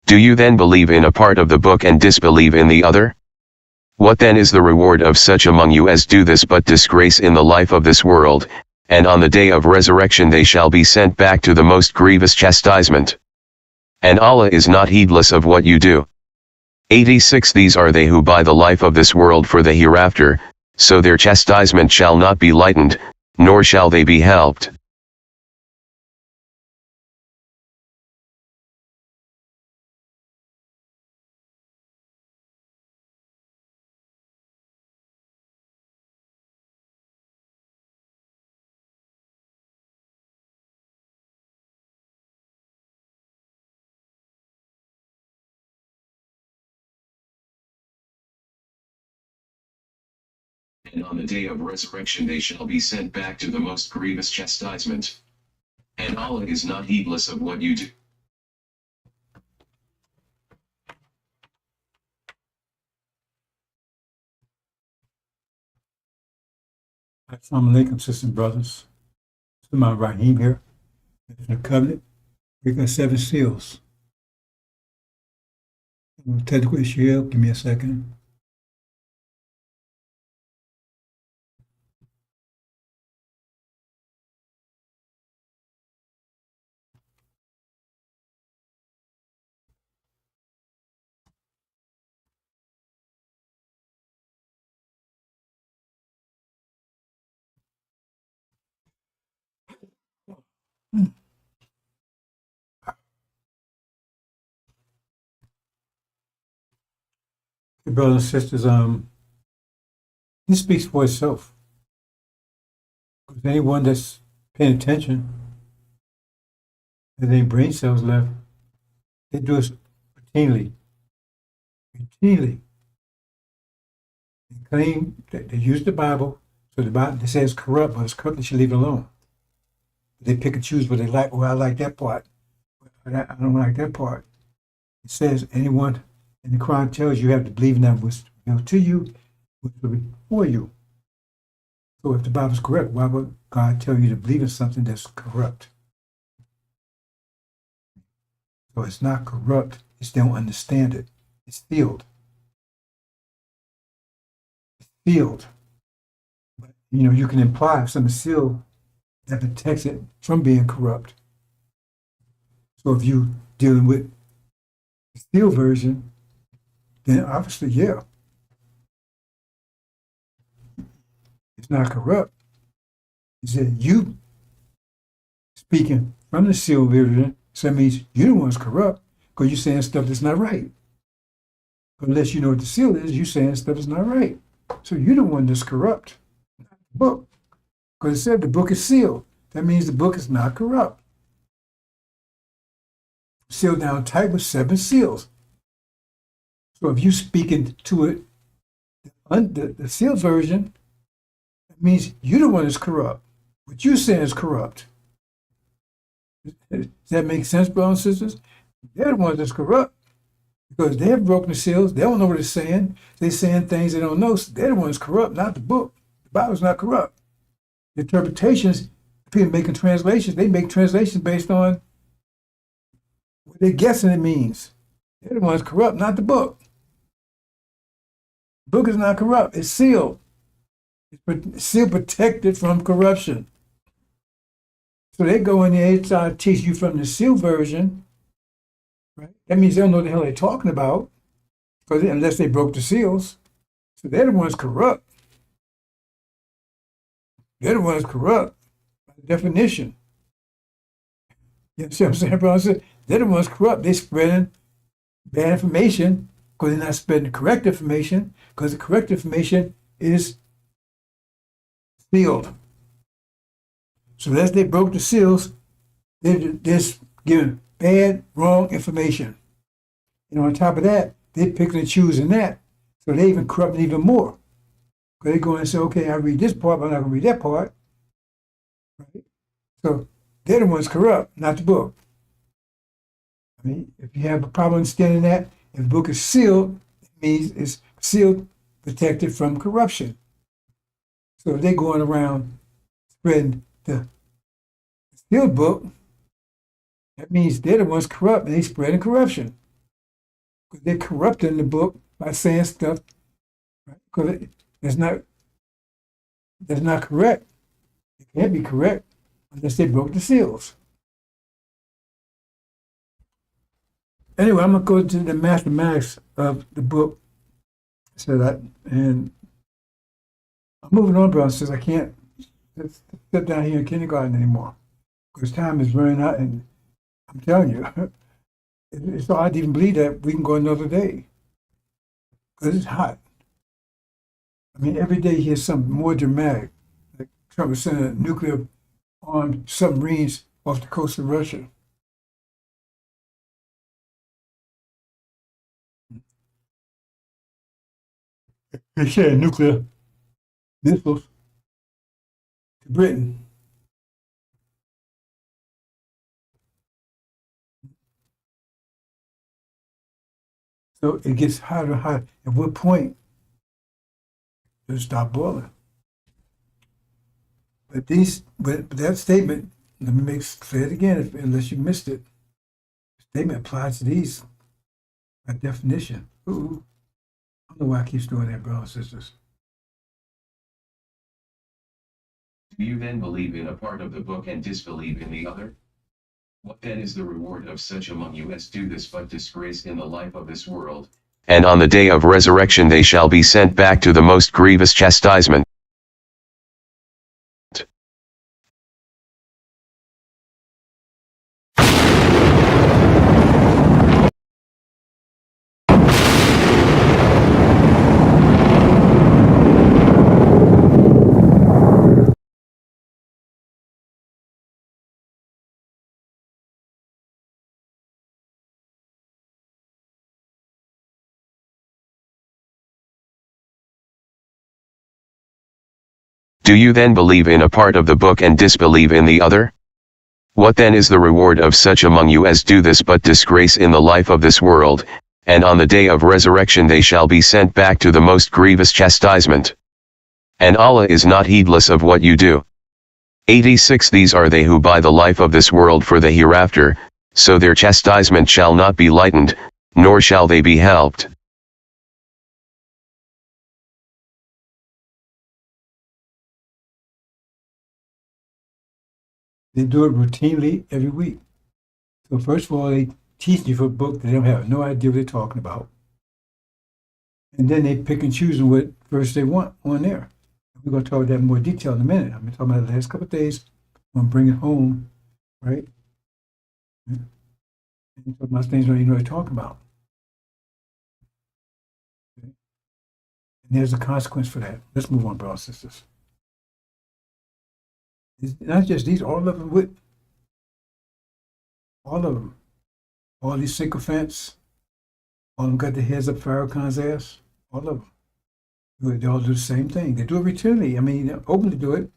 Do you then believe in a part of the book and disbelieve in the other? What then is the reward of such among you as do this but disgrace in the life of this world, and on the day of resurrection they shall be sent back to the most grievous chastisement? And Allah is not heedless of what you do. 86 These are they who buy the life of this world for the hereafter, so their chastisement shall not be lightened, nor shall they be helped. And on the day of resurrection they shall be sent back to the most grievous chastisement. And Allah is not heedless of what you do. Assalamu alaikum, sisters and brothers. Imam Rahim here. The covenant, we got 7 seals. Technical issue here, give me a second. Brothers and sisters, this speaks for itself. Because anyone that's paying attention, and any brain cells left, they do it routinely. Routinely. They claim that they use the Bible, so the Bible, they say it's corrupt, but it's corrupt, they should leave it alone. They pick and choose what they like. Well, I like that part. I don't like that part. It says anyone, and the Quran tells you have to believe in that which revealed to you, which will be for you. So if the Bible is correct, why would God tell you to believe in something that's corrupt? So it's not corrupt, it's they don't understand it. It's sealed. It's sealed. But, you can imply if something's sealed, that protects it from being corrupt. So if you're dealing with the sealed version, then obviously, yeah, it's not corrupt. He said, you speaking from the sealed version, so that means you're the one's corrupt because you're saying stuff that's not right. Unless you know what the seal is, you're saying stuff that's not right. So you're the one that's corrupt, not the book. Because it said the book is sealed. That means the book is not corrupt. Sealed down tight with 7 seals. So if you're speaking to it, the sealed version, that means you're the one that's corrupt. What you're saying is corrupt. Does that make sense, brothers and sisters? They're the ones that's corrupt because they have broken the seals. They don't know what they're saying. They're saying things they don't know. So they're the ones corrupt, not the book. The Bible's not corrupt. The interpretations, people making translations, they make translations based on what they're guessing it means. They're the ones corrupt, not the book. The book is not corrupt. It's sealed. It's sealed, protected from corruption. So they go in there and try to teach you from the sealed version, right? That means they don't know what the hell they're talking about, because unless they broke the seals. So they're the ones corrupt. They're the ones corrupt by definition. You see what I'm saying, brother? They're the ones corrupt. They're spreading bad information because they're not spreading correct information, because the correct information is sealed. So as they broke the seals, they're just giving bad, wrong information. And on top of that, they're picking and choosing that. So they even corrupt even more. Because they go and say, okay, I read this part, but I'm not going to read that part. Right? So they're the ones corrupt, not the book. I mean, if you have a problem understanding that, if the book is sealed, it means it's sealed, protected from corruption. So if they're going around spreading the sealed book, that means they're the ones corrupt and they're spreading corruption. Because they're corrupting the book by saying stuff, right? Because that's not correct. It can't be correct unless they broke the seals. Anyway, I'm going to go to the mathematics of the book. And I'm moving on, brother, since I can't sit down here in kindergarten anymore. Because time is running out, and I'm telling you, it's hard to even believe that we can go another day. Because it's hot. I mean, every day you hear something more dramatic. Like Trump is sending nuclear-armed submarines off the coast of Russia. They share nuclear missiles to Britain. So it gets hotter and hotter. At what point does it stop boiling? But that statement, let me say it again, unless you missed it. The statement applies to these by definition. Ooh. I don't know why I keep doing that, brothers and sisters. Do you then believe in a part of the book and disbelieve in the other? What then is the reward of such among you as do this but disgrace in the life of this world? And on the day of resurrection they shall be sent back to the most grievous chastisement. Do you then believe in a part of the book and disbelieve in the other? What then is the reward of such among you as do this but disgrace in the life of this world, and on the day of resurrection they shall be sent back to the most grievous chastisement? And Allah is not heedless of what you do. 86 These are they who buy the life of this world for the hereafter, so their chastisement shall not be lightened, nor shall they be helped. They do it routinely every week. So first of all, they teach you for a book that they don't have no idea what they're talking about. And then they pick and choose what verse they want on there. We're going to talk about that in more detail in a minute. I've been talking about the last couple of days. I'm going to bring it home, right? And talk about things you don't even know what they're talking about. Okay. And there's a consequence for that. Let's move on, brothers and sisters. It's not just these, all of them all of them. All these sycophants, all of them got their heads up Farrakhan's ass, all of them. They all do the same thing. They do it routinely. I mean, they openly do it.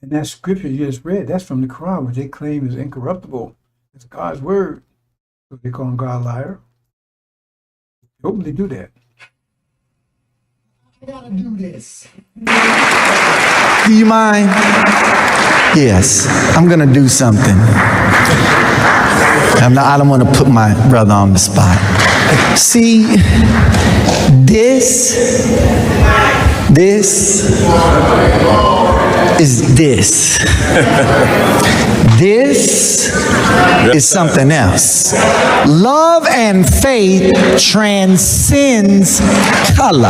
And that scripture you just read, that's from the Quran, which they claim is incorruptible. It's God's word. So they call God a liar. They openly do that. I gotta do this. Do you mind? Yes, I'm gonna do something. I don't want to put my brother on the spot. See, this is this. This is something else. Love and faith transcends color.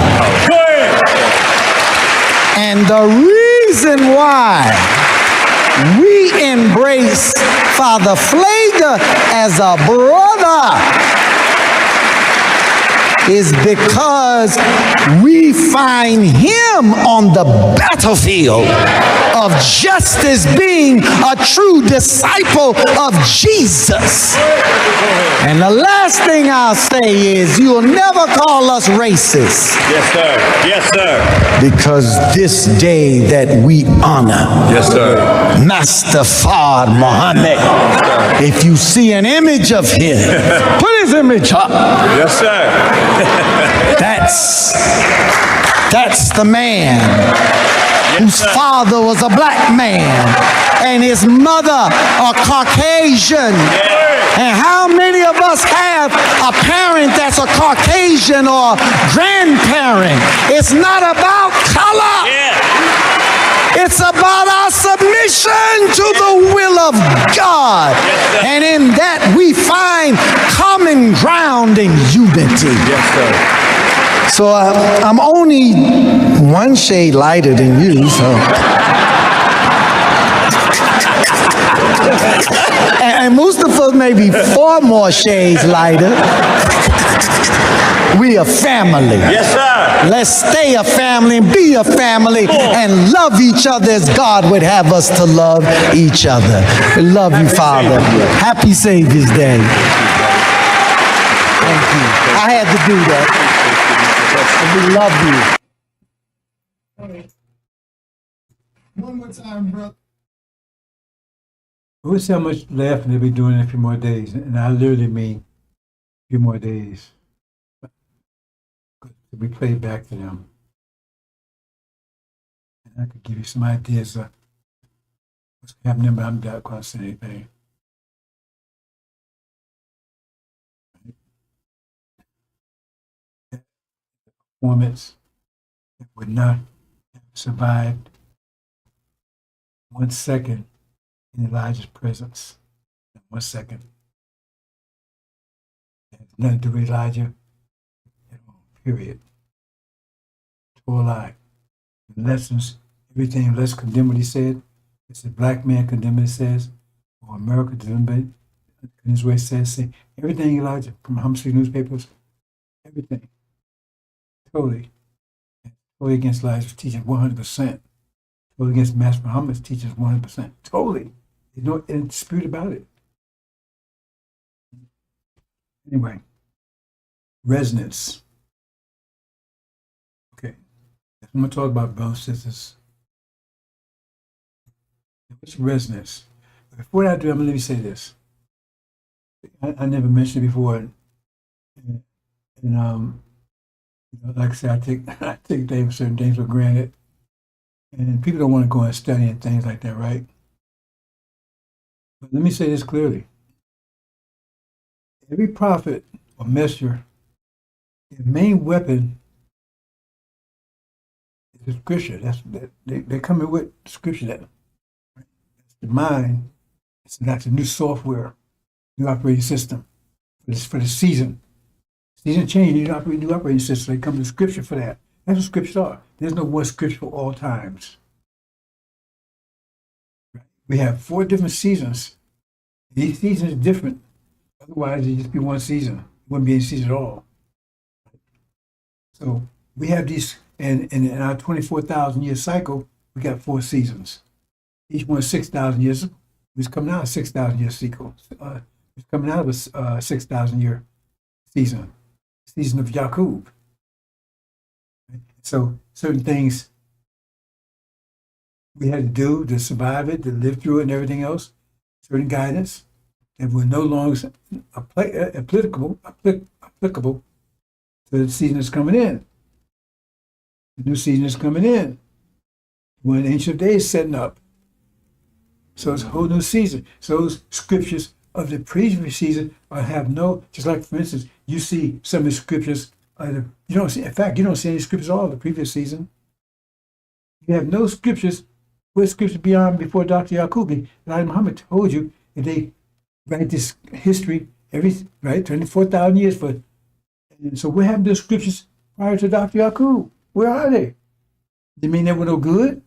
And the reason why we embrace Father Flager as a brother is because we find him on the battlefield of justice, being a true disciple of Jesus. And the last thing I'll say is you'll never call us racist. Yes, sir. Yes, sir. Because this day that we honor, yes, sir, Master Fard Muhammad, if you see an image of him, put his image up. Yes, sir. That's the man whose father was a black man and his mother a Caucasian. And how many of us have a parent that's a Caucasian? Caucasian or grandparent. It's not about color. Yeah. It's about our submission to the will of God. Yes, sir. And in that we find common ground and unity. Yes, sir. So I'm only one shade lighter than you, so. and Mustafa maybe 4 more shades lighter. We a family. Yes, sir. Let's stay a family and be a family and love each other as God would have us to love each other. We love you, Father. Happy Savior's Day. Thank you. I had to do that. We love you. One more time, brother. We'll see how much laughing they'll be doing in a few more days. And I literally mean a few more days. We play it back to them. And I could give you some ideas of what's happening, but I'm not going to say anything. Performance that would not have survived 1 second in Elijah's presence. 1 second. It has nothing to do with Elijah. Period. Total lie. Lessons, everything, let's condemn what he said. It's a black man condemn what he says, or America condemn it. In his way says, say, everything Elijah from Humphrey newspapers, everything. Totally against Elijah's teaching 100%. Totally against Master Muhammad's teachings 100%. Totally. There's no dispute about it. Anyway, resonance. Okay. I'm going to talk about brothers and sisters. What's resonance? Before I do, let me say this. I never mentioned it before. And like I said, I take certain things for granted, and people don't want to go and study and things like that, right? But let me say this clearly: every prophet or messenger, their main weapon is the scripture. They come in with scripture. That's the mind. That's a new software, new operating system for the season. Season change, you need to operate new operating system. They come to scripture for that. That's what scriptures are. There's no one scripture for all times. We have 4 different seasons. Each season is different. Otherwise, it'd just be one season. It wouldn't be any season at all. So we have these, and in our 24,000-year cycle, we got 4 seasons. Each one 6,000 years. It's coming out of 6,000-year cycle. It's coming out of a 6,000-year season. Season of Yaqub. So certain things we had to do to survive it, to live through it and everything else, certain guidance that were no longer applicable to the season that's coming in. The new season is coming in. When Ancient Days setting up. So it's a whole new season. So those scriptures of the previous season have no, just like for instance, you see some of the scriptures, you don't see, in fact, you don't see any scriptures at all of the previous season. You have no scriptures, what scriptures beyond before Dr. Yaqub. Elijah Muhammad told you that they write this history every, 24,000 years for, and so what happened to the scriptures prior to Dr. Yaqub? Where are they? They mean they were no good?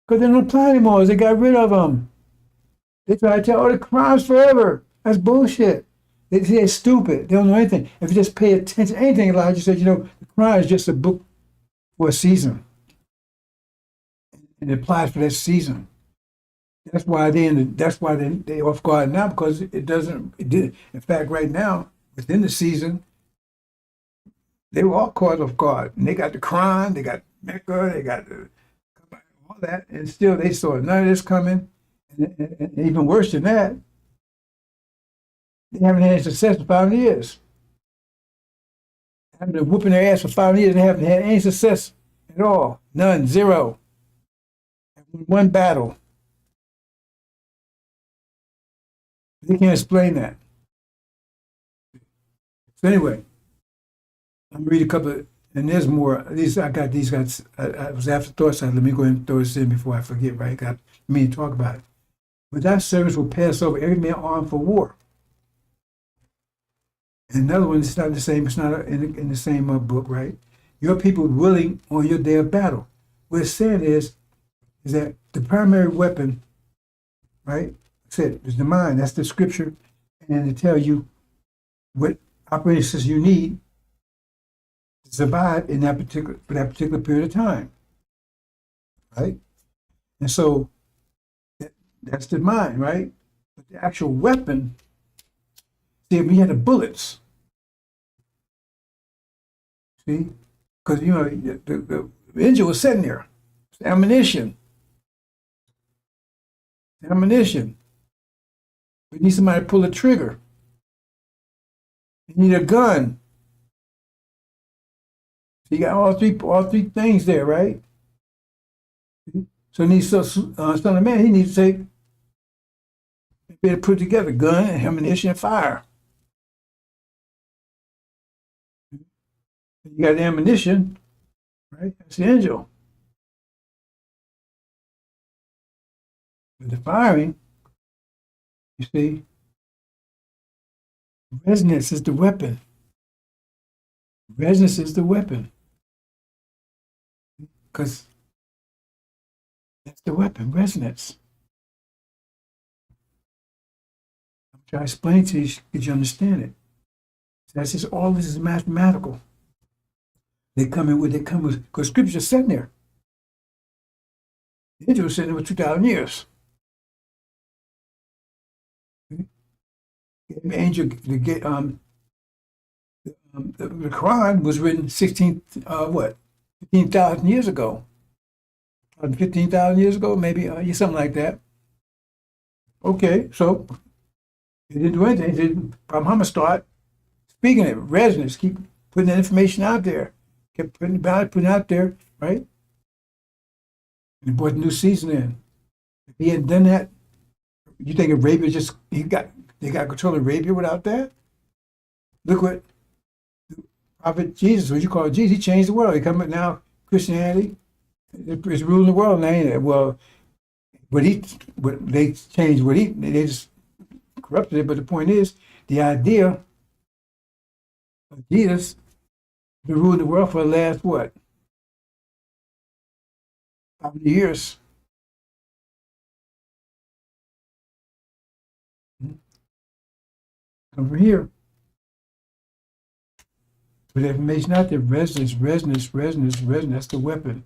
Because they don't apply anymore, they got rid of them. They try to tell, the Quran's forever. That's bullshit. They're stupid. They don't know anything. If you just pay attention to anything, Elijah said, the Quran is just a book for a season. And it applies for that season. That's why they off guard now, because it did. In fact, right now, within the season, they were all caught off guard. And they got the Quran, they got Mecca, they got all that, and still they saw none of this coming. And even worse than that, they haven't had any success for 5 years. They've been whooping their ass for 5 years and they haven't had any success at all. None, 0. One battle. They can't explain that. So anyway, I'm reading a couple, and there's more. These I got these guys. I was afterthought, so let me go ahead and throw this in before I forget. Right, got me to talk about it. But that service will pass over every man armed for war. And another one, it's not the same. It's not in the same book, right? Your people willing on your day of battle. What it's saying is that the primary weapon, right? Said is the mind. That's the scripture, and to tell you what operating system you need to survive in that particular period of time, right? And so that's the mind, right? But the actual weapon, see, we had the bullets, see, because the engine was sitting there, it's ammunition. We need somebody to pull the trigger. You need a gun. So you got all three things there, right? So Son of Man, he needs to say, be able to put together gun, ammunition, and fire. You got the ammunition, right? That's the angel. But the firing, you see, resonance is the weapon. Resonance is the weapon. Because that's the weapon, resonance. I'm trying to explain to you, get you understand it. That's just all this is mathematical. They come with, because scripture's sitting there. The angel was sitting there for 2,000 years. The angel, the Quran was written 15,000 years ago. 15,000 years ago, maybe, something like that. Okay, so they didn't do anything. They didn't, Muhammad start speaking it, resonance, keep putting that information out there. Kept putting out there, right? And he brought the new season in. If he hadn't done that, you think Arabia they got control of Arabia without that? Look what Prophet Jesus, what you call Jesus, he changed the world. He come up now, Christianity is ruling the world now, ain't it? Well, they changed they just corrupted it. But the point is, the idea of Jesus been ruling the world for the last, 500 years. Over here. With information out there, resonance, that's the weapon.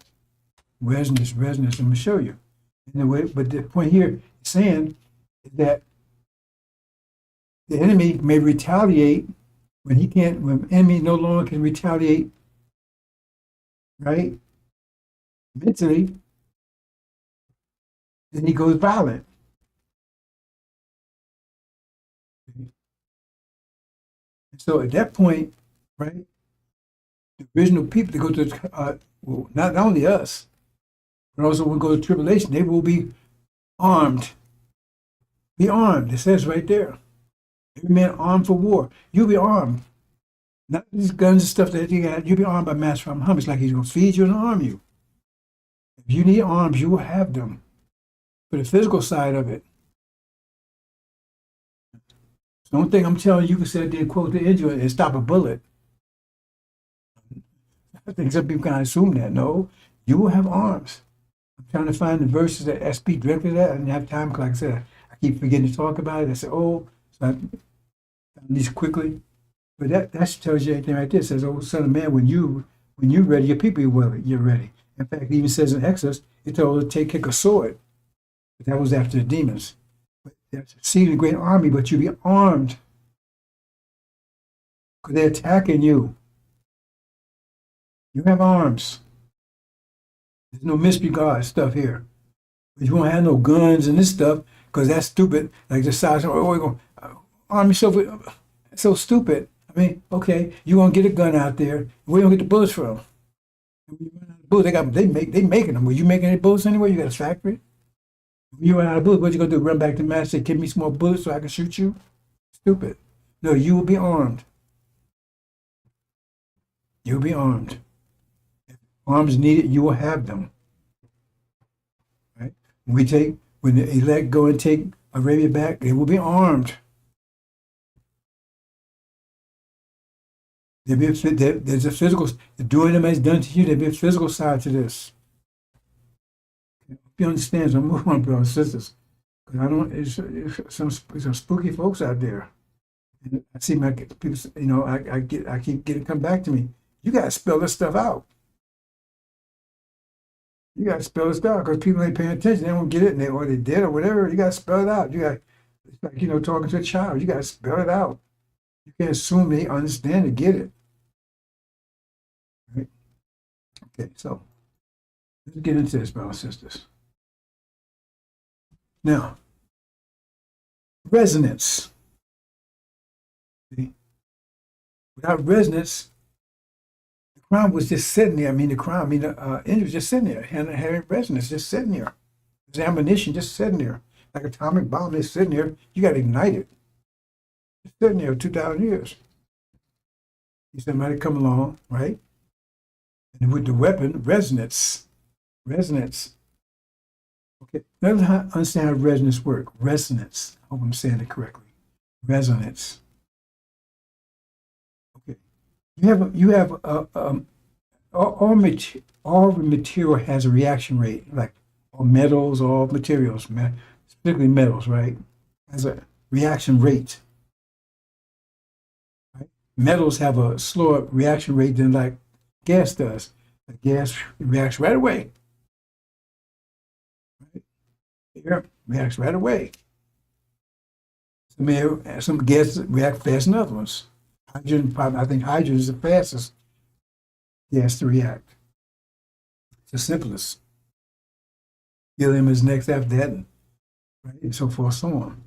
Resonance, I'm going to show you. But the point here is saying that the enemy may retaliate when the enemy no longer can retaliate, right? Mentally, then he goes violent. So at that point, right, the original people that go to, not only us, but also when we go to tribulation, they will be armed. Be armed. It says right there. Every man armed for war. You'll be armed. Not these guns and stuff that you got. You'll be armed by Master Muhammad. It's like he's going to feed you and arm you. If you need arms, you will have them. For the physical side of it. So don't think I'm telling you can sit there and quote the angel and stop a bullet. I think some people kind of assume that. No, you will have arms. I'm trying to find the verses that speak directly to that. I didn't have time because, like I said, I keep forgetting to talk about it. I said, so I found these quickly. But that tells you everything right there. It says, oh, Son of Man, when you're ready, your people you're ready. In fact, it even says in Exodus, it told them to take a sword. But that was after the demons. But that's seeing a great army, but you'll be armed. Because they're attacking you. You have arms. There's no mystery God stuff here. But you won't have no guns and this stuff, because that's stupid. Like the size of, we're going to arm yourself with, so stupid. I mean, okay, you want to get a gun out there. Where you going to get the bullets from? Bullets, they making them. Were you making any bullets anywhere? You got a factory? When you run out of bullets, what you going to do? Run back to the master, say, give me some more bullets so I can shoot you? Stupid. No, you will be armed. You'll be armed. If arms needed, you will have them. Right? When the elect go and take Arabia back, they will be armed. There's a physical, doing them as done to you, there'll be a physical side to this. If you understand, so move on, brothers and sisters. Because I don't, it's some spooky folks out there. And I see my people, I keep getting come back to me. You got to spell this stuff out. You got to spell this out because people ain't paying attention. They won't get it, or they did, or whatever. You got to spell it out. It's like, talking to a child. You got to spell it out. You can't assume they understand and get it. Right? Okay, so let's get into this, brothers and sisters. Now, resonance. See? Without resonance, the crown was just sitting there. The engine was just sitting there, having resonance, just sitting there. There's ammunition just sitting there. Like an atomic bomb, just sitting there. You got to ignite it. It's sitting there 2,000 years. Somebody come along, right? And with the weapon, resonance. Okay, let's understand how resonance works. Resonance. I hope I'm saying it correctly. Resonance. Okay, you have all material has a reaction rate, like all metals, all materials, particularly metals, right? Has a reaction rate. Right? Metals have a slower reaction rate than like gas does. The gas reacts right away. Air reacts right away. Some gases react faster than other ones. Hydrogen, I think hydrogen is the fastest gas to react. It's the simplest. Helium is next after that, right? And so forth, so on.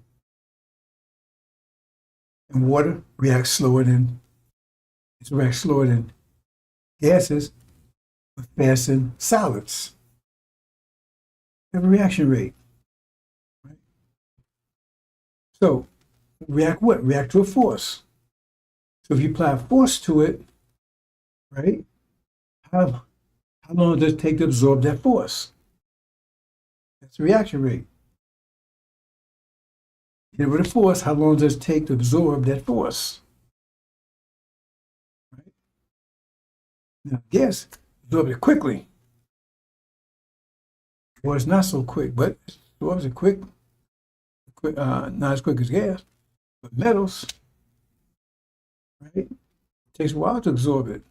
And water reacts slower than gases, but faster than solids. They have a reaction rate. Right? So, react what? React to a force. So if you apply force to it, right? How long does it take to absorb that force? That's the reaction rate. Hit it with a force, how long does it take to absorb that force? Right? Now, gas absorbs it quickly. Well, it's not so quick, but it absorbs it quick, not as quick as gas. But metals, right? It takes a while to absorb it.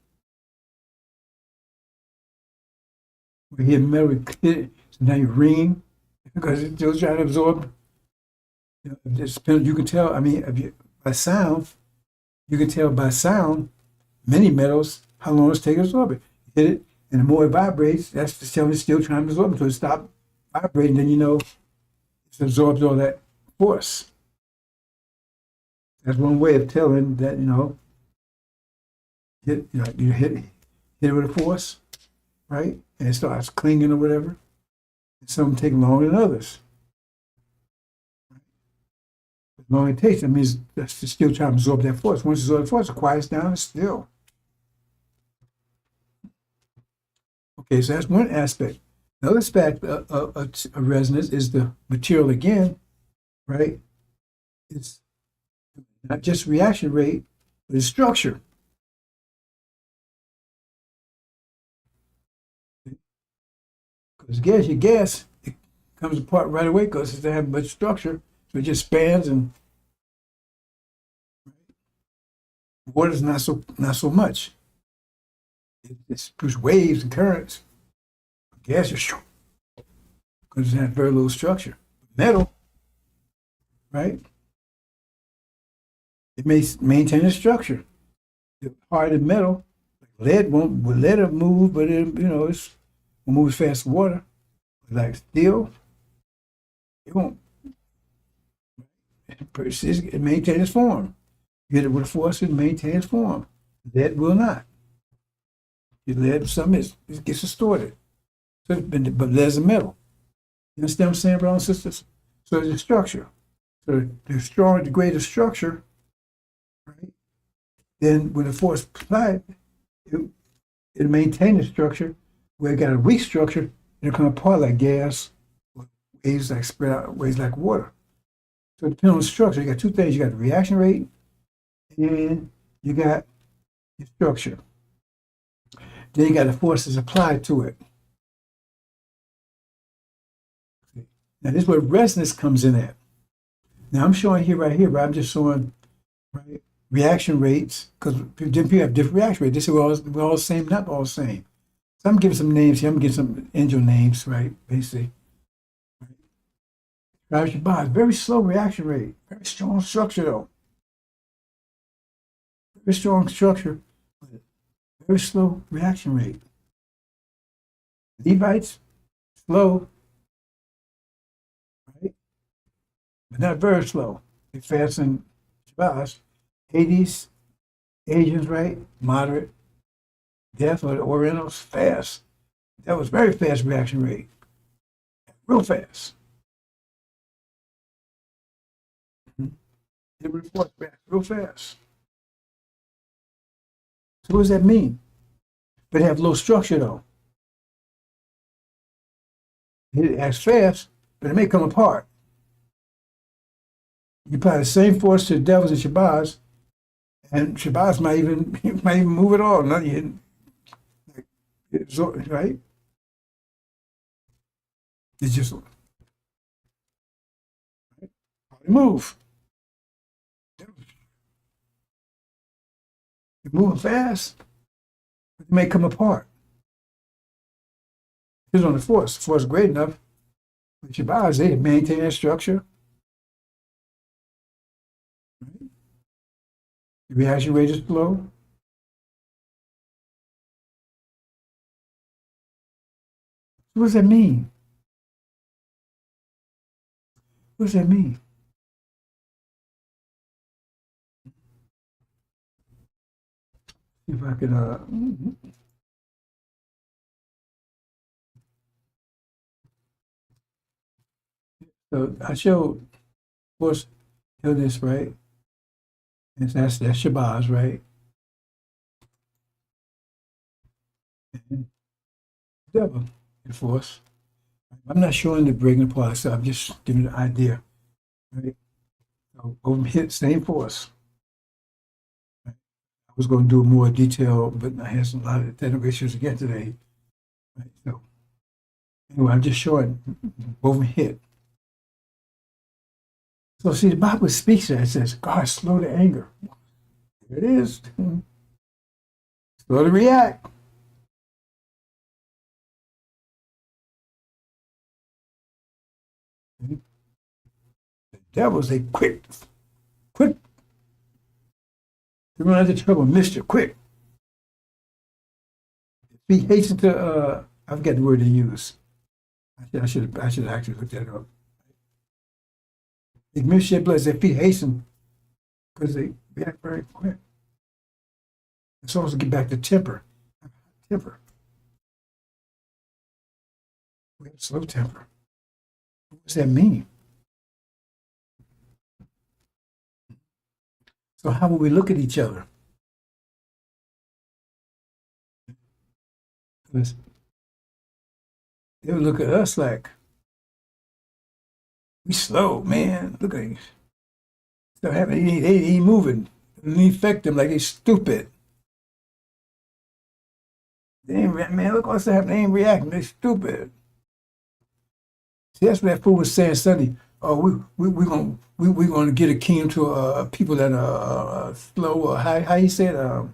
We hit metal, we hit it, so now you're ringing because it's still trying to absorb. You can tell, by sound, you can tell by sound, many metals, how long it's taking to absorb it. You hit it, and the more it vibrates, that's just telling it's still trying to absorb it. So it stops vibrating, then you know it's absorbed all that force. That's one way of telling that, you hit it with a force, right? And it starts clinging or whatever. And some take longer than others. The longer it takes, that means that's still trying to absorb that force. Once it's absorbed the force, it quiets down, it's still. Okay, so that's one aspect. The other aspect of resonance is the material again, right? It's not just reaction rate, but it's structure. Because your gas, it comes apart right away because it doesn't have much structure. So it just spans, and water's not so much. It's produces waves and currents. Gas is short because it has very little structure. Metal, right? It may maintain a structure. The harder metal, like lead won't let it move, but it won't move as fast as water. Like steel, it won't. It maintains its form. You hit it with a force, it maintains form. Lead will not. Lead, it gets distorted. So, but lead's a metal. You understand what I'm saying, brothers and sisters? So there's a structure. So the greater structure, right? Then when the force applied, It'll maintain the structure. Where it got a weak structure, it'll come apart like gas, waves like spread out, waves like water. So it depends on the structure. You got two things. You got the reaction rate, and you got your structure. Then you got the forces applied to it. Now this is where resonance comes in at. Now I'm showing here, right here, but I'm just showing right, reaction rates because different people have different reaction rates. They say we're all the same, not all the same. So I'm giving some names here. I'm giving some angel names, right? Basically. Travis Shabazz, very slow reaction rate, very strong structure though. Very strong structure, but very slow reaction rate. Levites, slow, right? But not very slow. They fast in Shabazz. Hades, Asians, right? Moderate. Death or the Orientals, fast. That was very fast reaction rate. Real fast. It reports back real fast. So what does that mean? But they have low structure though. It acts fast, but it may come apart. You apply the same force to the devils and Shabazz, and Shabazz might even move at all. Not even, right? It's just how they move. You're moving fast, but it may come apart. Here's on the force. The force is great enough. But Shabazz, they maintain that structure. Right? The reaction rate is low. What does that mean? What does that mean? If I could, so I showed, of course, this, right? And that's Shabazz, right? And devil, the force. I'm not showing the breaking apart, so I'm just giving you an idea, right? So over hit, same force. Right? I was going to do more detail, but I had a lot of technical issues again today. Right? So anyway, I'm just showing both hit. So see, the Bible speaks there. It says, God, slow to anger. There it is. Slow to react. The devils, they quick to run into trouble, mischief, quick. Be hasten to, I forget the word they use. I should actually look that up. They mischief blood, their feet hasten because they react very quick. It's supposed to get back to temper. Temper. We have slow temper. What does that mean? So how will we look at each other? Because they would look at us like, we slow, man. Look at him. Still having, he ain't moving. It didn't affect them like they stupid. They ain't, man, look what's happening. They ain't reacting. They stupid. See, that's what that fool was saying Sunday. Oh, we're gonna get a kingdom to people that are slow. How you say it? I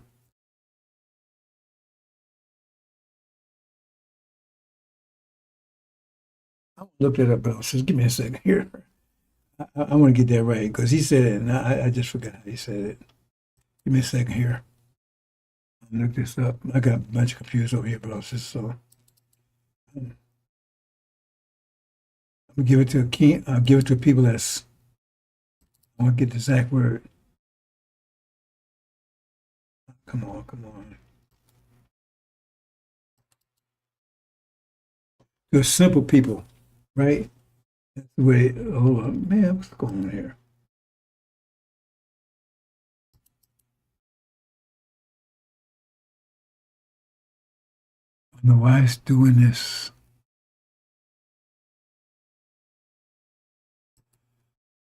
looked it up, bro. Just give me a second here. I want to get that right because he said it, and I just forgot how he said it. Give me a second here. I'll look this up. I got a bunch of confused over here, bro. So I'm gonna give it to a king. I'll give it to people that's. I want to get the exact word. Come on. To simple people, right? That's the way. Hold on, man. What's going on here? don't know why it's doing this.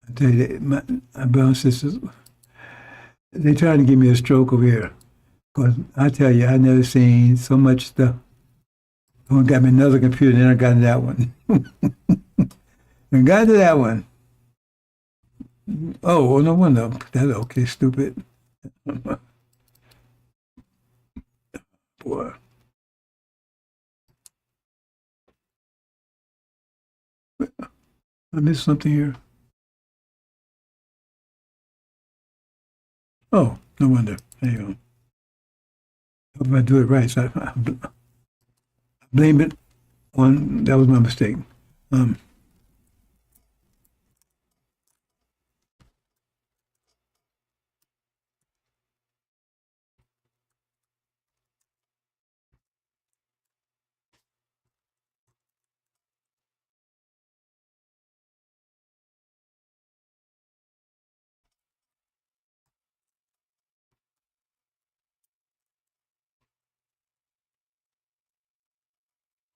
I tell you, my brothers and sisters, they trying to give me a stroke over here. Because I tell you, I never seen so much stuff. Someone got me another computer, and then I got into that one. And got to that one. Oh, well, no wonder. That's okay, stupid. Boy. I missed something here. Oh, no wonder. There you go. Hope I do it right. So I blame it on, that was my mistake.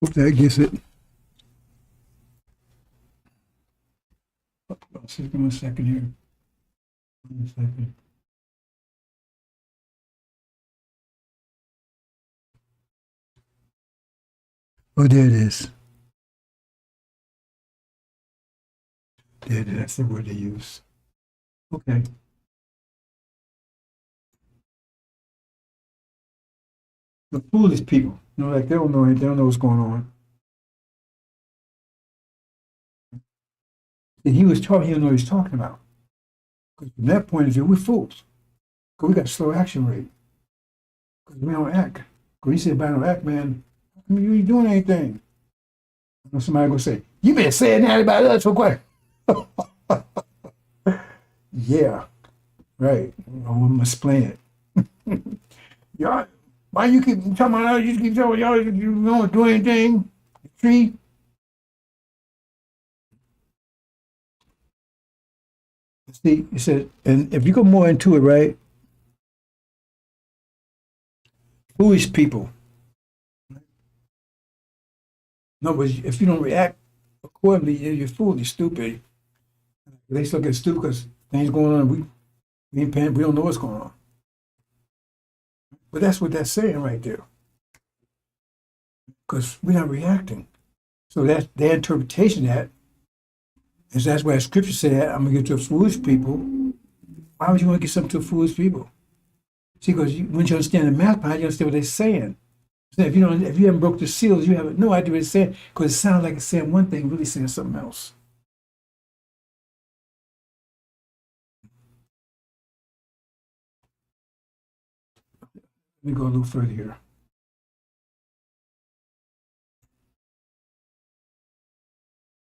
Hope that gets it. Give me a second here. 1 second. Oh, there it is. There it is. That's the word they use. Okay. The foolish people, like they don't know anything, they don't know what's going on. And he was talking, he didn't know what he was talking about. Because from that point of view, we're fools. Because we got a slow action rate. Because we don't act. Because he said, if I don't act, man, I mean, you ain't doing anything. And somebody gonna say, you been saying that about us for quite. Yeah, right. I'm gonna explain it. Y'all, why you keep talking about us? You keep telling y'all you don't do anything. Tree. See, he said, and if you go more into it, right? Foolish people. No, but if you don't react accordingly, you're foolish, you're stupid. They still get stupid because things going on. We ain't paying, we don't know what's going on. But that's what that's saying right there. Because we're not reacting. So that's their interpretation of that. And so that's why scripture said, I'm gonna give to foolish people. Why would you want to give something to foolish people? See, because once you understand the math behind it, you understand what they're saying. So if you haven't broke the seals, you have no idea what it's saying, because it sounds like it's saying one thing, really saying something else. Let me go a little further here.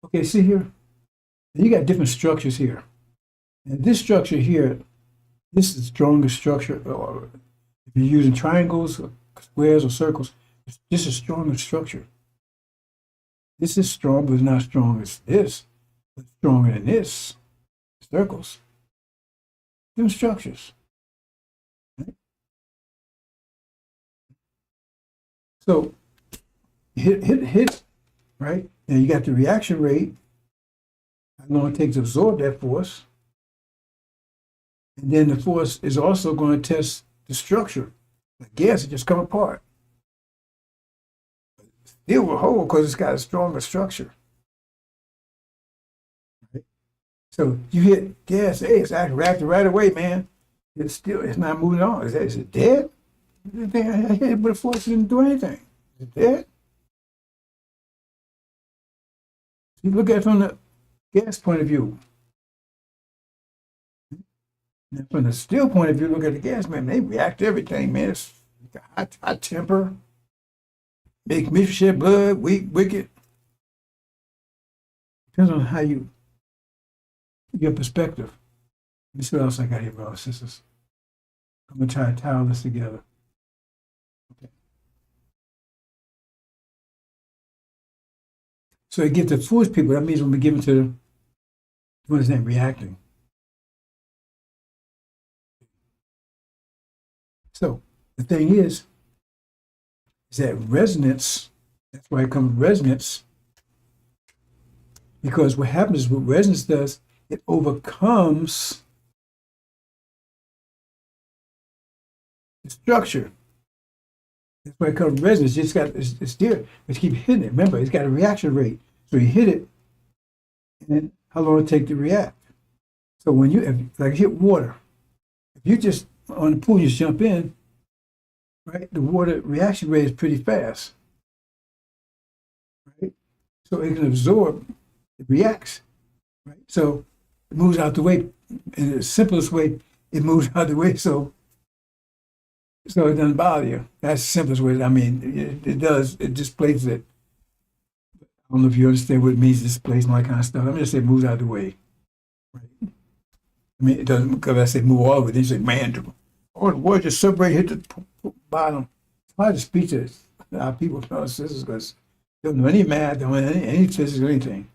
Okay, see here? You got different structures here. And this structure here, this is the strongest structure. Or if you're using triangles, or squares, or circles, this is stronger structure. This is strong, but it's not strong as this. It's stronger than this. Circles. Different structures. Right? So hit, right? And you got the reaction rate. How long it takes to absorb that force. And then the force is also going to test the structure. The gas will just come apart. Still will hold because it's got a stronger structure. Right? So you hit gas, hey, it's reacting right away, man. It's not moving on. Is it dead? I hit it, but the force didn't do anything. Is it dead? You look at it from the gas point of view. And from the steel point of view, look at the gas, man. They react to everything, man. It's high temper, make me shed blood, weak, wicked. Depends on how your perspective. Let me see what else I got here, brothers and sisters. I'm gonna try to tie all this together. Okay. So it gives the foolish people. That means when we give it to what is that reacting. So the thing is, is that resonance. That's why it comes resonance. Because what happens is what resonance does, it overcomes the structure. That's why it comes resonance. It's there, but you keep hitting it. Remember, it's got a reaction rate. So you hit it, and then how long it take to react. So when you hit water, if you just on the pool, you just jump in, right? The water reaction rate is pretty fast, right? So it can absorb, it reacts, right? So it moves out the way. In the simplest way, it moves out the way so it doesn't bother you. That's the simplest way. I mean, it does. It displaces it. I don't know if you understand what it means, displacing all that kind of stuff. I'm just saying it moves out the way. Right? I mean, it doesn't, because I say move all of it, then you say, man, the water just separated, hit the bottom. It's hard to speak to our people, sisters, because they don't know any math, don't know any physics or anything.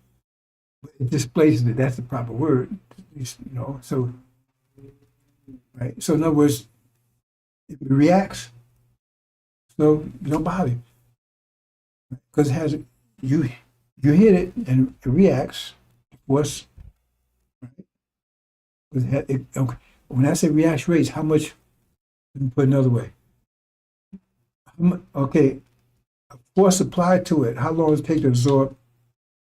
But it displaces it. That's the proper word. So, right. So in other words, if it reacts, so you don't bother you. Because it has, you hit it and it reacts, of course. Okay. When I say reaction rates, how much? Let me put it another way. Okay, a force applied to it. How long does it take to absorb?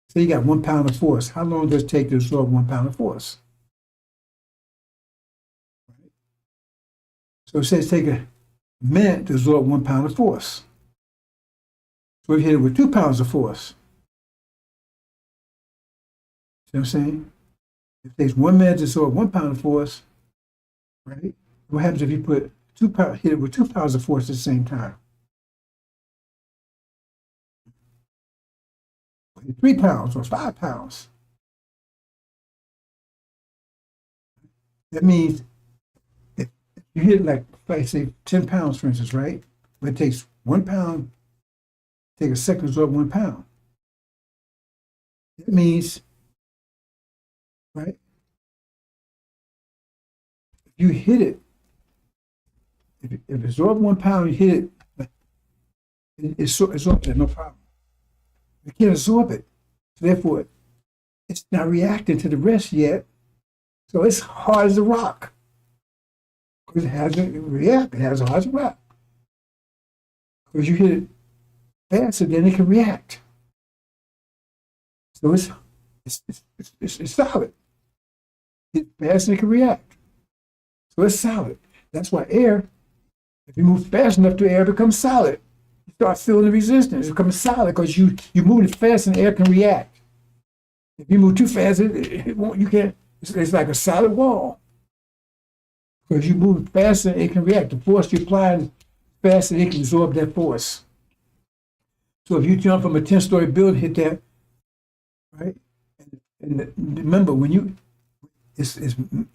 Say you got 1 pound of force. How long does it take to absorb 1 pound of force? Right. So it says take a minute to absorb 1 pound of force. So if you hit it with 2 pounds of force, see what I'm saying? It takes 1 minute to absorb 1 pound of force, right? What happens if you put 2 pounds, hit it with 2 pounds of force at the same time? 3 pounds or 5 pounds. That means if you hit like say 10 pounds, for instance, right? But it takes 1 pound, take a second to absorb 1 pound. That means, right? If you hit it, if it absorbs 1 pound, you hit it, it's absorbed it, no problem. You can't absorb it. So therefore, it's not reacting to the rest yet. So it's hard as a rock. Because it hasn't reacted, it has hard as a rock. Because you hit it faster than it can react. So it's solid. It's faster than it can react. So it's solid. That's why air, if you move fast enough to air, becomes solid. You start feeling the resistance. It becomes solid because you move it fast and air can react. If you move too fast, it won't. You can't. It's like a solid wall. Because you move faster, it can react. The force you apply is faster, it can absorb that force. So if you jump from a 10-story building, hit that, right? And remember, when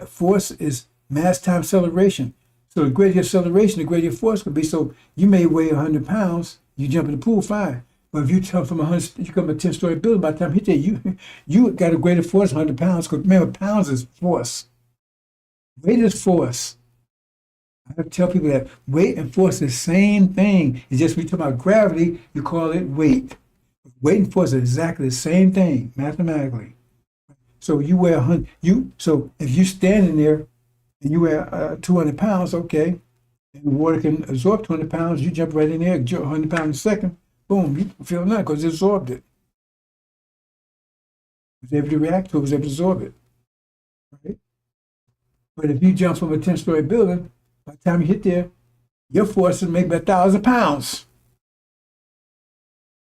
force is mass times acceleration. So the greater your acceleration, the greater your force could be. So you may weigh 100 pounds, you jump in the pool, fine. But if you jump from 100, you come to a 10-story building, by the time you hit there, you got a greater force, 100 pounds. Because remember, pounds is force. Weight is force. I have to tell people that weight and force is the same thing. It's just when you talk about gravity, you call it weight. Weight and force are exactly the same thing mathematically. So you weigh 100. So if you standing there and you weigh 200 pounds, okay, and the water can absorb 200 pounds, you jump right in there, 100 pounds a second, boom, you feel nothing because it absorbed it. It was able to react to it, was able to absorb it. Right? But if you jump from a 10-story building, by the time you hit there, your force is maybe 1,000 pounds.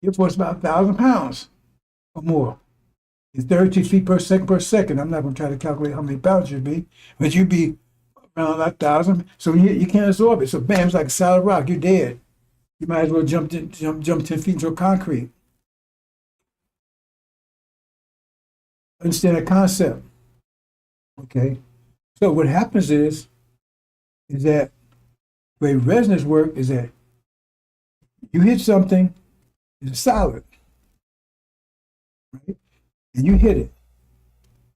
Your force is about 1,000 pounds or more. It's 32 feet per second. I'm not going to try to calculate how many pounds you'd be, but you'd be around 1,000. So you can't absorb it. So bam, it's like a solid rock. You're dead. You might as well jump 10 feet into a concrete. Understand that concept. Okay. So what happens is that the way resonance works is that you hit something, it's solid, right? And you hit it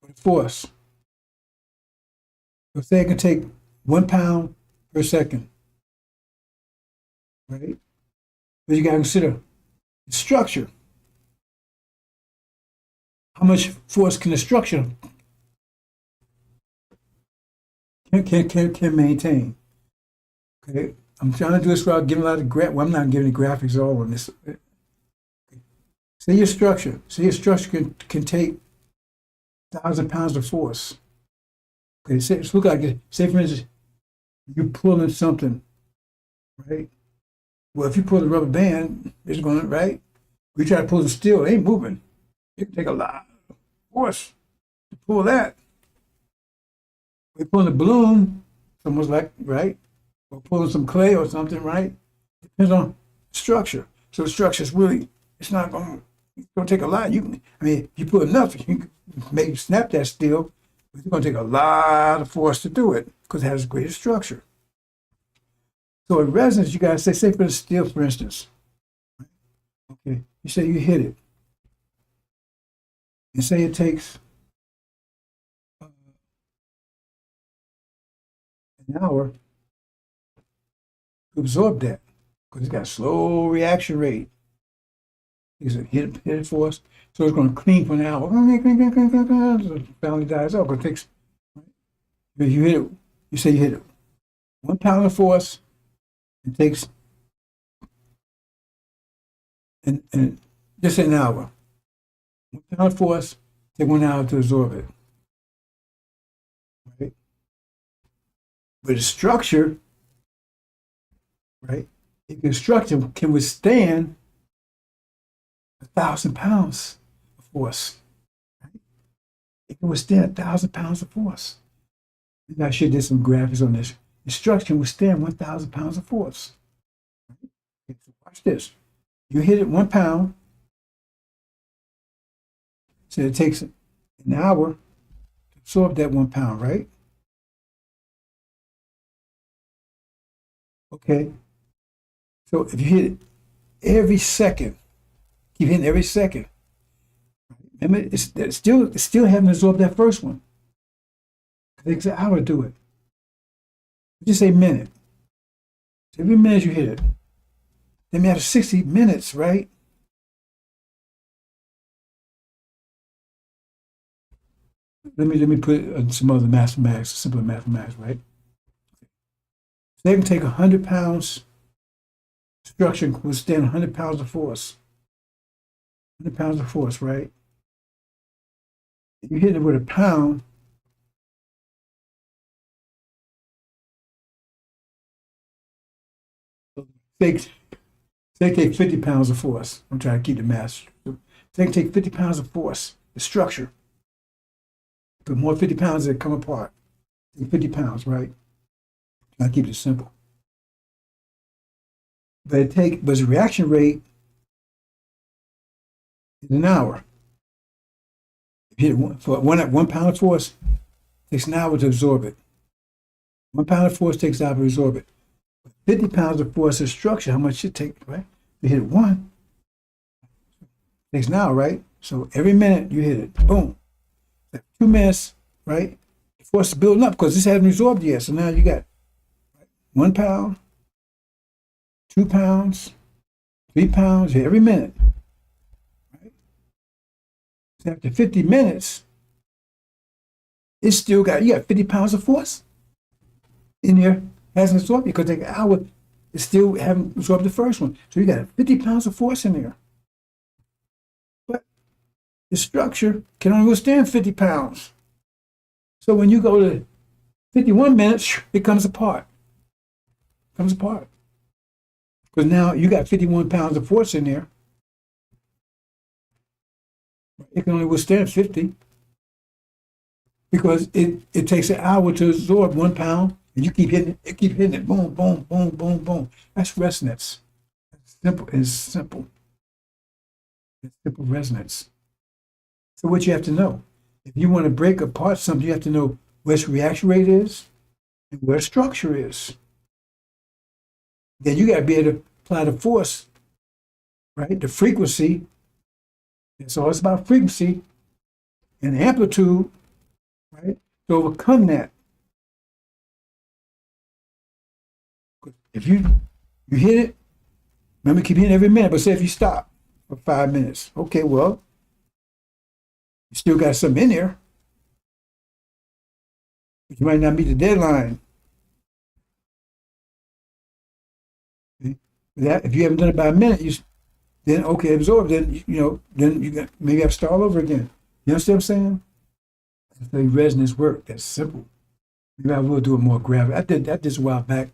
with force. So say it can take 1 pound per second, right? But you got to consider the structure. How much force can the structure can maintain? Okay, I'm trying to do this without giving a lot of well, I'm not giving the graphics all on this. Say your structure can take 1,000 pounds of force. Okay, say, it's look like it. Say for instance, you're pulling something, right? Well, if you pull the rubber band, it's going right. We try to pull the steel, it ain't moving. It can take a lot of force to pull that. We're pulling a balloon, someone's like, right? Or pulling some clay or something, right? Depends on structure. So the structure is really, it's not going to take a lot. If you put enough, you can maybe snap that steel, but it's going to take a lot of force to do it because it has greater structure. So in resonance, you got to say for the steel, for instance, okay, you say you hit it, and say it takes an hour to absorb that because it's got a slow reaction rate. It's a hit force, so it's going to clean for an hour. So the family dies out. It takes. If you hit it, you say you hit it 1 pound of force. It takes and just an hour. 1 pound of force take 1 hour to absorb it. Right? But the structure, right? The structure can withstand 1,000 pounds of force. Right? It can withstand 1,000 pounds of force. Maybe I should do some graphics on this. The structure can withstand 1,000 pounds of force. Right? Okay, so watch this. You hit it 1 pound. So it takes an hour to absorb that 1 pound, right? Okay. So if you hit it every second, keep hitting every second. Remember, it's still haven't absorbed that first one. It takes an hour to do it. Just say minute. So every minute you hit it. Then after 60 minutes, right? Let me put some other mathematics, simpler mathematics, right? So they can take 100 pounds structure can withstand 100 pounds of force. 100 pounds of force, right? If you hit it with a pound, they take 50 pounds of force. I'm trying to keep the mass. They can take 50 pounds of force, the structure. Put more 50 pounds that come apart. 50 pounds, right? I'll keep it simple. But the reaction rate is an hour. If you hit for 1 pound of force, it takes an hour to absorb it. 1 pound of force takes an hour to absorb it. 50 pounds of force of structure, how much it take, right? You hit it 1, it takes an hour, right? So every minute you hit it, boom. 2 minutes, right? The force is building up because this hasn't absorbed yet. So now you got 1 pound, 2 pounds, 3 pounds every minute. Right? So after 50 minutes, it's still got, you got 50 pounds of force in there, hasn't absorbed because the hour is still haven't absorbed the first one. So you got 50 pounds of force in there. But the structure can only withstand 50 pounds. So when you go to 51 minutes, it comes apart. Comes apart. Because now you got 51 pounds of force in there. It can only withstand 50 because it takes an hour to absorb 1 pound, and you keep hitting it, boom, boom, boom, boom, boom. That's resonance. It's simple. It's simple. It's simple resonance. So what you have to know, if you want to break apart something, you have to know where its reaction rate is and where its structure is. Then you got to be able to apply the force, right? The frequency. And so it's about frequency and amplitude, right? To overcome that. If you hit it, Remember, keep hitting every minute. But say if you stop for 5 minutes, okay, well, you still got something in there. But you might not meet the deadline. Okay? That if you haven't done it by a minute, then okay, absorb. Then then you got maybe have to start all over again. You understand what I'm saying? That's the resonance work. That's simple. Maybe I will do it more graphic. I did that just a while back.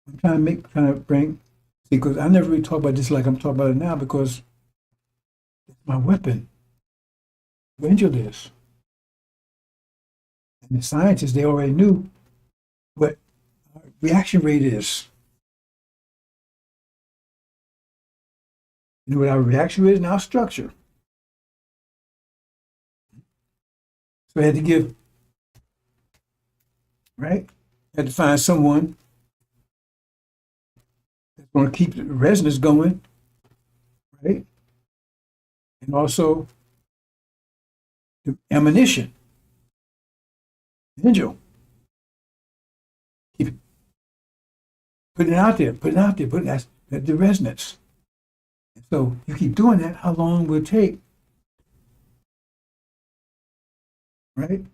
I'm trying to bring, because I never really talk about this like I'm talking about it now, because it's my weapon. Angel this. And the scientists, they already knew what our reaction rate is. You know what our reaction rate is and our structure. So I had to give, right? I had to find someone that's going to keep the resonance going, right? And also the ammunition. Angel. Keep putting it out there, putting that the resonance. So you keep doing that, how long will it take? Right?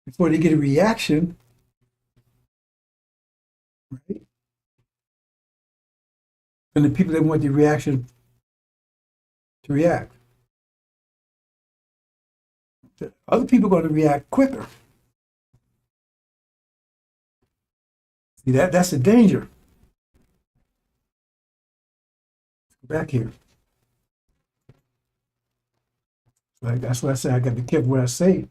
Before they get a reaction, right? And the people that want the reaction to react. The other people are going to react quicker. See, that's the danger. Back here. Like that's what I say. I got to be careful what I say.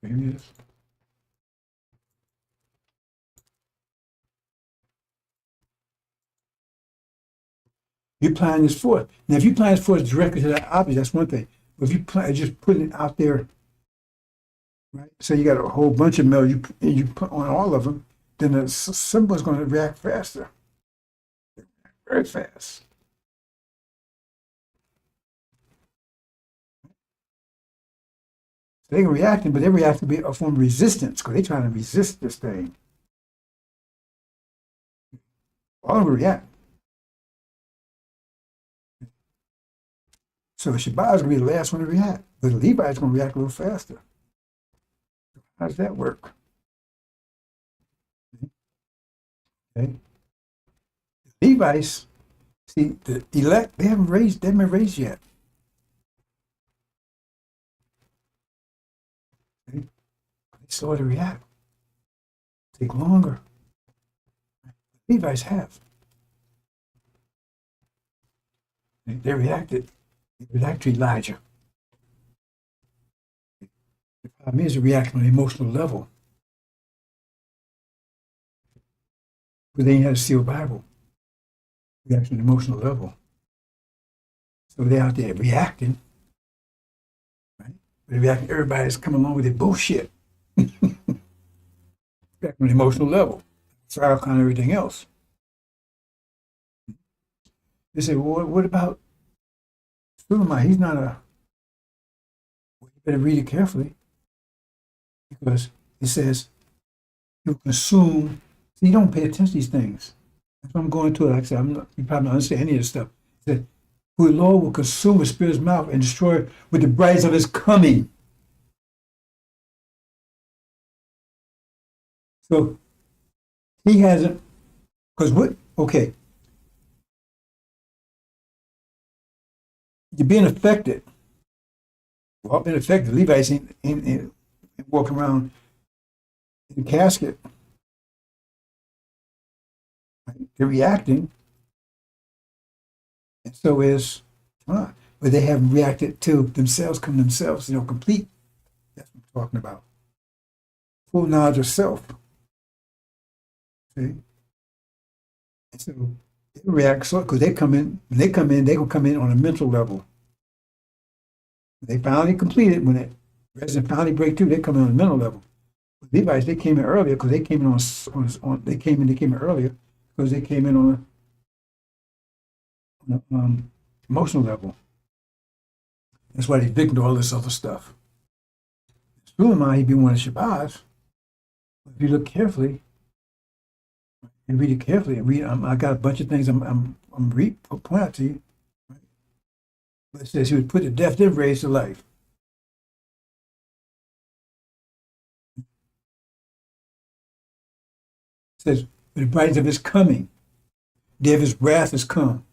Here it is. You plan this forth. Now, if you plan this forth directly to that object, that's one thing. But if you plan just putting it out there, right? So you got a whole bunch of metal. You put on all of them, then the symbol is going to react faster. Very fast. So they're reacting, but they're reacting to be a form of resistance because they're trying to resist this thing. All of them react. So the Shabbat is going to be the last one to react, but the Levites is going to react a little faster. How does that work? Okay. Levites, see, the elect, they haven't been raised yet. Okay. They slow to react. Take longer. Levites have. They reacted. They react to Elijah. The problem is to react on an emotional level. But they ain't had a sealed Bible. React on an emotional level. So they're out there reacting. Right? They're reacting, everybody's coming along with their bullshit. Back on an emotional level. Trial kind of everything else. They say, well, what about Suleiman? He's not a. Well, you better read it carefully because it says you consume. See, you don't pay attention to these things. That's what I'm going to. Like I said, you probably don't understand any of this stuff. It said, who the Lord will consume with spirit's mouth and destroy with the brightness of his coming. So he hasn't, because what? Okay. You're being affected. Well, being affected. Levites ain't walking around in a casket. Right? They're reacting. And so is, but they haven't reacted to themselves, complete. That's what I'm talking about. Full knowledge of self. See? And so they react so because when they come in, they're gonna come in on a mental level. They finally completed when it resident finally break through, they come in on a mental level. But Levites, they came in earlier because they came in they came in earlier because they came in on a emotional level. That's why they victim to all this other stuff. Suleiman, he'd be one of Shabazz. If you look carefully, and read it carefully. And read. I got a bunch of things I'm point out to you. Right? But it says he was put to death, then raised to life. It says, "But the brightness of his coming, day of his wrath is come."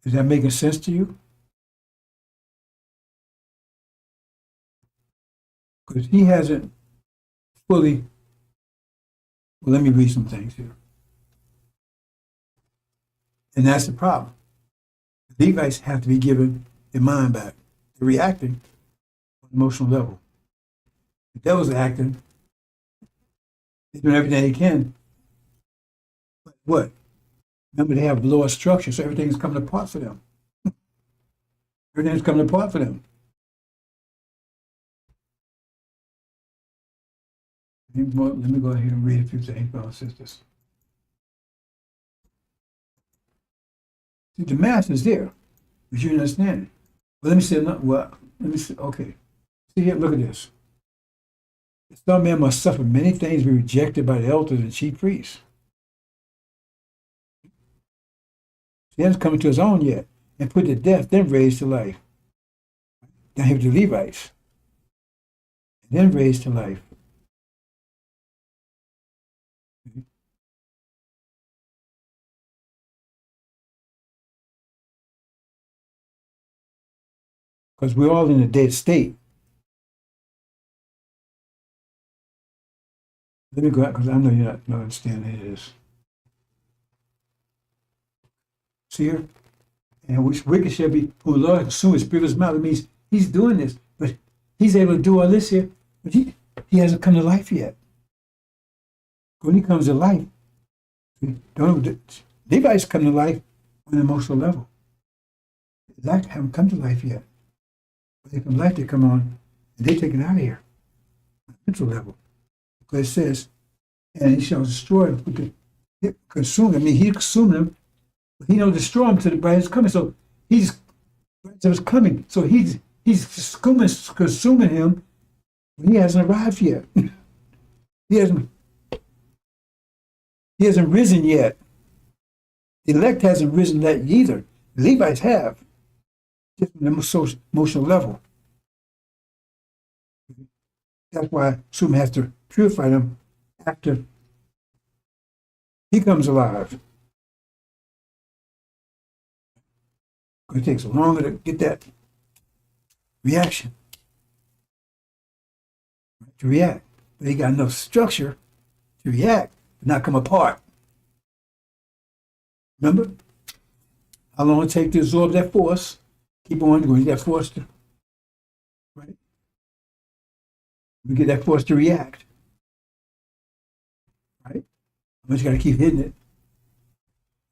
Is that making sense to you? Because he hasn't fully. Well, let me read some things here. And that's the problem. The Levites have to be given their mind back. They're reacting on an emotional level. The devil's acting. They're doing everything they can. But what? Remember, they have lower structure, so everything's coming apart for them. Everything's coming apart for them. Let me go ahead and read a few things, brothers and sisters. See, the math is there, but you understand it. Well, let me say, let me say, okay. See here, look at this. The Son of Man must suffer many things, be rejected by the elders and chief priests. He hasn't come to his own yet, and put to death, then raised to life. Now he was the Levites, and then raised to life. Because we're all in a dead state. Let me go out, because I know you're not understanding this. See here? And which wicked shall be, who the Lord consume his spirit of his mouth. It means he's doing this, but he's able to do all this here, but he hasn't come to life yet. When he comes to life, Levites come to life on an emotional level. They haven't come to life yet. When they come to life, they come on, and they take it out of here on a mental level. Because it says, and he shall destroy them, consume them. I mean, he consumed them, but he don't destroy them till the bride is coming. So he's coming. So he's consuming him when he hasn't arrived yet. He hasn't risen yet. The elect hasn't risen yet either. The Levites have, just on the emotional level. That's why Sum has to purify them after he comes alive. It takes longer to get that reaction, to react. But he got enough structure to react, but not come apart. Remember how long it takes to absorb that force? Keep on going, that force to, right? We get that force to react, right? But you got to keep hitting it,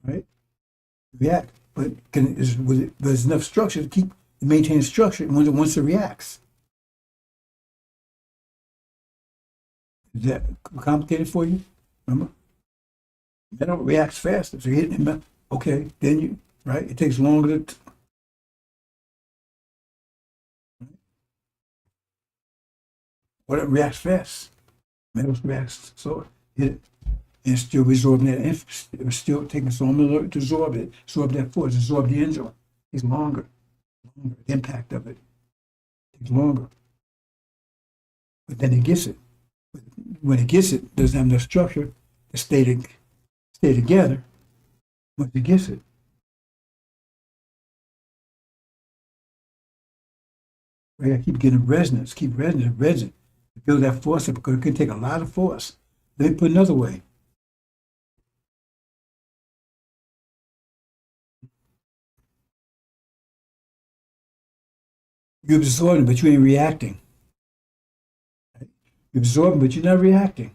right? React, but there's enough structure to maintain structure once it reacts. Is that complicated for you? Remember, metal reacts faster, so you hit it. Okay, then you right. It takes longer to. What it reacts fast. Metal reacts slower. Hit it. And still absorbing that. It was still taking so long to absorb it. Absorb that force. Absorb the engine. It's longer. The impact of it takes longer. But then it gets it. But when it gets it, doesn't have enough structure to stay together. Once it gets it. We gotta keep getting resonance. Keep resonance. To build that force up, because it can take a lot of force. Let me put it another way. You're absorbing, but you ain't reacting. Right? You're absorbing, but you're not reacting.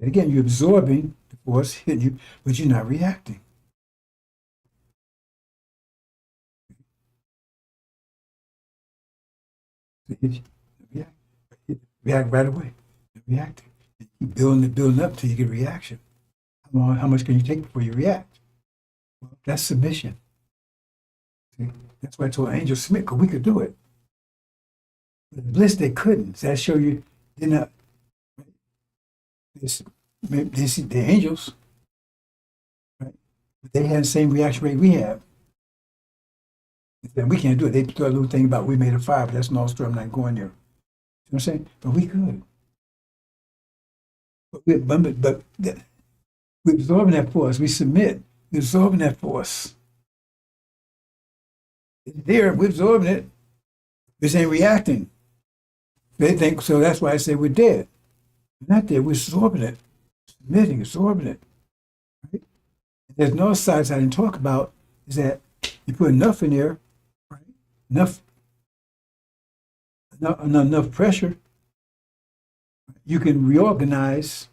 And again, you're absorbing the force hitting you, but you're not reacting. React right away. Reacting. Keep building up till you get a reaction. How much can you take before you react? Well, that's submission. See? That's why I told Angel Smith, because we could do it. But the bliss, they couldn't. So that show you they're not. They see the angels, right? But they had the same reaction rate we have. And we can't do it. They throw a little thing about we made a fire, but that's no story. I'm not going there. You know what I'm saying? But we could. But we're absorbing that force. We submit. We're absorbing that force. It's there. We're absorbing it. This ain't reacting. They think so. That's why I say we're dead. We're not dead. We're absorbing it, submitting, absorbing it. Right? There's no sides I didn't talk about. Is that you put enough in there, right? Enough pressure. You can reorganize,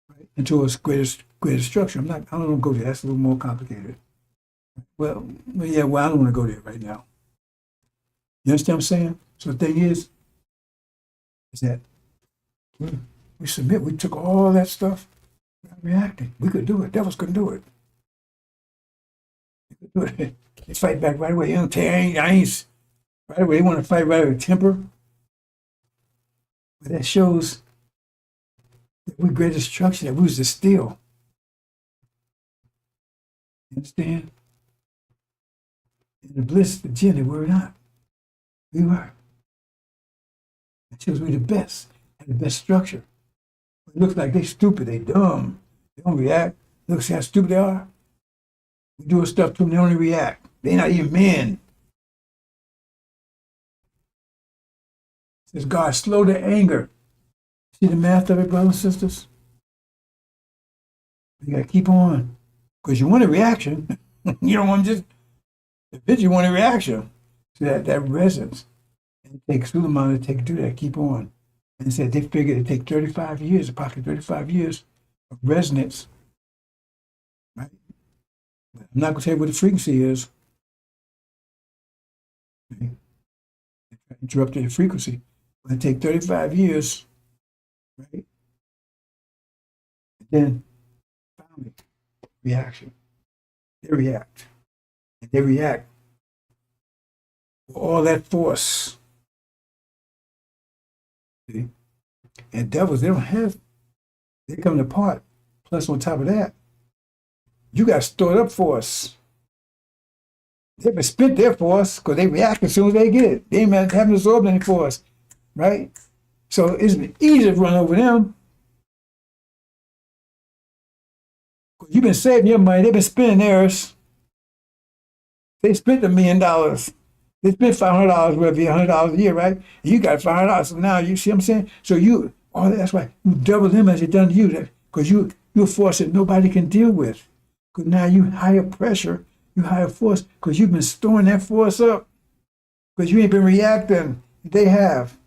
right, into a greater structure. I don't want to go there. That's a little more complicated. Well, I don't want to go there right now. You understand what I'm saying? So the thing is that we submit. We took all that stuff, not reacting. We could do it. Devils couldn't do it. They could do it. They fight back right away. You know, I ain't right away. They want to fight right with temper. But that shows that we're greater structure, that we was the steel. You understand? And the bliss, the gin, they were not. We were. It shows we the best, and the best structure. It looks like they stupid, they dumb, they don't react. Look, see how stupid they are? We do stuff to them, they only react. They're not even men. It says God, slow to anger. See the math of it, brothers and sisters? You gotta keep on. Because you want a reaction. You don't want to just, eventually you want a reaction. So that resonance. And it takes Suleiman to do that, keep on. And said they figured it'd take 35 years, approximately 35 years of resonance. Right? I'm not going to tell you what the frequency is. Okay? Interrupted the frequency. But it take 35 years, right? And then finally, reaction. They react. And they react with all that force. See? And devils, they don't have, they're coming apart. Plus, on top of that, you got stored up force. They've spent their force because they react as soon as they get it. They haven't absorbed any force, right? So it's easy to run over them. You've been saving your money. They've been spending theirs. They spent $1 million. They spent $500 worth of $100 a year, right? You got $500. So now you see what I'm saying? So that's why you double them as they done to you, because you're a force that nobody can deal with. Because now you higher pressure, you higher force, because you've been storing that force up. Because you ain't been reacting. They have.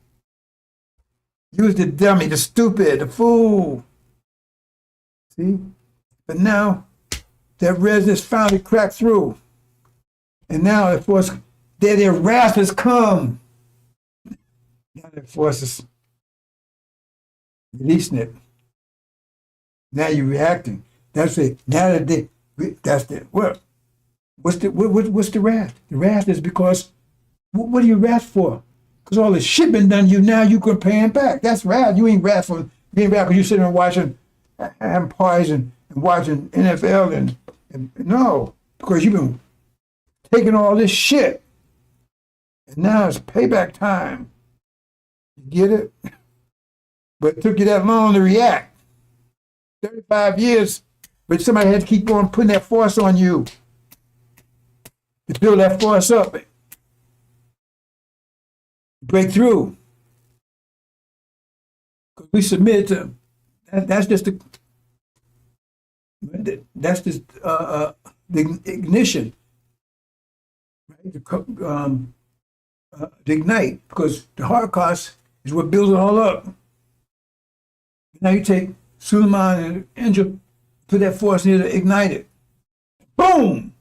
You was the dummy, the stupid, the fool. See? But now that resonance finally cracked through. And now the force, their wrath has come. Now the force is releasing it. Now you're reacting. That's it. Now that that's the what? What's the wrath? The wrath is because what are you wrath for? Because all the shit been done to you. Now you can pay him back. That's wrath. You ain't wrath for being wrath because you sitting there watching, having parties and watching NFL and no, because you've been taking all this shit, and now it's payback time. You get it? But it took you that long to react. 35 years, but somebody had to keep on putting that force on you to build that force up. Break through. Because we submit to that's just the ignition, right? To ignite, because the Holocaust is what builds it all up. Now you take Suleiman and the angel, put that force in there to ignite it. Boom!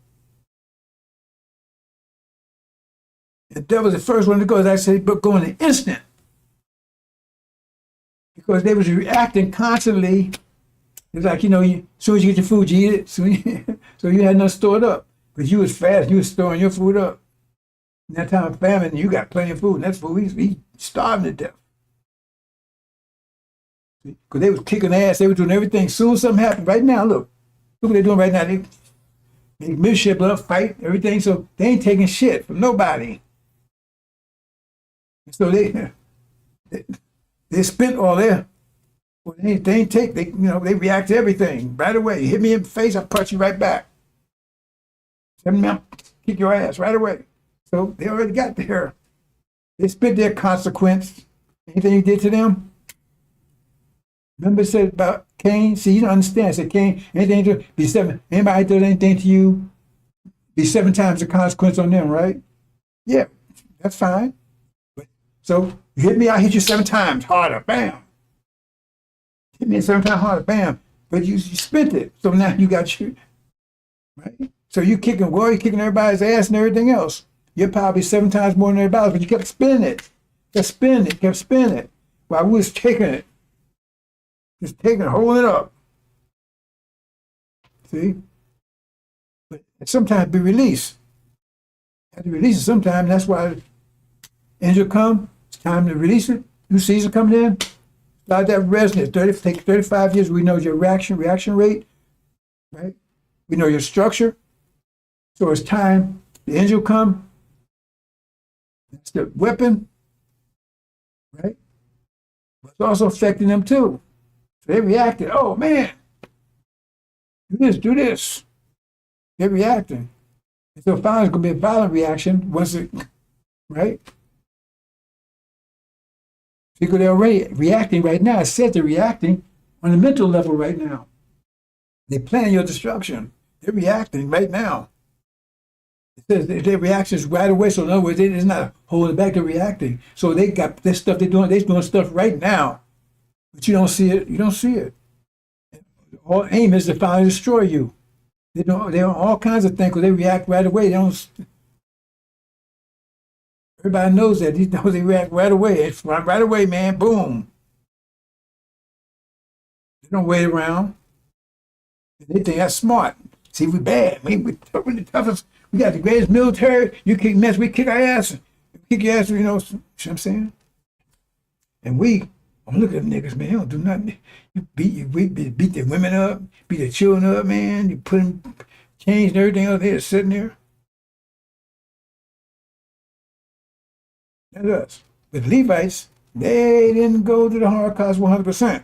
The devil's the first one to go, as I say, but go in an instant. Because they was reacting constantly. It's like, as soon as you get your food, you eat it. So you had nothing stored up. Because you was fast, you was storing your food up. In that time of famine, you got plenty of food, and that's food. He's starving to death. Because they was kicking ass, they were doing everything. Soon as something happened, right now, look what they're doing right now. They make midship up, fight, everything. So they ain't taking shit from nobody. So they spent all their, well, they ain't take, they react to everything right away. You hit me in the face, I punch you right back. 7 kick your ass right away. So they already got there. They spent their consequence. Anything you did to them? Remember it said about Cain? See, you don't understand. It said Cain, anything to be 7. Anybody did anything to you, be 7 times the consequence on them, right? Yeah, that's fine. So you hit me, I hit you 7 times harder. Bam. Hit me 7 times harder. Bam. But you spent it. So now you got you. Right? So you're kicking everybody's ass and everything else. You're probably 7 times more than everybody else, but you kept spinning it. Kept spinning it. While we was taking it. Just taking it, holding it up. See? But sometimes be released. Have to release it sometime. That's why angel come. It's time to release it. New season coming in. Start that resonance. Take 35 years. We know your reaction rate, right? We know your structure. So it's time. The angel come. That's the weapon, right? But it's also affecting them too. So they reacted. Oh man, do this. They're reacting. And so finally, it's going to be a violent reaction once it, right? Because they're already reacting right now. It says they're reacting on the mental level right now. They plan your destruction. They're reacting right now. It says their reactions right away. So in other words, it's not holding back, they're reacting. So they got this stuff they're doing stuff right now. But you don't see it. You don't see it. All aim is to finally destroy you. They're doing all kinds of things because they react right away. They don't. Everybody knows that. They react right away. It's right away, man. Boom. They don't wait around. They think that's smart. See, we bad. We're the toughest. We got the greatest military. You kick mess, we kick our ass. Kick your ass, you know what I'm saying? And look at niggas, man. They don't do nothing. We beat their women up, beat their children up, man. You put them, change and everything else. They're sitting there. That's us. But the Levites, they didn't go to the Holocaust 100%.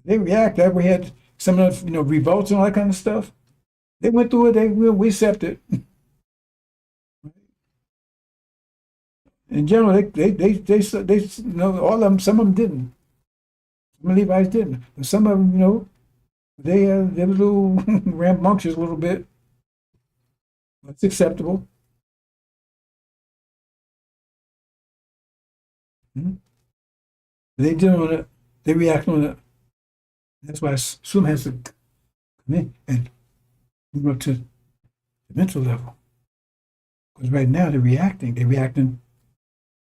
They reacted. We had some of the, revolts and all that kind of stuff. They went through it. We accepted. In general, they all of them. Some of them didn't. Some of the Levites didn't. But some of them, they were a little rambunctious a little bit. That's acceptable. They did on it. They react on it. That's why some has to come in and move up to the mental level. Because right now they're reacting. They're reacting.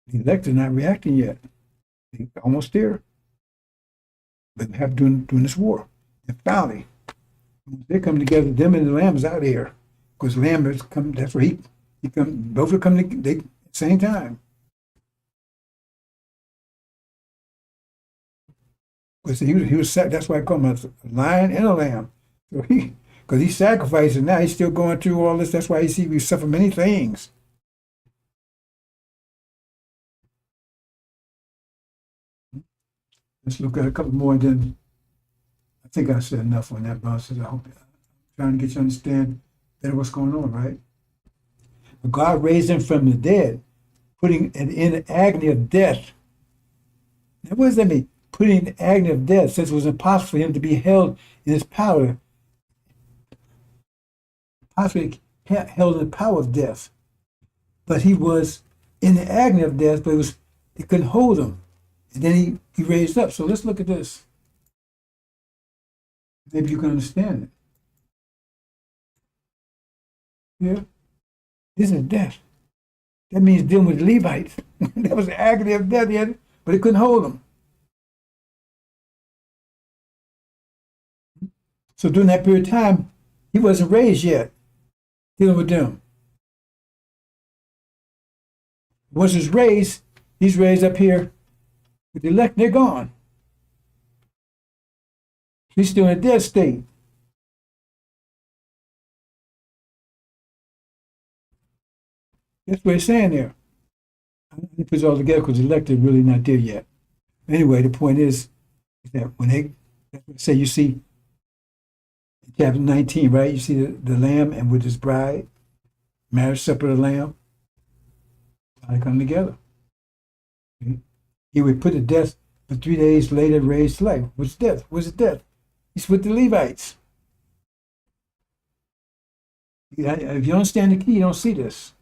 The elect are not reacting yet. They're almost there. But they have doing this war. And finally, they come together. Them and the Lamb is out here. Because the Lamb is come. That's where he come. Both will come at the same time. Because he was that's why I call him a lion and a lamb. So because he's sacrificing now, he's still going through all this. That's why we suffer many things. Let's look at a couple more, and then I think I said enough on that, boss. I hope I'm trying to get you to understand better what's going on, right? But God raised him from the dead, putting in the agony of death. Now, what does that mean? Putting in the agony of death, since it was impossible for him to be held in his power, possibly held in the power of death. But he was in the agony of death, but it couldn't hold him. And then he raised up. So let's look at this. Maybe you can understand it. Yeah. This is death. That means dealing with the Levites. That was the agony of death, but it couldn't hold him. So during that period of time, he wasn't raised yet, dealing with them. Once it's raised, he's raised up here with the elect, they're gone. He's still in a dead state. That's what he's saying there. He puts it all together because the elect are really not there yet. Anyway, the point is that when they say, you see in chapter 19, right? You see the lamb and with his bride, marriage supper of the lamb, they come together. Okay? He would put to death, but 3 days later raised to life. What's death? What's his death? He's with the Levites. If you don't stand the key, you don't see this.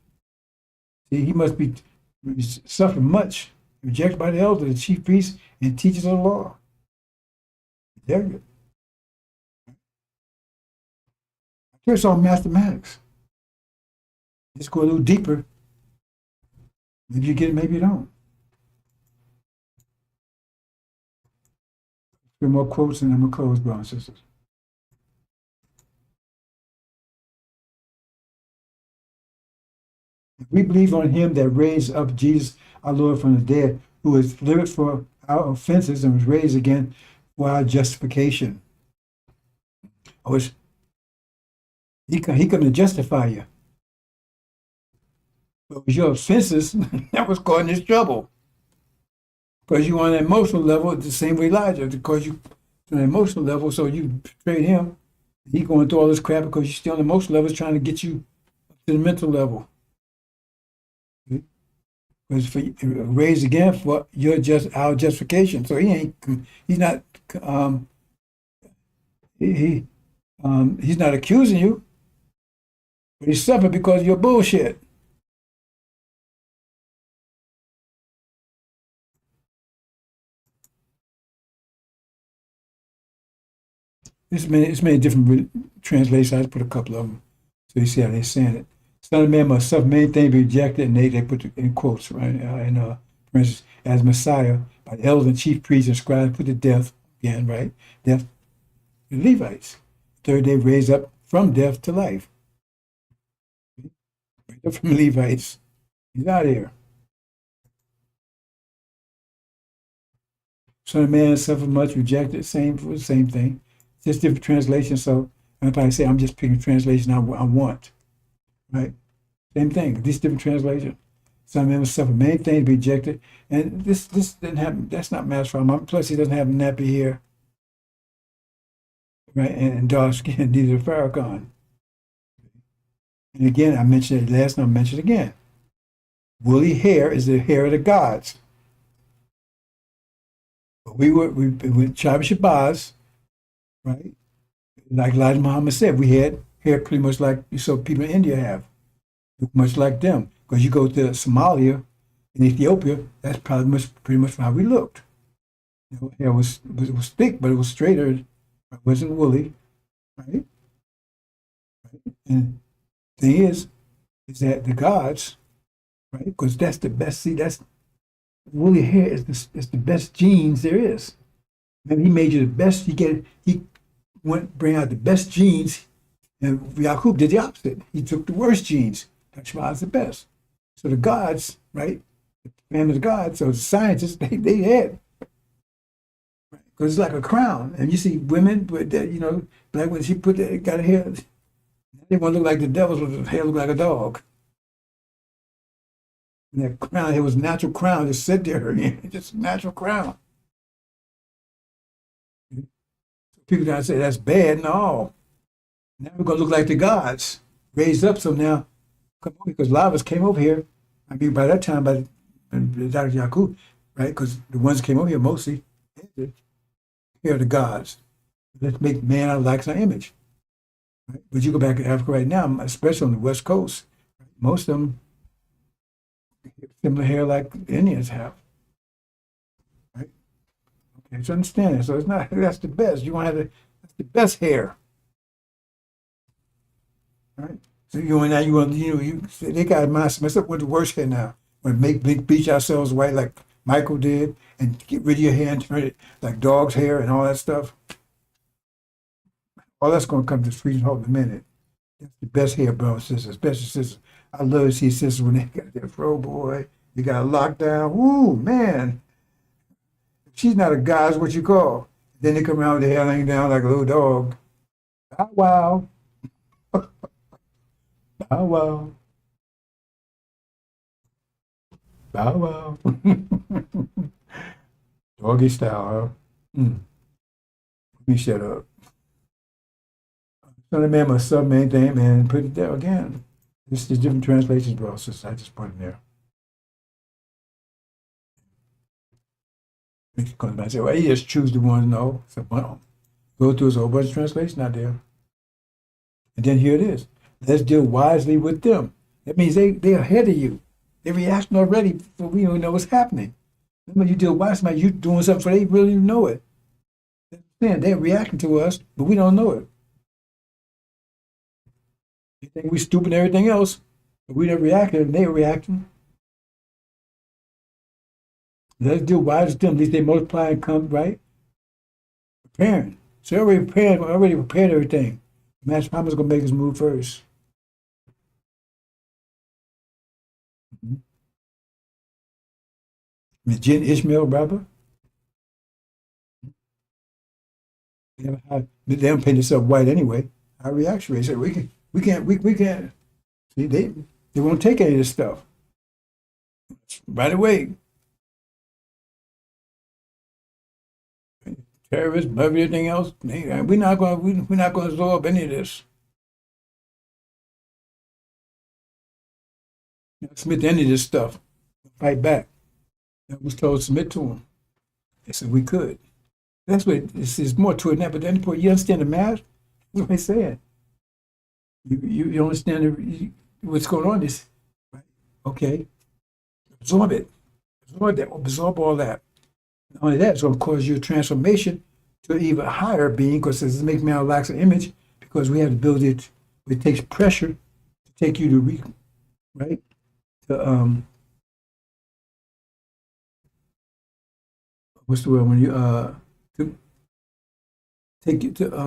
See, he must be suffering much, rejected by the elders, the chief priests, and teachers of the law. They're good. It's all mathematics. Just go a little deeper. Maybe you get it, maybe you don't. A few more quotes and I'm going to close, brothers and sisters. If we believe on him that raised up Jesus, our Lord, from the dead, who was delivered for our offenses and was raised again for our justification. He come to justify you. But it was your offenses that was causing this trouble. Because you on an emotional level, the same way Elijah, because you on an emotional level, so you betrayed him. He going through all this crap because you're still on the emotional level, trying to get you to the mental level. Was for raised again for our justification. So he's not he's not accusing you, but he suffered because of your bullshit. It's many different translations. I just put a couple of them so you see how they're saying it. Son of Man must suffer many things, be rejected, and they put it in quotes, right? For instance, as Messiah, by the elders and chief priests and scribes, put to death again, right? Death, the Levites. Third day raised up from death to life. Raised up from Levites. He's out of here. Son of Man suffered much, rejected, same thing. Just different translations. So I'm probably say I'm just picking a translation I want. Right? Same thing. These different translations. Some men suffer many things, be rejected. And this didn't happen. That's not Matt's problem. Plus, he doesn't have nappy hair. Right? And dark skin, neither Farrakhan. And again, I mentioned it last night, I mentioned it again. Woolly hair is the hair of the gods. But we went Shabbat, right? Like Elijah Muhammad said, we had hair pretty much like so people in India have, look much like them. Because you go to Somalia and Ethiopia, that's pretty much how we looked. Hair was thick, but it was straighter. It wasn't woolly, right? And the thing is that the gods, right? Because that's the best. See, that's woolly hair is the best genes there is. Maybe he made you the best. He went bring out the best genes. And Yaqub did the opposite. He took the worst genes. That's why it's the best. So the gods, right? The family of the gods, so the scientists, they had. Because it's like a crown. And you see women with that, black women, she got her hair, they want to look like the devils with her hair look like a dog. And that crown, it was a natural crown, just sit there, just a natural crown. People don't say that's bad, no. Now we're going to look like the gods, raised up. So now, because a lot of us came over here. I mean, by that time, by Dr. Yaqub, right? Because the ones that came over here mostly, here are the gods. Let's make man our likeness and our image. Right? But you go back to Africa right now, especially on the West Coast, most of them have similar hair like the Indians have. Right? Okay, so understand that. So it's not, that's the best. You want to have that's the best hair. Right. So they got messed up with the worst hair now. Want to bleach ourselves white like Michael did, and get rid of your hair and turn it like dog's hair and all that stuff. All that's going to come to freezing halt in a minute. That's the best hair, brothers and sisters, especially sisters. I love to see sisters when they got their fro, boy. You got locked down. Ooh, man. If she's not a guy, it's what you call. Then they come around with their hair laying down like a little dog. Bow wow. Bow wow. Bow wow. Doggy style, huh? Let me shut up. Son of man, my son, main thing, man, put it there again. This is different translations, bro. So I just put it there. Comes back and say, well, you just choose the one, no. So, well, go through a whole bunch of translations out there. And then here it is. Let's deal wisely with them. That means they're ahead of you. They're reacting already before we don't know what's happening. Remember, you deal wisely, you doing something so they really know it. They're reacting to us, but we don't know it. They think we're stupid and everything else, but we don't react, and they're reacting. Let's do wise with them. At least they multiply and come, right? Preparing. So already prepared everything. Master Thomas is going to make us move first. Jen Ishmael, brother. They don't paint themselves white anyway. Our reaction rate said we can't. See, they won't take any of this stuff right away. Terrorists, everything else. We're not going to absorb any of this. Submit to any of this stuff. Fight back. I was told to submit to them. They said we could. That's what this is more to it now. But at any point, you understand the math. That's what I said. You understand what's going on. This, right? Okay. Absorb it. Absorb all that. Not only that, it's going to cause you a transformation to an even higher being, because it makes me out lacks an image, because we have the ability to, it takes pressure to take you to right? To what's the word when you to take you to I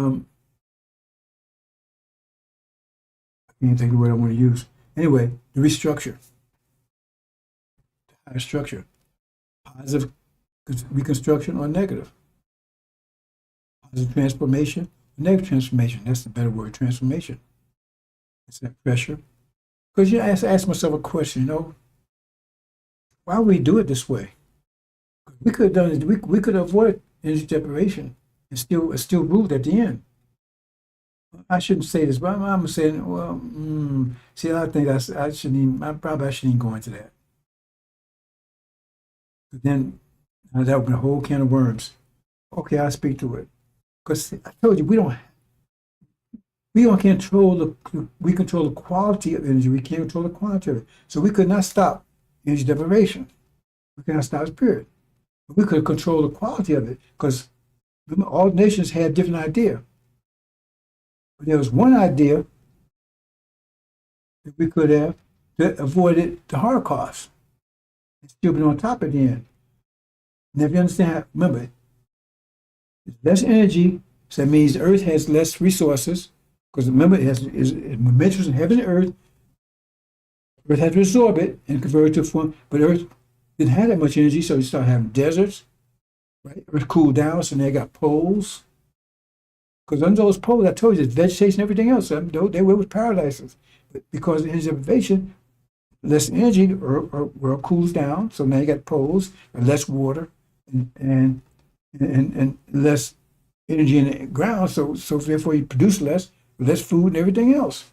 can't think of the word I want to use. Anyway, the restructure. The higher structure. Positive reconstruction or negative. Positive transformation, negative transformation. That's the better word, transformation. It's that pressure. Because you ask myself a question, why would we do it this way? We could have done it, we could avoid energy deprivation and still ruled at the end. I shouldn't say this, but I'm saying, well, see, I think I shouldn't even go into that. But then that opened a whole can of worms. Okay, I'll speak to it. Because I told you, we don't control we control the quality of energy. We can't control the quantity of it. So we could not stop energy deprivation. We cannot stop spirit. But we could control the quality of it, because all nations had a different idea. But there was one idea that we could have that avoided the Holocaust and still been on top at the end. And if you understand, remember, less energy, so that means the earth has less resources, because remember, it has minerals in heaven and earth. Earth had to absorb it and convert it to a form, but earth didn't have that much energy, so you start having deserts, right? Earth cooled down, so now you got poles. Because under those poles, I told you, there's vegetation and everything else. They were with paradises. But because of energy deprivation, less energy, the world cools down, so now you got poles, and less water, and less energy in the ground, so therefore you produce less food and everything else,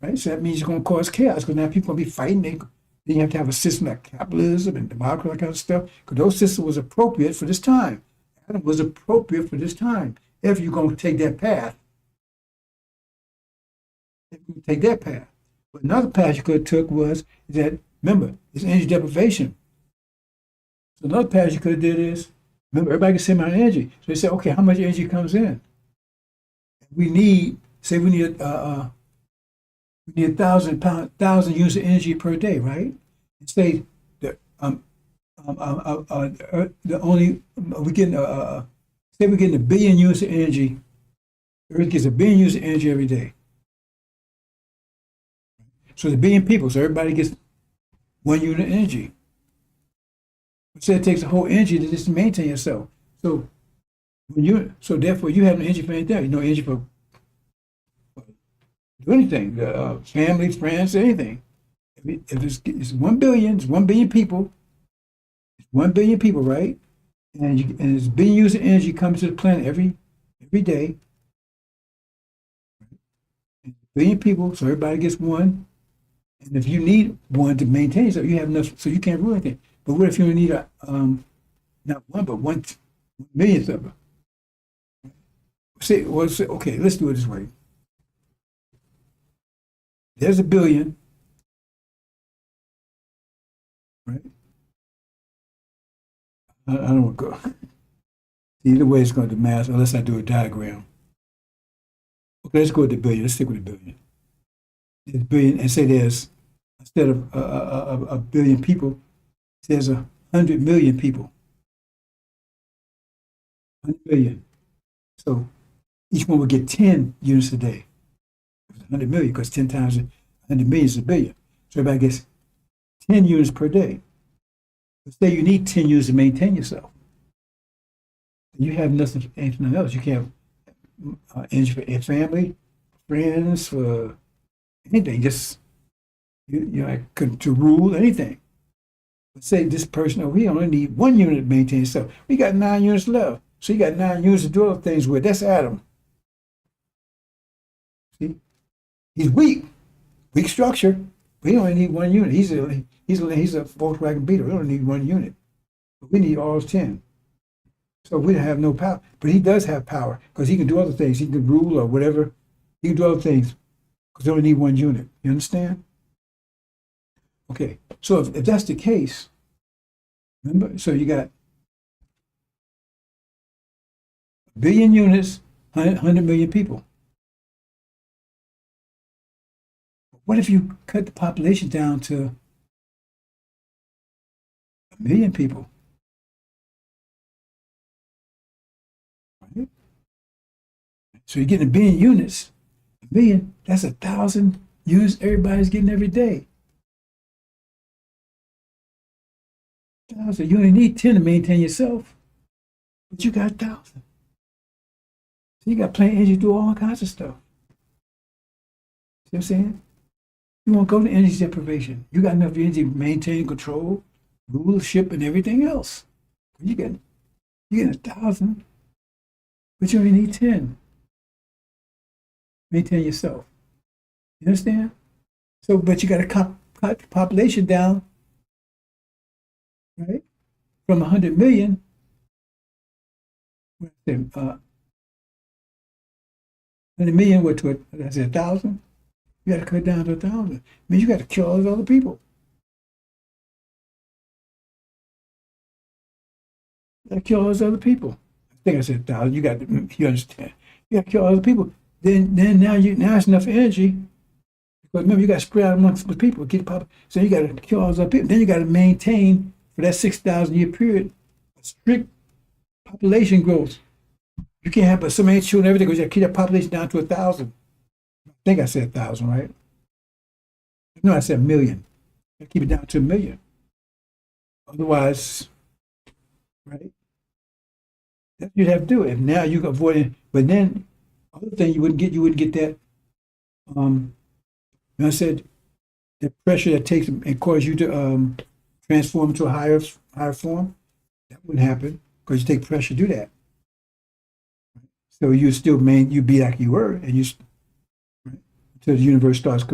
right? So that means you're going to cause chaos, because now people going to be fighting. Then you have to have a system like capitalism and democracy, that kind of stuff, because those systems was appropriate for this time. Adam was appropriate for this time. If you're going to take that path, But another path you could have took was that, remember, it's energy deprivation. So another path you could have did is, remember, everybody can send out energy. So they say, okay, how much energy comes in? We need 1,000 units of energy per day, right? And say that say we're getting 1 billion units of energy. The Earth gets 1 billion units of energy every day. So the 1 billion people, so everybody gets 1 unit of energy. So it takes a whole energy to just maintain yourself. So therefore you have no energy for anything. You know, energy for do anything. Family, friends, anything. If it's 1 billion, it's 1 billion people. It's 1 billion people, right? And it's billion units of energy coming to the planet every day. And billion people, so everybody gets one. And if you need one to maintain, so you have enough, so you can't rule anything. But what if you need not one, but 1 millionth of it? Okay, let's do it this way. There's a billion, right? I don't want to go. Either way, it's going to mass unless I do a diagram. Okay, let's go with the billion. Let's stick with the billion. There's billion, and say there's, instead of a billion people, there's 100 million people. 100 million. So each one would get 10 units a day. 100 million, because 10 times 100 million is a billion. So everybody gets 10 units per day. But say you need 10 units to maintain yourself. You have anything else. You can't have energy for your family, friends, for anything. Just to rule anything. But say this person over here only need 1 unit to maintain himself. We got 9 units left. So you got 9 units to do other things with. That's Adam. See? He's weak structure, but he only need 1 unit. He's a Volkswagen Beetle. He only need 1 unit. But we need all 10. So we don't have no power. But he does have power because he can do other things. He can rule or whatever. He can do other things because they only need 1 unit. You understand? Okay. So if that's the case, remember, so you got 1 billion units, 100 million people. What if you cut the population down to 1 million people? Right? So you're getting 1 billion units. 1 billion, that's 1,000 units everybody's getting every day. 1,000. You only need 10 to maintain yourself, but you got 1,000. So you got plenty of energy to do all kinds of stuff. See what I'm saying? You won't go to energy deprivation. You got enough energy to maintain control, rulership, and everything else. You get 1,000, but you only need 10. Maintain yourself. You understand? So, but you got to cut the population down, right? From 100 million. 100 million, what to it? I said 1,000. You got to cut it down to 1,000. I mean, you got to kill all those other people. You got to kill all those other people. I think I said 1,000. You understand? You got to kill all the people. Then now it's enough energy. Because remember, you got to spread out amongst the people. So you got to kill all those other people. Then you got to maintain for that 6,000 year period a strict population growth. You can't have so many children, everything, because you got to keep that population down to 1,000. I think I said 1,000, right? No, I said 1 million. You keep it down to 1 million. Otherwise, right? That's what you'd have to do. If now you can avoid it, but then other thing you wouldn't get that. I said the pressure that takes and causes you to transform to a higher form. That wouldn't happen because you take pressure to do that. So you still you'd be like you were, and you. Until the universe starts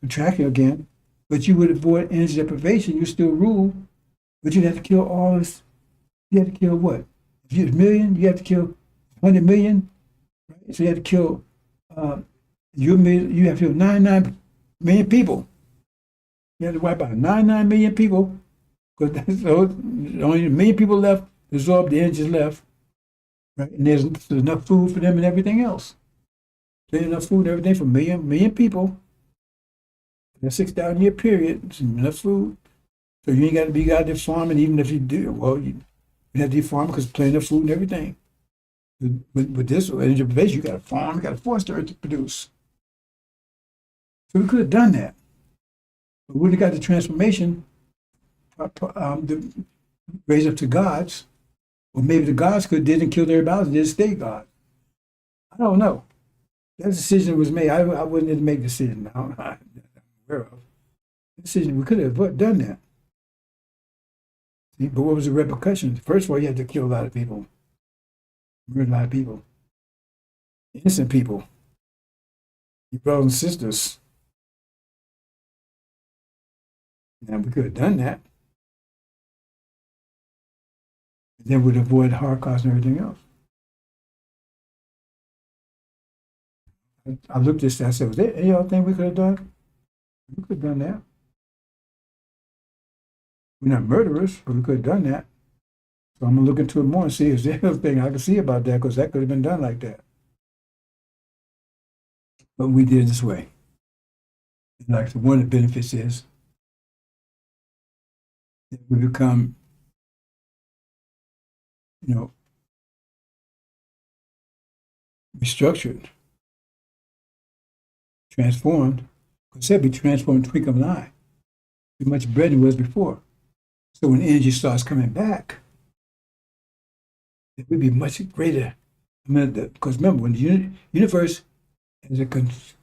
contracting again, but you would avoid energy deprivation. You still rule, but you'd have to kill all this. You have to kill what? If you're 1 million, you have to kill 100 million. Right? So you have to kill. You have to kill 99 million people. You have to wipe out 99 million people because there's only 1 million people left. Absorb the energy left, right? And there's enough food for them and everything else. There's enough food and everything for 1 million people. In a 6,000 year period, it's enough food. So you ain't got to be out there farming, even if you do. Well, you have to be farming because plenty of food and everything. With this energy deprivation, you got to farm, you got to force the earth to produce. So we could have done that. But we would have got the transformation raise up to gods, or maybe the gods didn't kill everybody else and didn't stay God. I don't know. That decision was made. I wouldn't make a decision. I'm aware of. Decision, we could have done that. See, but what was the repercussions? First of all, you had to kill a lot of people, murder a lot of people, innocent people, your brothers and sisters. Now we could have done that. Then we'd avoid Holocaust and everything else. I looked at this and I said, was there any other thing we could have done? We could have done that. We're not murderers, but we could have done that. So I'm going to look into it more and see if there's anything I can see about that, because that could have been done like that. But we did it this way. And like one of the benefits is that we become, restructured, transformed, because it said be transformed in the twinkling of an eye. Be much better than it was before. So when energy starts coming back, it would be much greater. Because remember, when the universe as it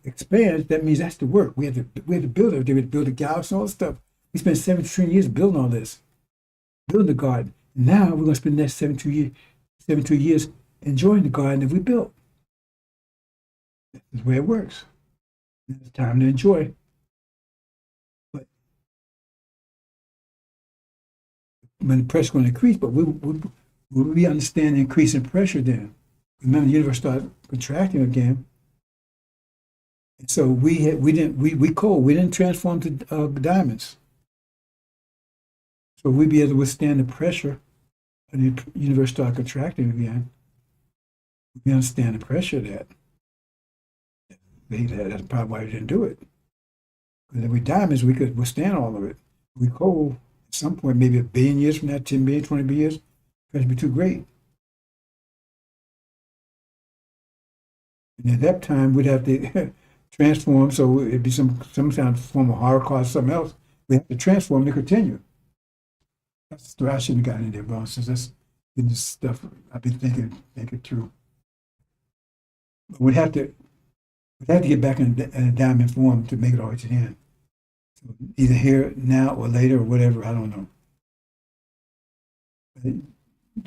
expands, that means that's the work. We have to build it. We have to build the galaxy and all this stuff. We spent 7 trillion years building all this, building the garden. Now we're going to spend the next 72 years enjoying the garden that we built. That's the way it works. It's time to enjoy. But when the pressure is going to increase, but we understand the increase in pressure then. Remember, the universe started contracting again. And so we didn't transform to diamonds. So we'd be able to withstand the pressure and the universe start contracting again. We understand the pressure of that. That's probably why we didn't do it. Because if we diamonds, we could withstand all of it. If we coal, at some point, maybe 1 billion years from now, 10 billion, 20 billion years, pressure would be too great. And at that time, we'd have to transform, so it'd be some kind of form of Holocaust, something else. We have to transform to continue. That's the story. I shouldn't have gotten in there, bro, since that's been this stuff I've been thinking through. But we'd have to get back in a diamond form to make it all to the end. So either here, now, or later, or whatever, I don't know. But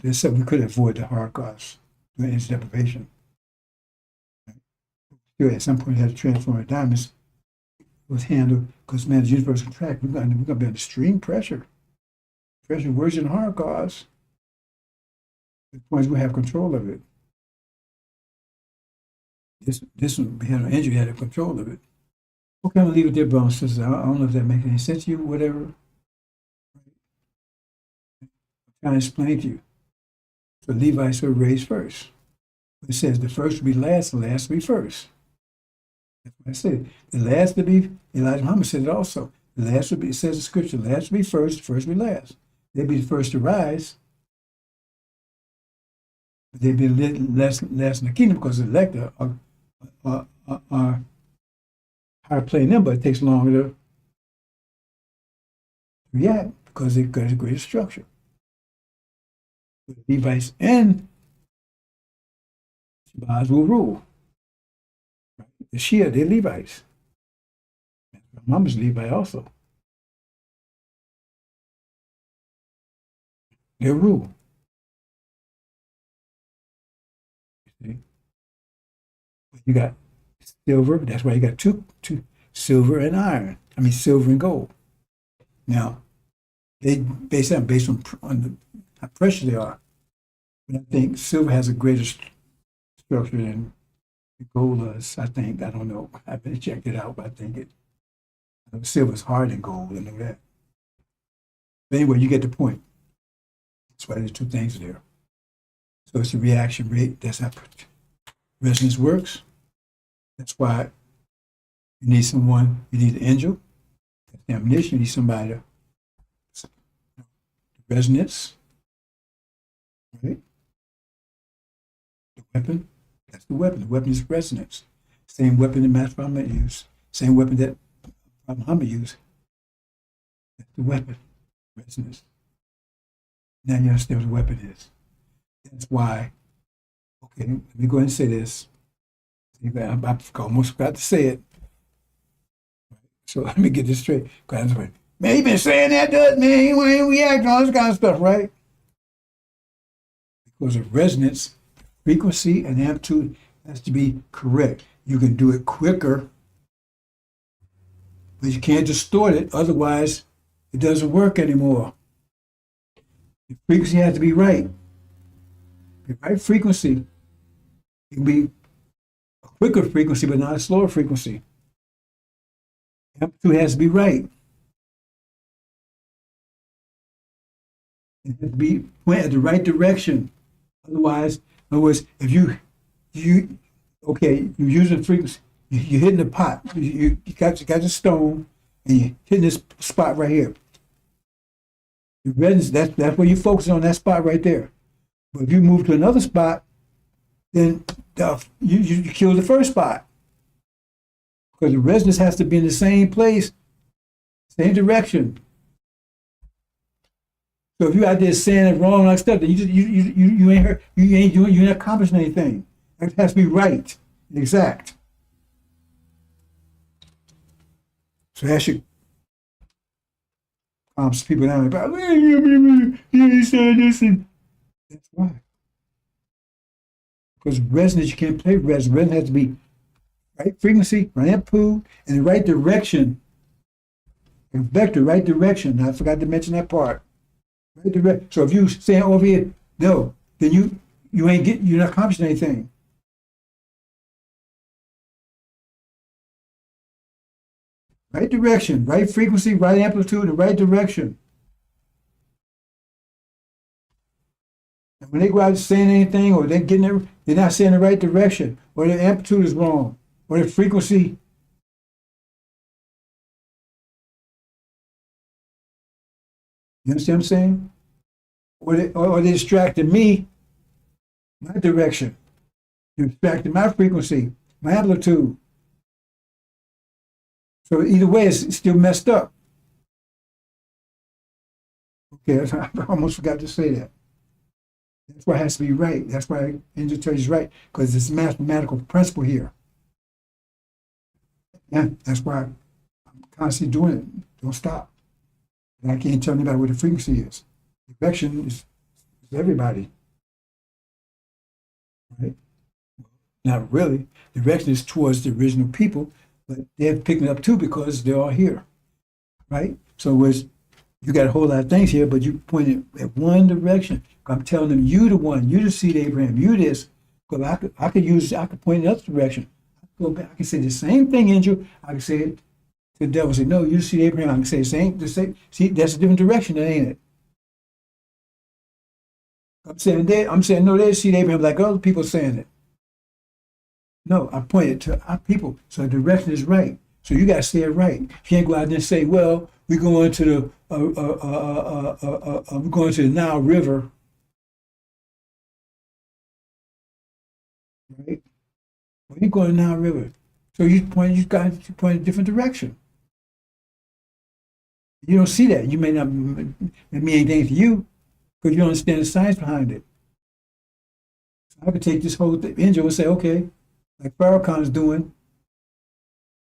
there's something we could avoid the Holocaust, the energy deprivation. Still, at some point, we had to transform the diamonds. It was handled, because, man, the universe contract, we're going to be under extreme pressure. Pressure worse than Holocaust. The point is we have control of it. This one, we had an injury, had control of it. Okay, I'm going to leave it there, brothers and sisters. I don't know if that makes any sense to you, whatever. I'm trying to explain to you. So Levites were raised first. It says the first will be last, the last will be first. That's what I said. The last will be, Elijah Muhammad said it also. The last will be, it says in scripture, the last will be first, the first will be last. They'll be the first to rise. But they'll be last in the kingdom because the elect are higher playing them, but it takes longer to react because they've got a greater structure. But Levites and Shabazz will rule. Right? The Shia, they're Levites. Mama's Levite also. They'll rule. You see? You got silver, that's why you got two silver and iron. I mean silver and gold. Now, they based on the how precious they are. But I think silver has a greater structure than gold does. I think, I don't know. I haven't checked it out, but I think silver is harder than gold, I know that. But anyway, you get the point. That's why there's two things there. So it's the reaction rate, that's how resonance works. That's why you need someone, you need an angel, that's the omniscient, you need somebody to resonance, right? The weapon, that's the weapon. The weapon is resonance. Same weapon that Master Muhammad used, same weapon that Muhammad used. That's the weapon, resonance. Now you understand what a weapon is. That's why, okay, let me go ahead and say this. I almost forgot to say it. So let me get this straight. Man, he been saying that, man. He ain't reacting, all this kind of stuff, right? Because of resonance, frequency and amplitude has to be correct. You can do it quicker, but you can't distort it. Otherwise, it doesn't work anymore. The frequency has to be right. The right frequency. It can be a quicker frequency, but not a slower frequency. Amplitude has to be right. It has to be pointed at the right direction. Otherwise, in other words, if you're using frequency, you're hitting the pot. You got the stone, and you're hitting this spot right here. The resonance, that's where you focus on, that spot right there. But if you move to another spot, then you kill the first spot. Because the resonance has to be in the same place, same direction. So if you out there saying it wrong like stuff, then you ain't hurt, you ain't accomplishing anything. It has to be right, exact. So that should calm some people down about, you said this, and that's why. Because resonance, you can't play resonance. Resonance has to be right frequency, right amplitude, in the right direction. And vector, right direction. I forgot to mention that part. Right direction. So if you saying over here, no, then you're not accomplishing anything. Right direction, right frequency, right amplitude, the right direction. And when they go out saying anything, or they're not saying the right direction, or their amplitude is wrong, or their frequency. You understand what I'm saying? Or they distracted me, my direction. They distracted my frequency, my amplitude. So either way, it's still messed up. Okay, I almost forgot to say that. That's why it has to be right. That's why Angel tells you is right, because it's a mathematical principle here. Yeah, that's why I'm constantly doing it. Don't stop. And I can't tell anybody what the frequency is. Direction is everybody. Right? Not really. Direction is towards the original people, but they're picking it up too because they're all here. Right? So you got a whole lot of things here, but you point it at one direction. I'm telling them, you the one, you the seed of Abraham, you this. Because I could point in the other direction. I could go back, I can say the same thing, Angel. I can say it to the devil. Say, no, you the seed of Abraham. I can say the same. See, that's a different direction, ain't it? I'm saying no, they're the seed of Abraham, like other people saying it. No, I pointed to our people, so the direction is right. So you got to say it right. You can't go out there and say, well, we're going to the Nile River. Right? Well, you're going to Nile River. So you point a different direction. You don't see that. You may not mean anything to you because you don't understand the science behind it. So I could take this whole Angel and say, okay, like Farrakhan's doing.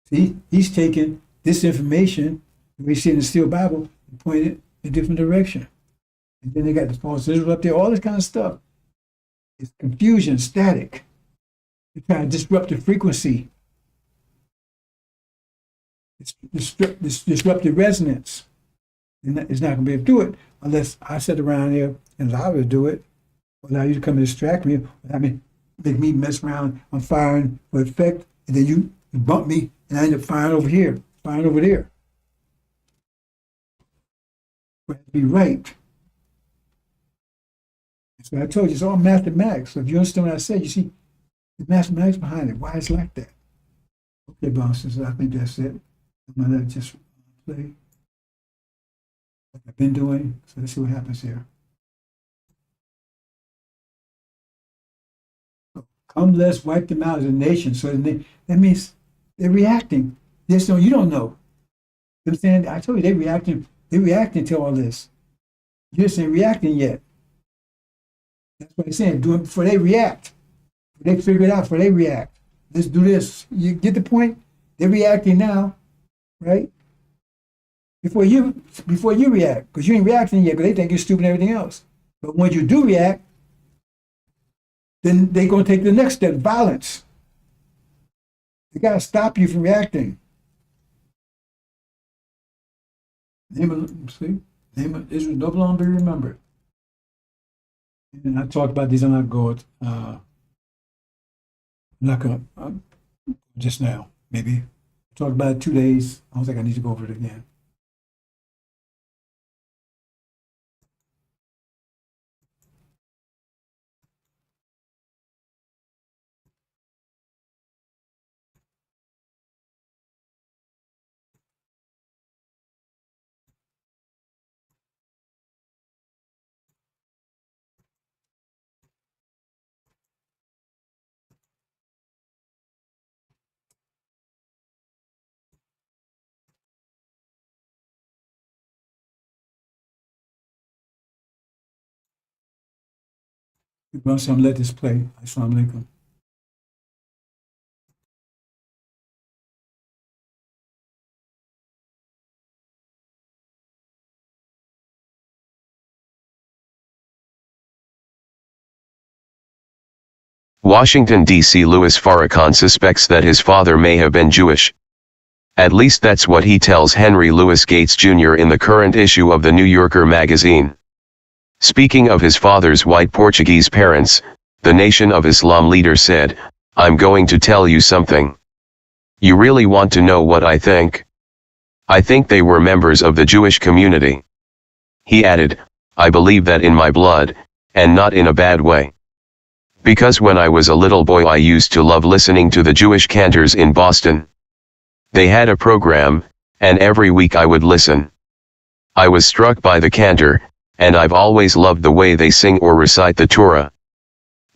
See, he's taking this information, we see in the Steel Bible, and pointing it in a different direction. And then they got the false Israel up there, all this kind of stuff. It's confusion, static. They're trying to disrupt the frequency. It's disrupt the resonance. And it's not going to be able to do it unless I sit around here and allow you to do it, or allow you to come and distract me. I mean, make me mess around. I'm firing for effect, and then you bump me, and I end up firing over here, firing over there. But it has to be right. So I told you, it's all mathematics. So if you understand what I said, you see the mathematics behind it, why it's like that. Okay, bouncers, I think that's it. I'm going to just play like I've been doing. So let's see what happens here. Come, let's wipe them out as a nation. So that means they're reacting. You don't know. You know what I'm saying? I told you they're reacting to all this. You just ain't reacting yet. That's what he's saying. Do it before they react. Before they figure it out, before they react. Let's do this. You get the point? They're reacting now, right? Before you react, because you ain't reacting yet, because they think you're stupid and everything else. But when you do react, then they're going to take the next step, violence. They got to stop you from reacting. Name of Israel no longer remembered. And I talked about these. I'm not going. Not going just now. Maybe talked about it 2 days. I don't think I need to go over it again. Once I'm let this play. Assalamu alaikum. Washington, D.C. Louis Farrakhan suspects that his father may have been Jewish. At least that's what he tells Henry Louis Gates Jr. in the current issue of the New Yorker magazine. Speaking of his father's white Portuguese parents, the Nation of Islam leader said, "I'm going to tell you something. You really want to know what I think? I think they were members of the Jewish community." He added, "I believe that in my blood, and not in a bad way. Because when I was a little boy I used to love listening to the Jewish cantors in Boston. They had a program, and every week I would listen. I was struck by the cantor, and I've always loved the way they sing or recite the Torah."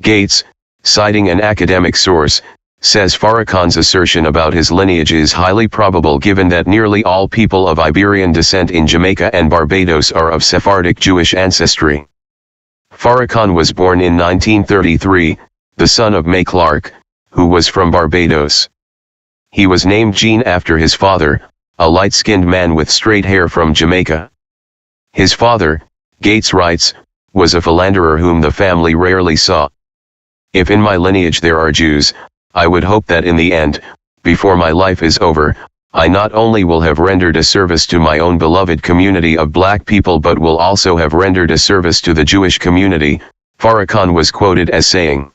Gates, citing an academic source, says Farrakhan's assertion about his lineage is highly probable given that nearly all people of Iberian descent in Jamaica and Barbados are of Sephardic Jewish ancestry. Farrakhan was born in 1933, the son of May Clark, who was from Barbados. He was named Gene after his father, a light-skinned man with straight hair from Jamaica. His father, Gates writes, was a philanderer whom the family rarely saw. "If in my lineage there are Jews, I would hope that in the end, before my life is over, I not only will have rendered a service to my own beloved community of black people but will also have rendered a service to the Jewish community," Farrakhan was quoted as saying.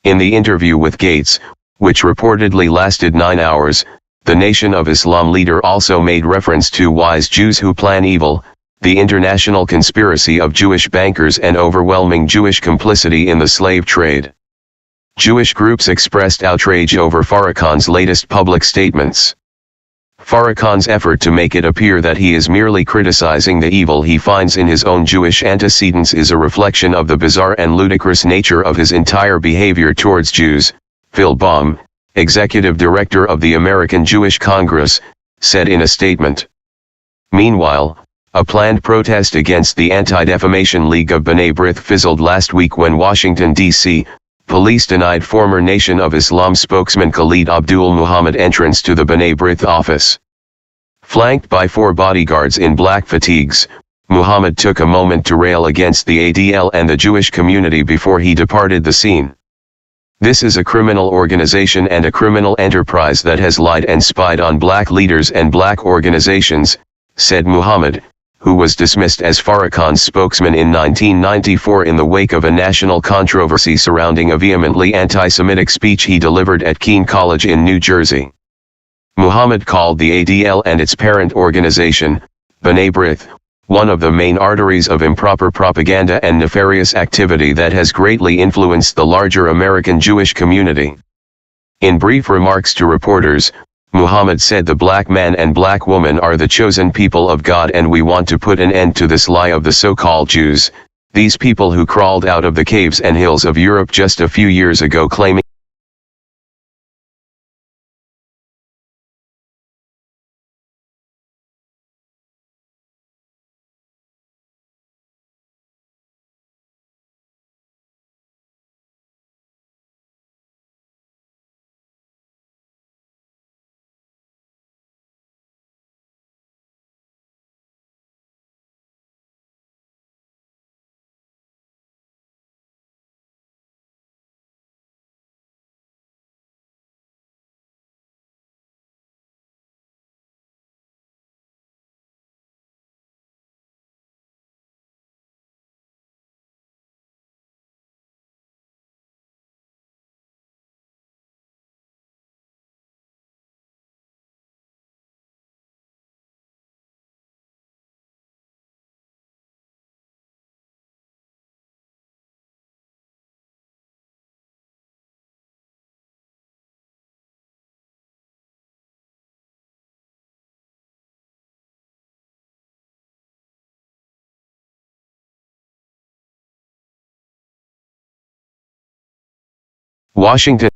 In the interview with Gates, which reportedly lasted 9 hours, the Nation of Islam leader also made reference to wise Jews who plan evil, the international conspiracy of Jewish bankers and overwhelming Jewish complicity in the slave trade. Jewish groups expressed outrage over Farrakhan's latest public statements. Farrakhan's effort to make it appear that he is merely criticizing the evil he finds in his own Jewish antecedents is a reflection of the bizarre and ludicrous nature of his entire behavior towards Jews, Phil Baum, executive director of the American Jewish Congress, said in a statement. Meanwhile, a planned protest against the Anti-Defamation League of B'nai B'rith fizzled last week when Washington, D.C., police denied former Nation of Islam spokesman Khalid Abdul Muhammad entrance to the B'nai B'rith office. Flanked by 4 bodyguards in black fatigues, Muhammad took a moment to rail against the ADL and the Jewish community before he departed the scene. "This is a criminal organization and a criminal enterprise that has lied and spied on black leaders and black organizations," said Muhammad, who was dismissed as Farrakhan's spokesman in 1994 in the wake of a national controversy surrounding a vehemently anti-Semitic speech he delivered at Keene College in New Jersey. Muhammad called the ADL and its parent organization, B'nai B'rith, one of the main arteries of improper propaganda and nefarious activity that has greatly influenced the larger American Jewish community. In brief remarks to reporters, Muhammad said the black man and black woman are the chosen people of God and we want to put an end to this lie of the so-called Jews, these people who crawled out of the caves and hills of Europe just a few years ago claiming Washington.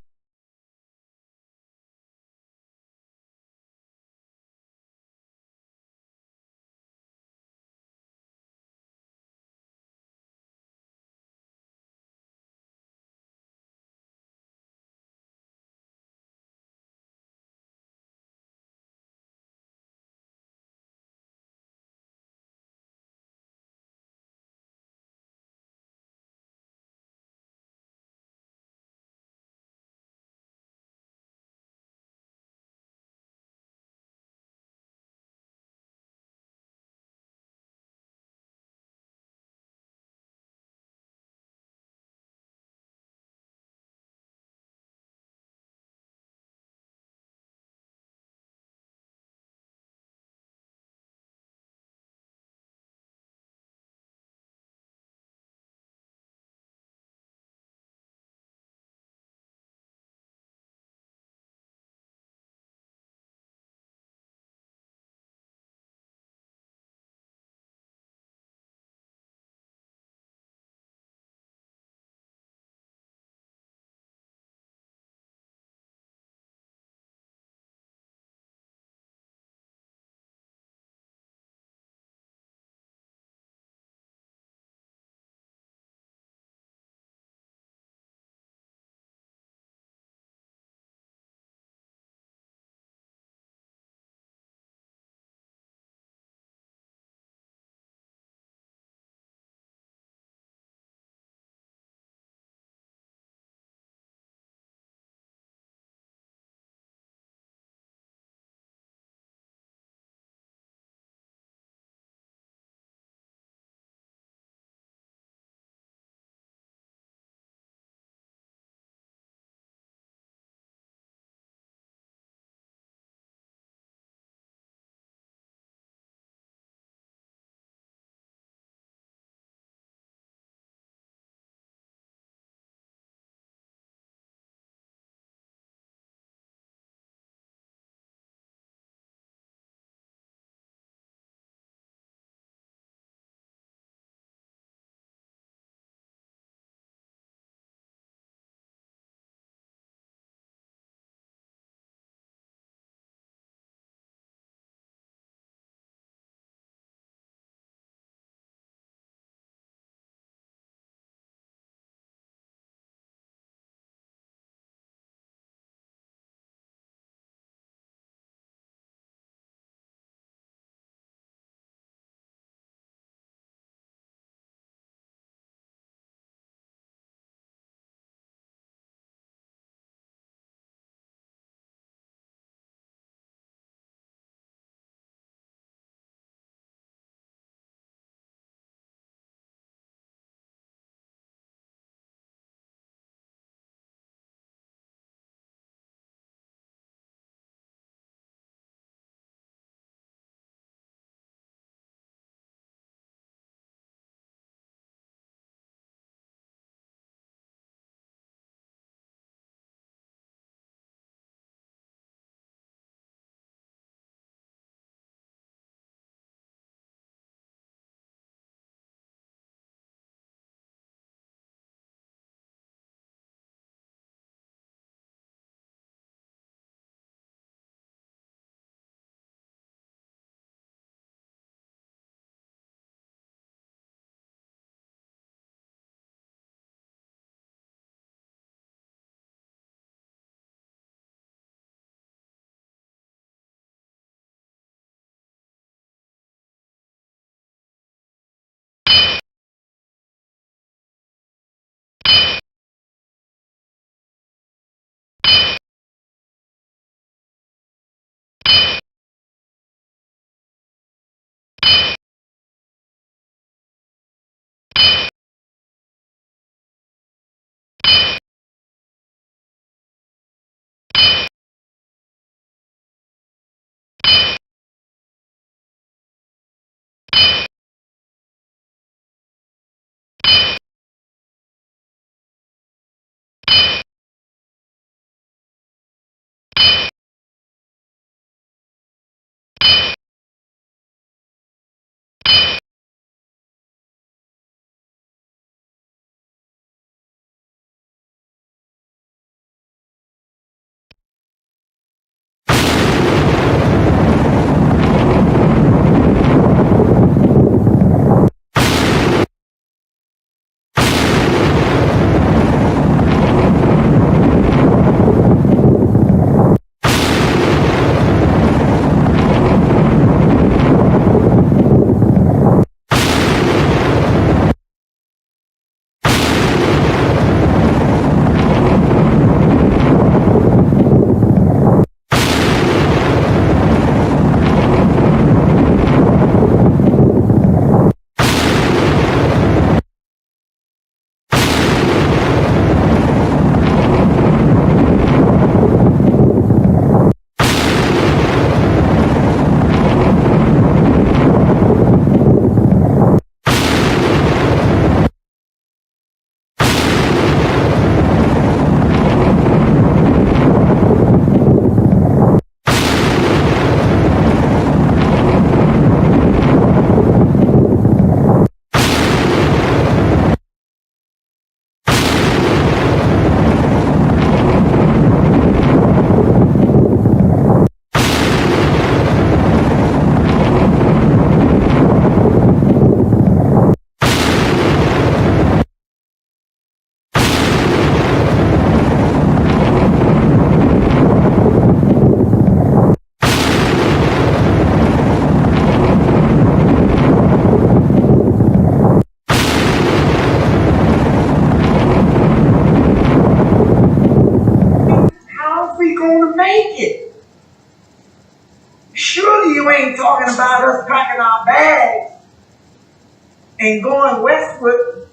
and going westward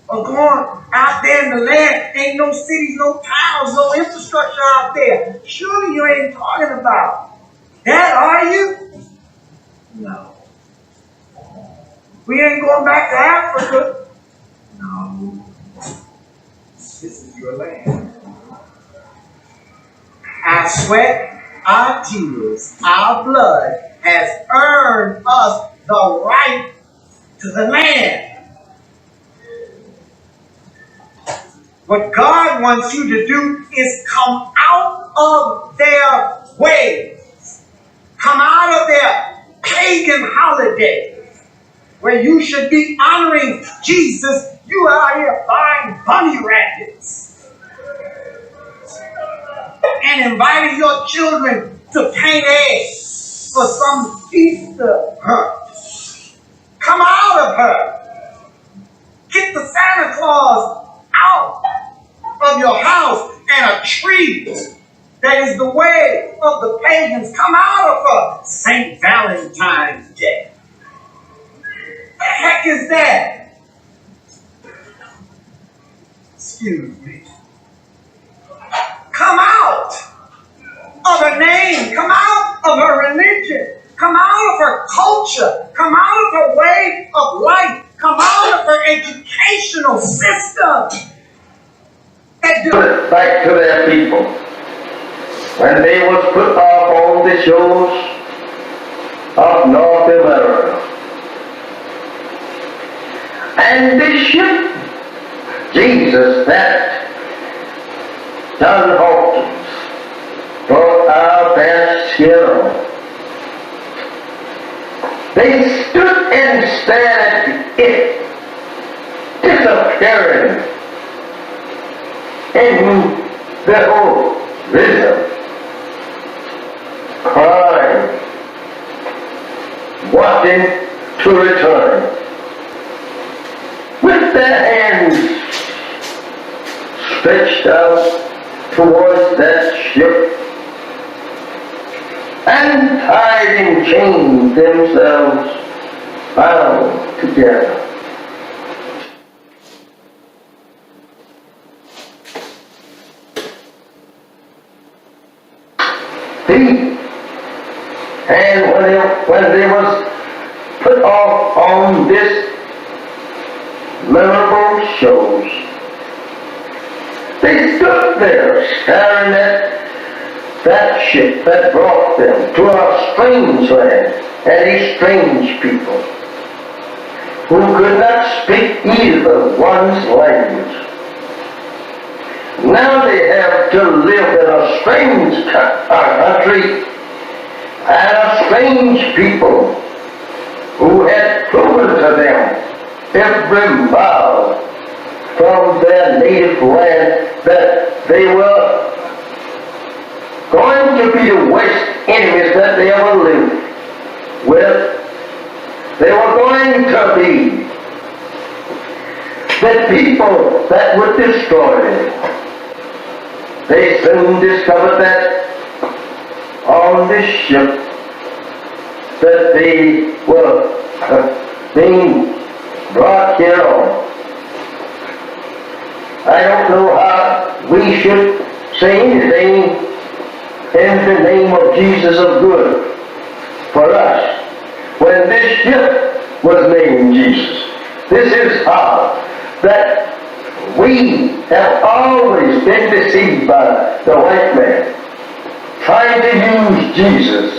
or going out there in the land, ain't no cities, no towns, no infrastructure out there. Surely you ain't talking about that, are you? No. We ain't going back to Africa. No. This is your land. Our sweat, our tears, our blood has earned us the right to the land. What God wants you to do is come out of their ways. Come out of their pagan holidays where you should be honoring Jesus. You are out here buying bunny rabbits and inviting your children to paint eggs for some Easter hunt. Come out of her. Get the Santa Claus out of your house and a tree that is the way of the pagans. Come out of her. St. Valentine's Day. The heck is that? Excuse me. Come out of her name. Come out of her religion. Come out of her culture. Come out of her way of life. Come out of her educational system. Back to their people. When they was put off on the shores of North America. And this ship, Jesus, that done Hawkins, brought our best hero. They stood and stared at it disappearing in the horizon, crying, wanting to return. With their hands stretched out towards that ship and tied in chains themselves bound together. And when they was put off on this memorable shows, they stood there staring at that ship that brought them to a strange land and a strange people who could not speak either one's language. Now they have to live in a strange country and a strange people who had proven to them every mile from their native land that they were going to be the worst enemies that they ever lived with. They were going to be the people that would destroy them. They soon discovered that on this ship that they were being brought here on. I don't know how we should say anything in the name of Jesus of good for us when this ship was named Jesus. This is how that we have always been deceived by the white man, trying to use Jesus,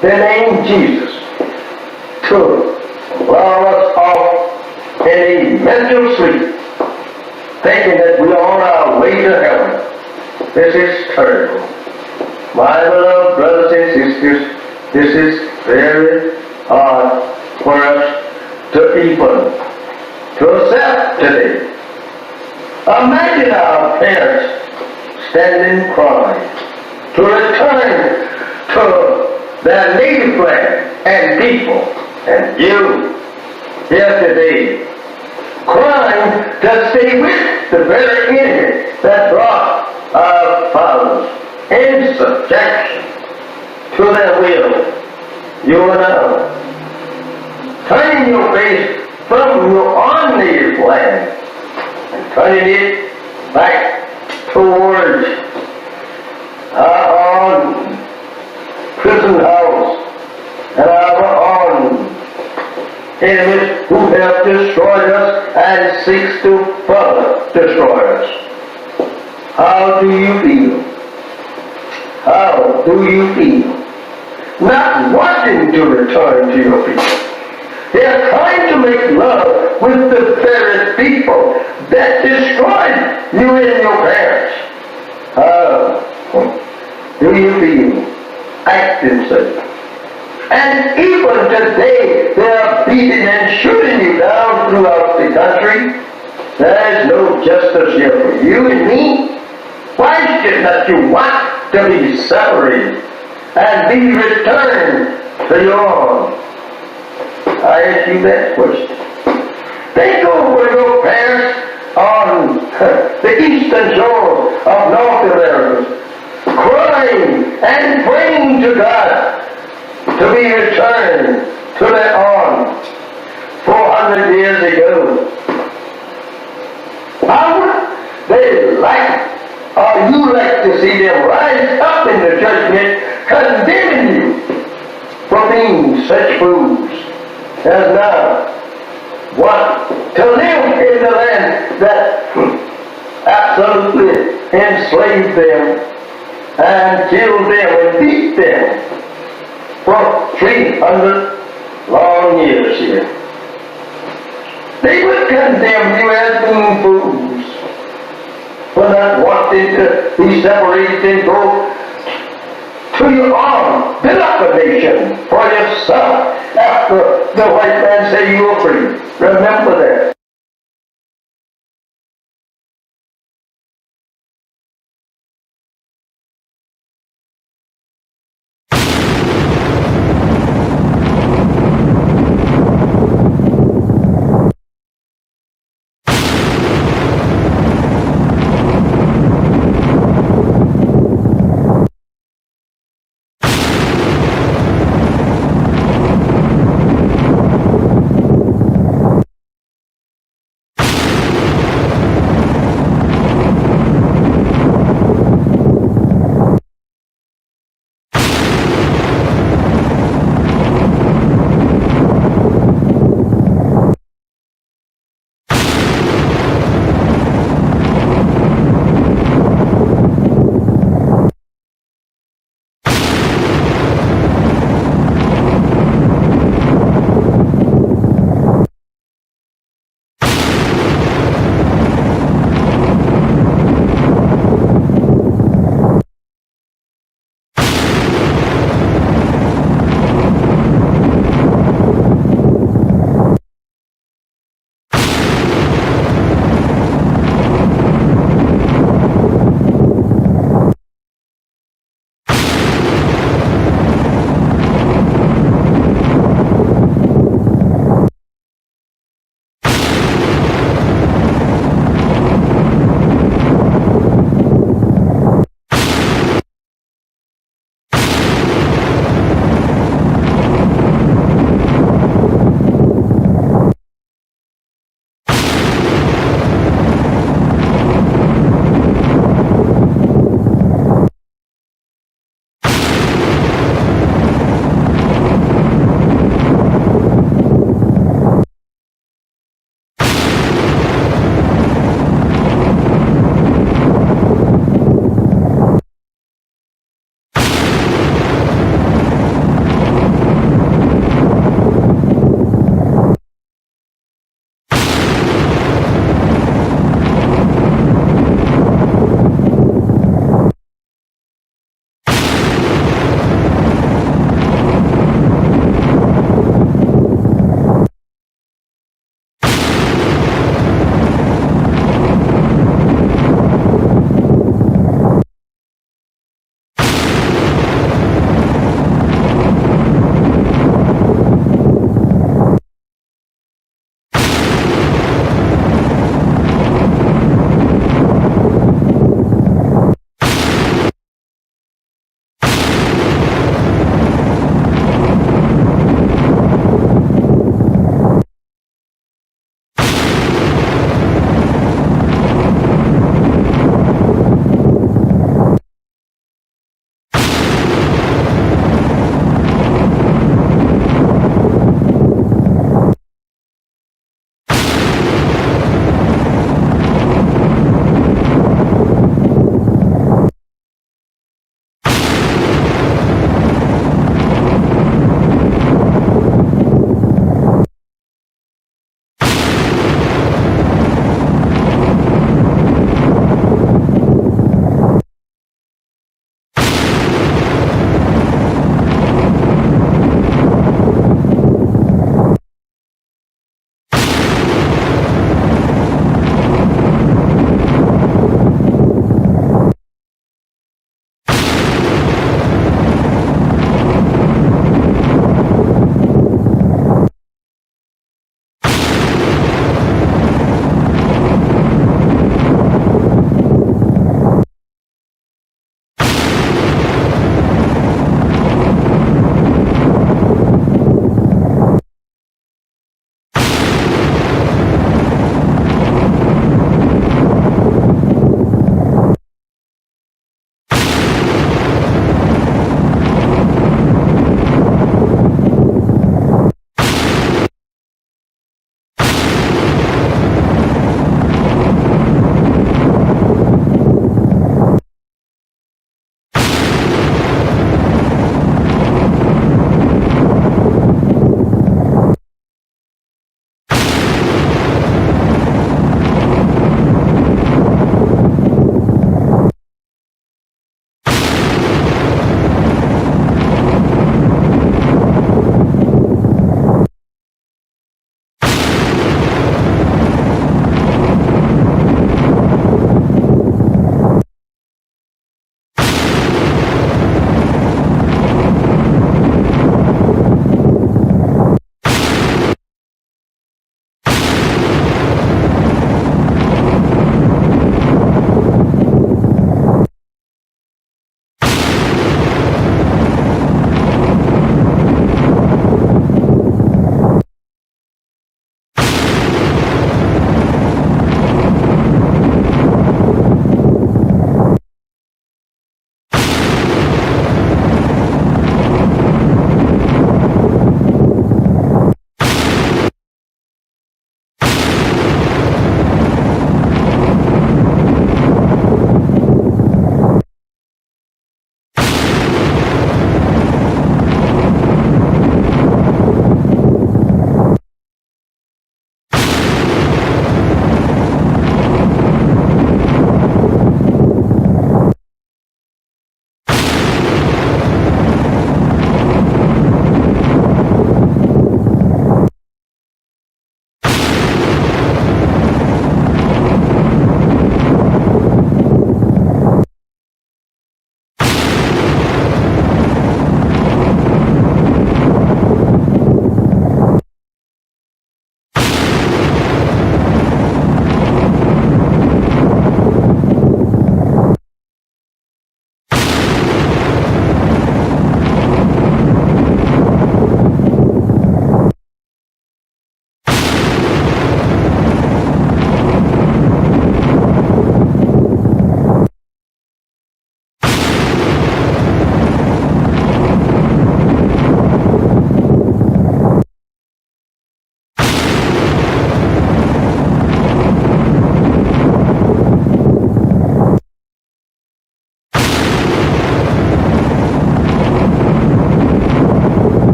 the name Jesus, to lull us off in a mental sleep, thinking that we are on our way to heaven. This is terrible. My beloved brothers and sisters, this is very hard for us to even to accept today. Imagine our parents standing crying to return to their native land and people, and you here today crying to stay with the very enemy that brought our fathers in subjection to their will. You and I turning your face from your own native land and turning it back towards our own prison house and our own enemies who have destroyed us and seeks to further destroy us. How do you feel? How do you feel? Not wanting to return to your people. They are trying to make love with the very people that destroyed you and your parents. How do you feel? Acting such. And even today, they are beating and shooting you down throughout the country. There is no justice here for you and me. Why should not you want to be separated and be returned to your own? I ask you that question. Think over your parents on the eastern shore of North America, crying and praying to God to be returned to their own 400 years ago. How would they like, or you like to see them rise up in the judgment, condemning you for being such fools as now want to live in the land that absolutely enslaved them and killed them and beat them for 300 long years here. They would condemn you as being fools for not wanting to be separated and go to your own, build up a nation for yourself after the white man say you are free. Remember that.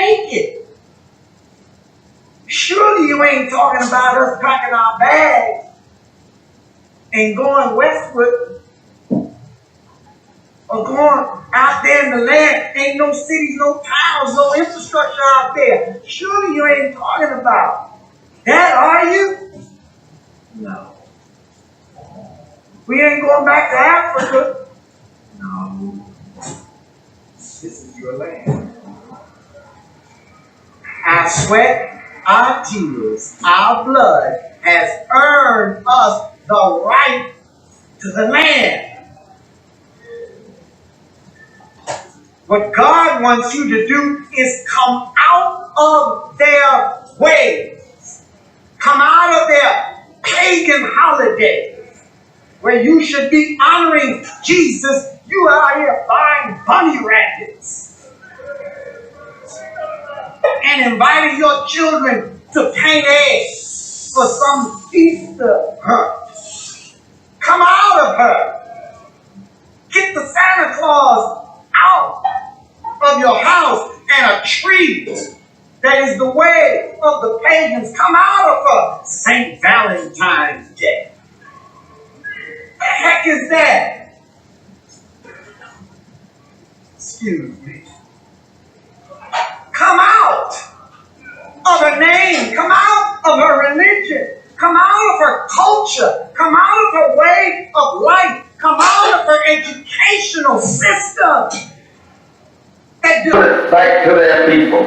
make it. Surely you ain't talking about us packing our bags and going westward or going out there in the land. Ain't no cities, no towns, no infrastructure out there. Surely you ain't talking about that, are you? No. We ain't going back to Africa. No. This is your land. Our sweat, our tears, our blood has earned us the right to the land. What God wants you to do is come out of their ways. Come out of their pagan holidays where you should be honoring Jesus. You are out here buying bunny rabbits and inviting your children to paint eggs for some Easter hunt. Come out of her. Get the Santa Claus out of your house and a tree that is the way of the pagans. Come out of her. St. Valentine's Day. What the heck is that? Excuse me. Come out of her name. Come out of her religion. Come out of her culture. Come out of her way of life. Come out of her educational system. That do it back to their people.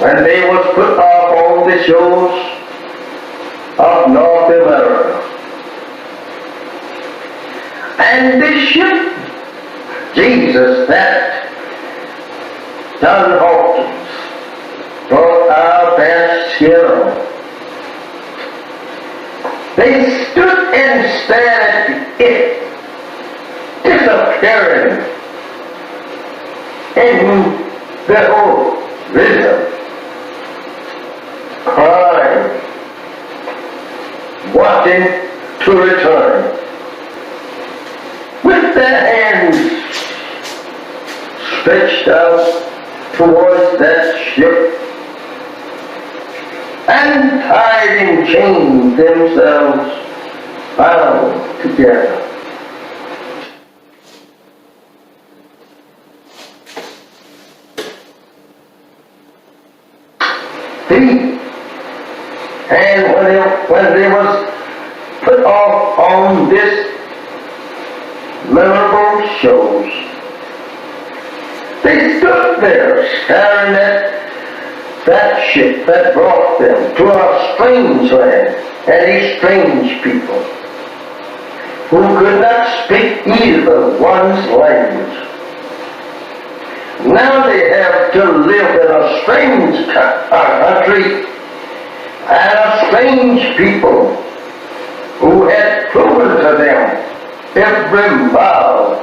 When they was put off on the shores of North America. And this ship, Jesus, that John Hawkins brought our best hero. They stood and stared at it disappearing in the horizon, crying, wanting to return. With their hands stretched out towards that ship and tied in chains themselves bound together. And when they was put off on this memorable shows, they stood there staring at that ship that brought them to a strange land and a strange people who could not speak either one's language. Now they have to live in a strange country and a strange people who had proven to them every mile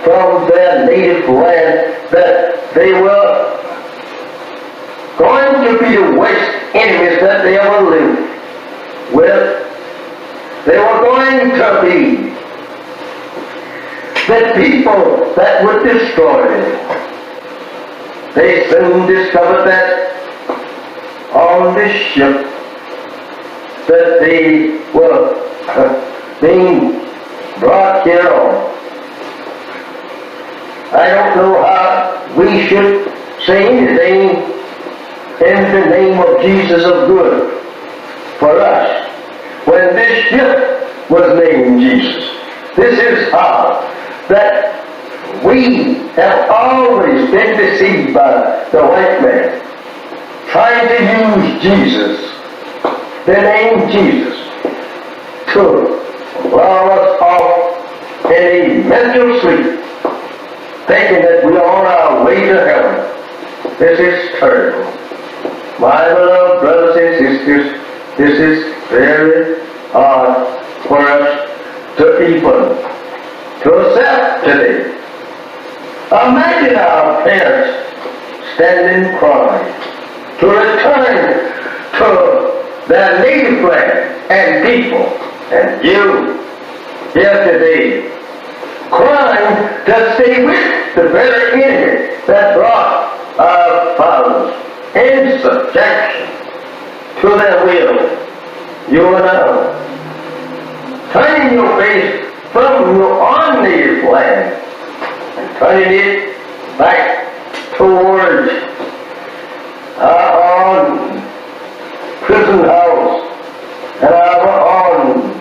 from their native land that they were going to be the worst enemies that they ever lived with. They were going to be the people that would destroy them. They soon discovered that on this ship that they were being brought here on. I don't know how we should say anything in the name of Jesus of good for us when this ship was named Jesus. This is how that we have always been deceived by the white man, trying to use Jesus, the name Jesus, to lull us off in a mental sleep, thinking that we are on our way to heaven. This is terrible. My beloved brothers and sisters, this is very hard for us to even to accept today. Imagine our parents standing crying to return to their native land and people, and you here today crying to stay with the very enemy that brought our fathers in subjection to their will, you are now turning your face from your own native land and turning it back towards our own prison house and our own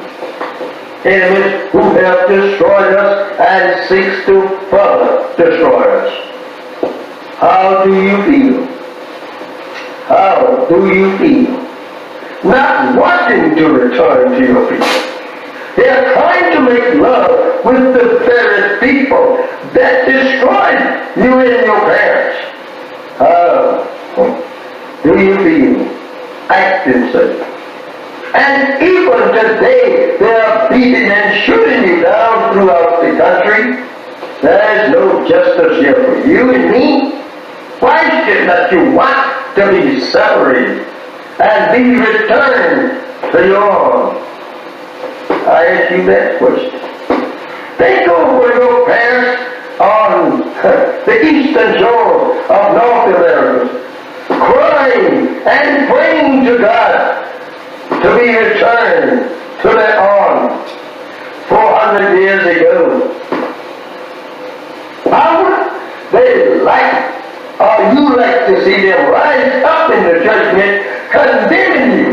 enemies who have destroyed us and seeks to further destroy us. How do you feel? How do you feel? Not wanting to return to your people. They are trying to make love with the very people that destroyed you and your parents. How do you feel acting such? And even today, they are beating and shooting you down throughout the country. There is no justice here for you and me. Why should not you want to be separated and be returned to your home? I ask you that question. Think over your parents on the eastern shore of North America, crying and praying to God to be returned to their home 400 years ago. How would they like, or you like to see them rise up in the judgment condemning you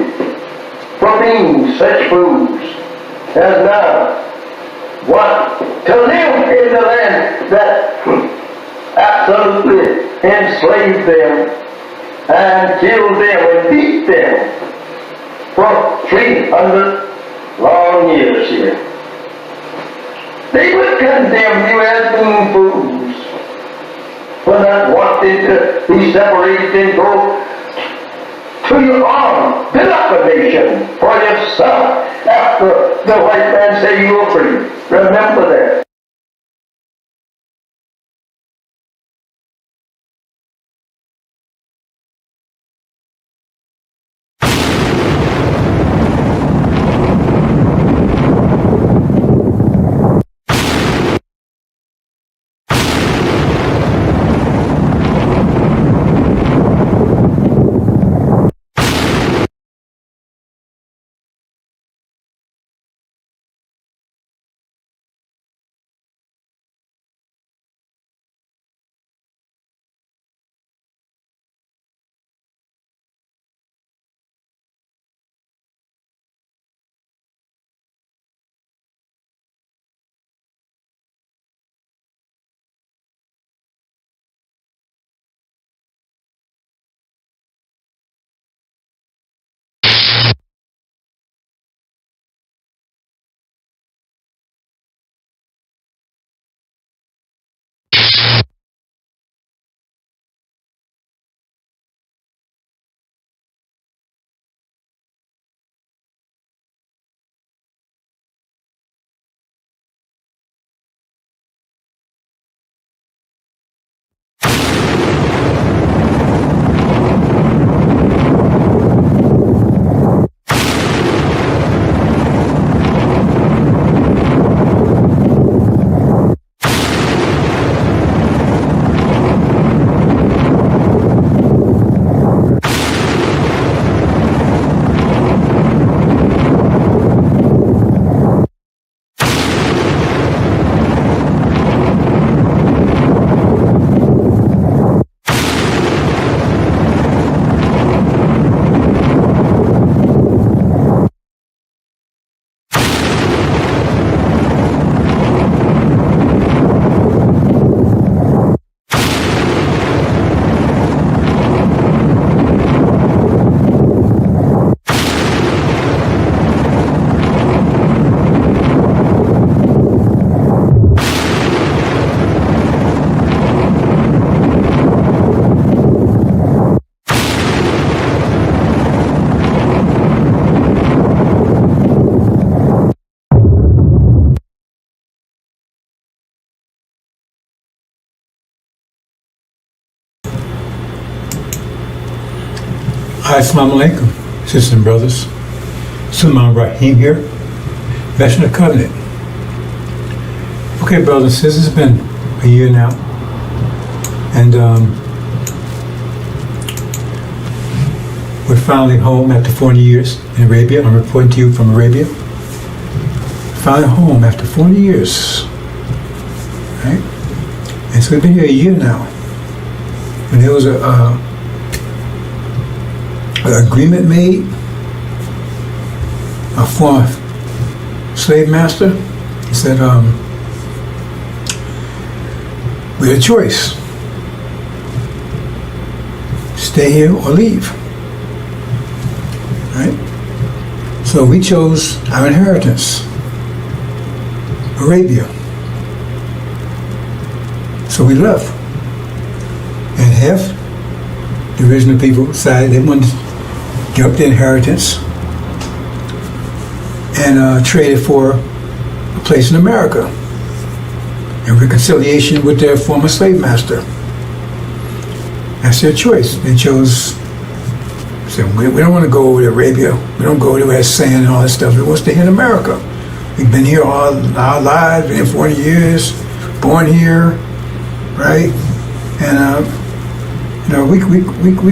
for being such fools as now want to live in the land that absolutely enslaved them and killed them and beat them for 300 long years here. They would condemn you as being fools for not wanting to be separated and go to your own, build up a nation for yourself after the white man say you were free. Remember that. Hi, Assalamu alaikum, sisters and brothers. Sulman Rahim here, Veteran of Covenant. Okay, brothers and sisters, it's been a year now, and We're finally home after 40 years in Arabia. I'm reporting to you from Arabia. Finally home after 40 years. Right? And so we've been here a year now. And there was an agreement made. A former slave master, he said, we had a choice. Stay here or leave. Right? So we chose our inheritance, Arabia. So we left. And half the original people decided they wanted to give up their inheritance and traded for a place in America in reconciliation with their former slave master. That's their choice. They chose, said, we don't want to go over to Arabia. We don't go to where it's sand and all that stuff. We want to stay here in America. We've been here all our lives, been here 40 years, born here, right? And we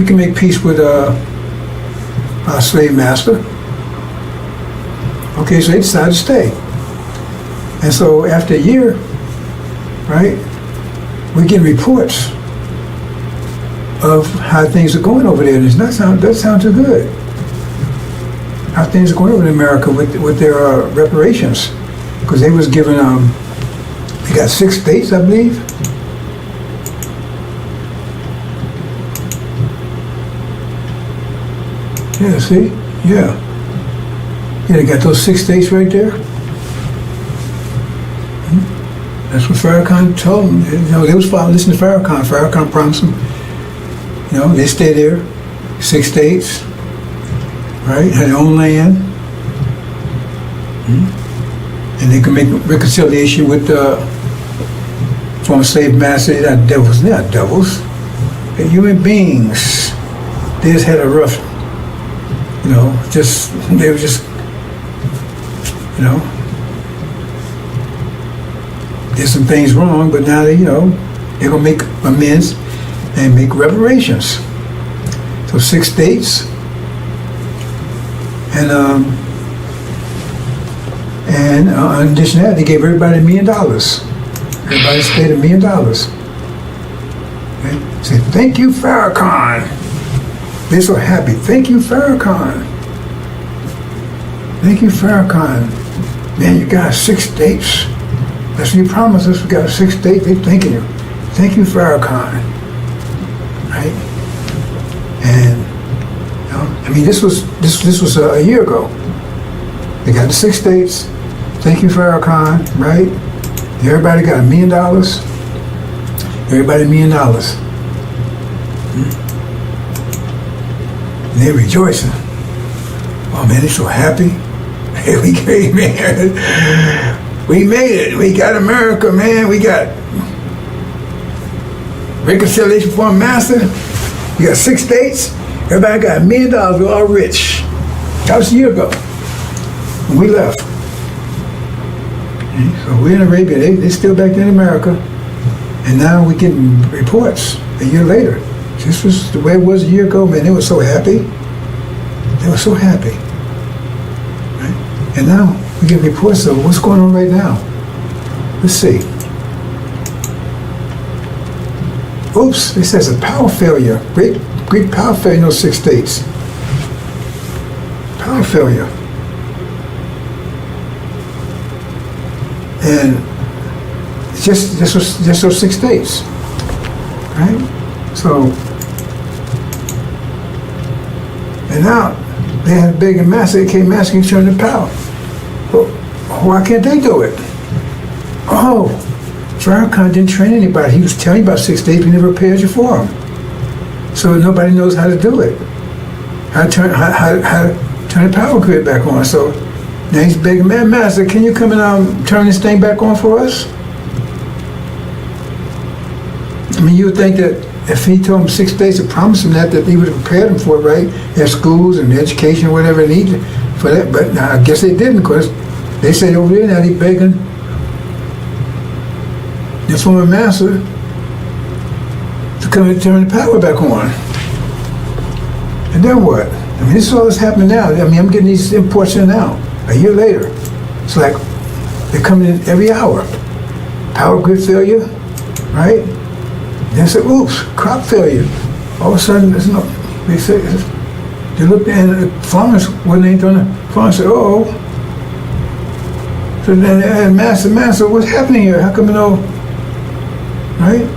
can make peace with our slave master. Okay, so they decided to stay. And so after a year, right, we're getting reports of how things are going over there. And it doesn't sound too good. How things are going over in America with their reparations. Because they was given, they got 6 states, I believe. Yeah, see? Yeah. Yeah, they got those 6 states right there. That's what Farrakhan told them. You know, they was listening to Farrakhan. Farrakhan promised them, you know, they stay there, 6 states, right? Had their own land. And they can make reconciliation with the former slave master. They're not devils. They're not devils. They're human beings. They just had a rough, you know, they were just, you know, did some things wrong, but now they, you know, they're gonna make amends and make reparations. So 6 states, and in addition to that, they gave everybody $1 million. Everybody stayed $1 million. Okay? Say, thank you, Farrakhan. They're so happy. Thank you, Farrakhan. Thank you, Farrakhan. Man, you got 6 states. That's what you promised us. We got 6 states. They're thanking you. Thank you, Farrakhan. Right? And you know, I mean, this was a year ago. They got the 6 states. Thank you, Farrakhan. Right? Everybody got $1 million. Everybody $1 million. And they're rejoicing. Oh man, they're so happy. Hey, we came here. We made it. We got America, man. We got reconciliation for a master. We got 6 states. Everybody got $1 million. We're all rich. That was a year ago when we left. So we're in Arabia. They're still back there in America. And now we're getting reports a year later. This was the way it was a year ago, man. They were so happy. They were so happy. Right? And now we get reports of what's going on right now. Let's see. Oops, it says a power failure. Great power failure in those 6 states. Power failure. And just those 6 states. Right? So, and now they had a big and massive, they came asking to turn the power. Well, why can't they do it? Oh, Farrakhan didn't train anybody. He was telling you about 6 states, we never prepared you for them. So nobody knows how to do it. How to turn the power grid back on. So now he's begging, man, master, can you come and turn this thing back on for us? I mean, you would think that if he told him 6 states to promise him that he would have prepared him for it, right? Their schools and education, whatever they needed for that. But now I guess they didn't, because they say over there now they're begging the former master to come and turn the power back on. And then what? I mean, this is all that's happening now. I mean, I'm getting these imports in now. A year later, it's like they're coming in every hour. Power grid failure, right? Then say, oops, crop failure. All of a sudden, there's no. They say, they looked and the farmers wasn't ain't doing it. Farmers said, oh. So then they had master, what's happening here? How come no, right?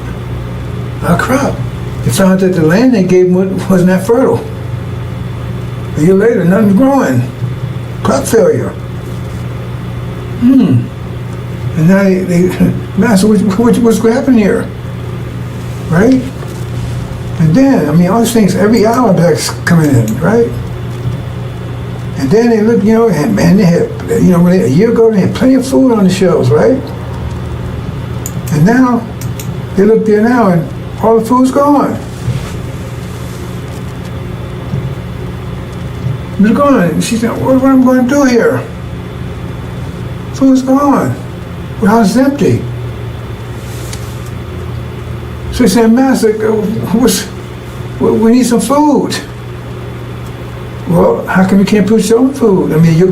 Our crop. They found that the land they gave them wasn't that fertile. A year later, nothing's growing. Crop failure. And now they master, what's happening here? Right? And then, I mean, all these things, every hour that's coming in, right? And then they look, and they had, a year ago they had plenty of food on the shelves, right? And now, they look there now and all the food's gone. It's gone. She said, what am I going to do here? Food's gone. The house is empty. So he said, Master, we need some food. Well, how come you can't put your own food? I mean, you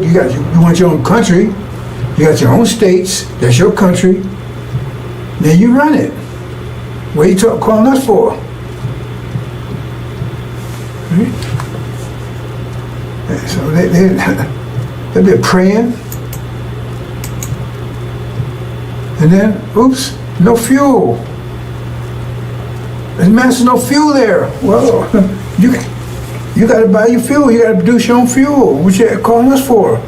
want your own country. You got your own states. That's your country. Then you run it. What are you calling us for? Right? And so they've been praying. And then, oops, no fuel. There's Master, no fuel there. Well, you got to buy your fuel. You got to produce your own fuel. What you calling us for?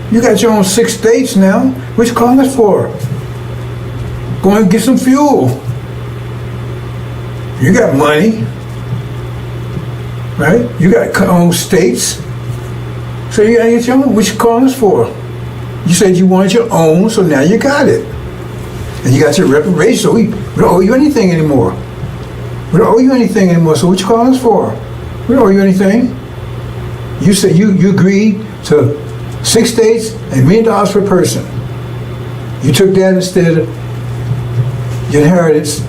You got your own 6 states now. What you calling us for? Go and get some fuel. You got money, right? You got your own states. So you got to get your own. What you calling us for? You said you wanted your own, so now you got it. And you got your reparation, so we don't owe you anything anymore. We don't owe you anything anymore, so what you calling us for? We don't owe you anything. You said you agreed to 6 states and $1 million per person. You took that instead of your inheritance,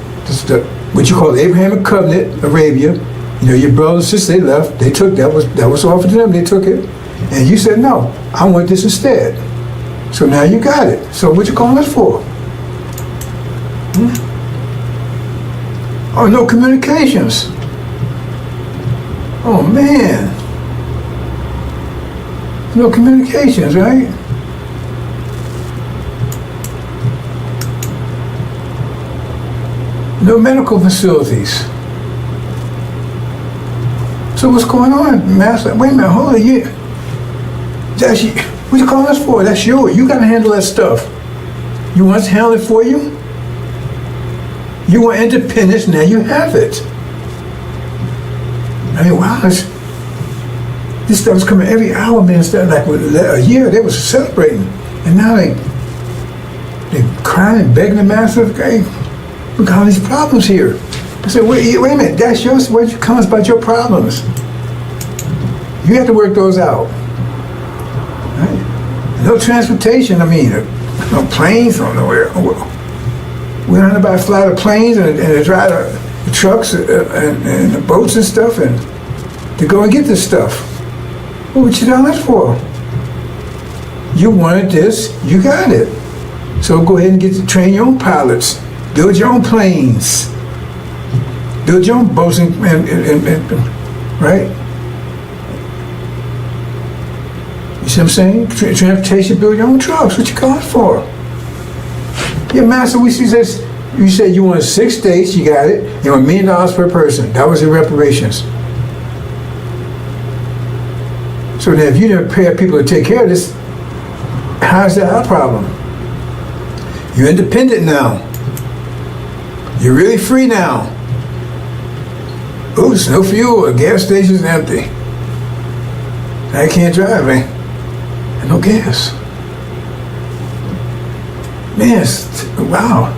what you call the Abrahamic covenant, Arabia. Your brothers and sisters, they left. They took that was offered to them. They took it, and you said no. I want this instead. So now you got it. So what you calling us for? Oh, no communications. Oh, man. No communications, right? No medical facilities. So what's going on, Master? Wait a minute, hold on. What you calling us for? That's yours. You got to handle that stuff. You want us to handle it for you? You want independence, now you have it. I mean, wow, this stuff is coming every hour, man. Instead of like a year, they was celebrating. And now they crying and begging the Master, hey, we got all these problems here. I said, wait a minute, that's yours. Where'd you come about your problems? You have to work those out. Right? No transportation, I mean, no planes, nowhere. We don't know about fly the planes and they drive the trucks and the boats and stuff and to go and get this stuff. Well, what you done that for? You wanted this, you got it. So go ahead and train your own pilots, build your own planes, build your own boats and right? You see what I'm saying? Transportation, build your own trucks. What you calling for? Yeah, Master, we see this. You said you wanted 6 states, you got it. You want $1 million per person. That was your reparations. So then if you didn't pay people to take care of this, how is that our problem? You're independent now. You're really free now. Oops, no fuel, the gas station's empty. I can't drive, man. And no gas. Man, wow.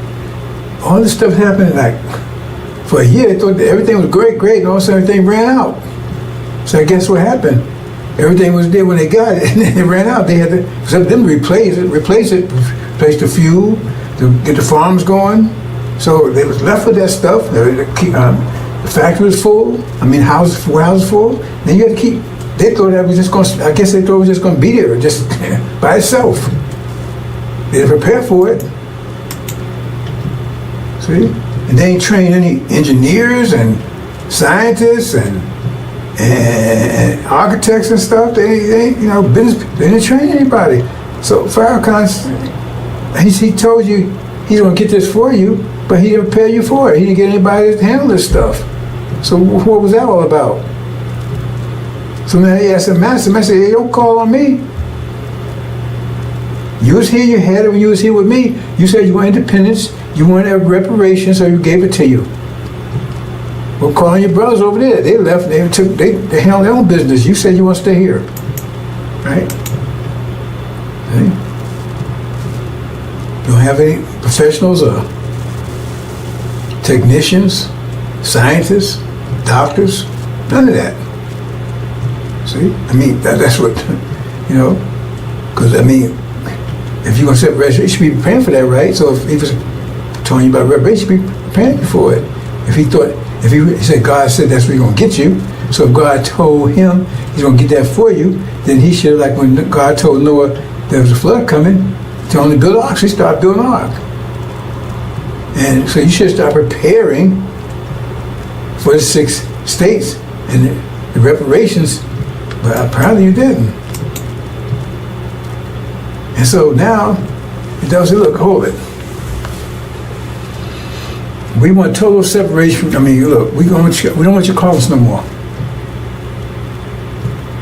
All this stuff happened like for a year. They thought that everything was great, and all of a sudden everything ran out. So guess what happened? Everything was there when they got it, and then it ran out. They had to, some of them replace the fuel, to get the farms going. So they was left with that stuff. The factory was full. I mean, warehouses full. Then you had to keep they thought that was just going. I guess they thought it was just going to be there, just by itself. They didn't prepare for it. See, and they ain't trained any engineers and scientists and architects and stuff. They business. They didn't train anybody. So Farrakhan, he told you he's going to get this for you, but he didn't prepare you for it. He didn't get anybody to handle this stuff. So what was that all about? So now he asked the master, said, hey, don't call on me. You was here, you had it when you was here with me. You said you want independence, you wanted reparations, so you gave it to you. Well, call on your brothers over there. They left, they handled their own business. You said you want to stay here. Right? See? You don't have any professionals or technicians, scientists, doctors, none of that. See? I mean, that's what, because, I mean, if you're going to set reparation, you should be preparing for that, right? So if he was telling you about reparation, you should be preparing for it. If he said God said that's where he's going to get you, so if God told him he's going to get that for you, then he should, like when God told Noah there was a flood coming, to only build an ark, so he started building an ark. And so you should start preparing for the 6 states and the reparations, but apparently you didn't. And so now, he tells you, look, hold it. We want total separation. Look, we don't want you to call us no more.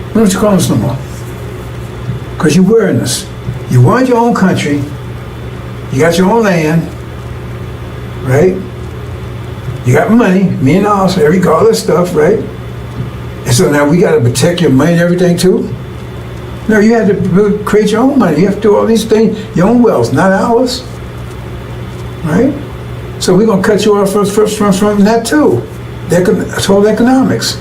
We don't want you to call us no more. Because you're wearing us. You want your own country. You got your own land. Right? You got money, $1 million, all this stuff, right? And so now we got to protect your money and everything too? No, you have to create your own money. You have to do all these things, your own wealth, not ours. Right? So we're going to cut you off from that too. That's all economics.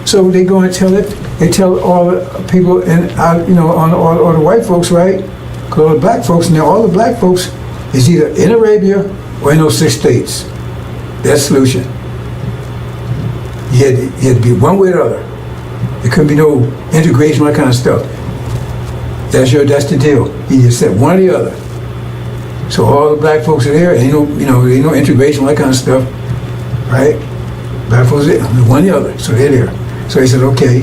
So they go and tell it. They tell all the people all the white folks, right? Because all the black folks, now all the black folks is either in Arabia or in those 6 states. That's the solution. You had to be one way or the other. There couldn't be no integration, that kind of stuff. That's the deal. You just said one or the other. So all the black folks are there, ain't no integration, that kind of stuff, right? Black folks are there, one or the other, so they're there. So he said, okay,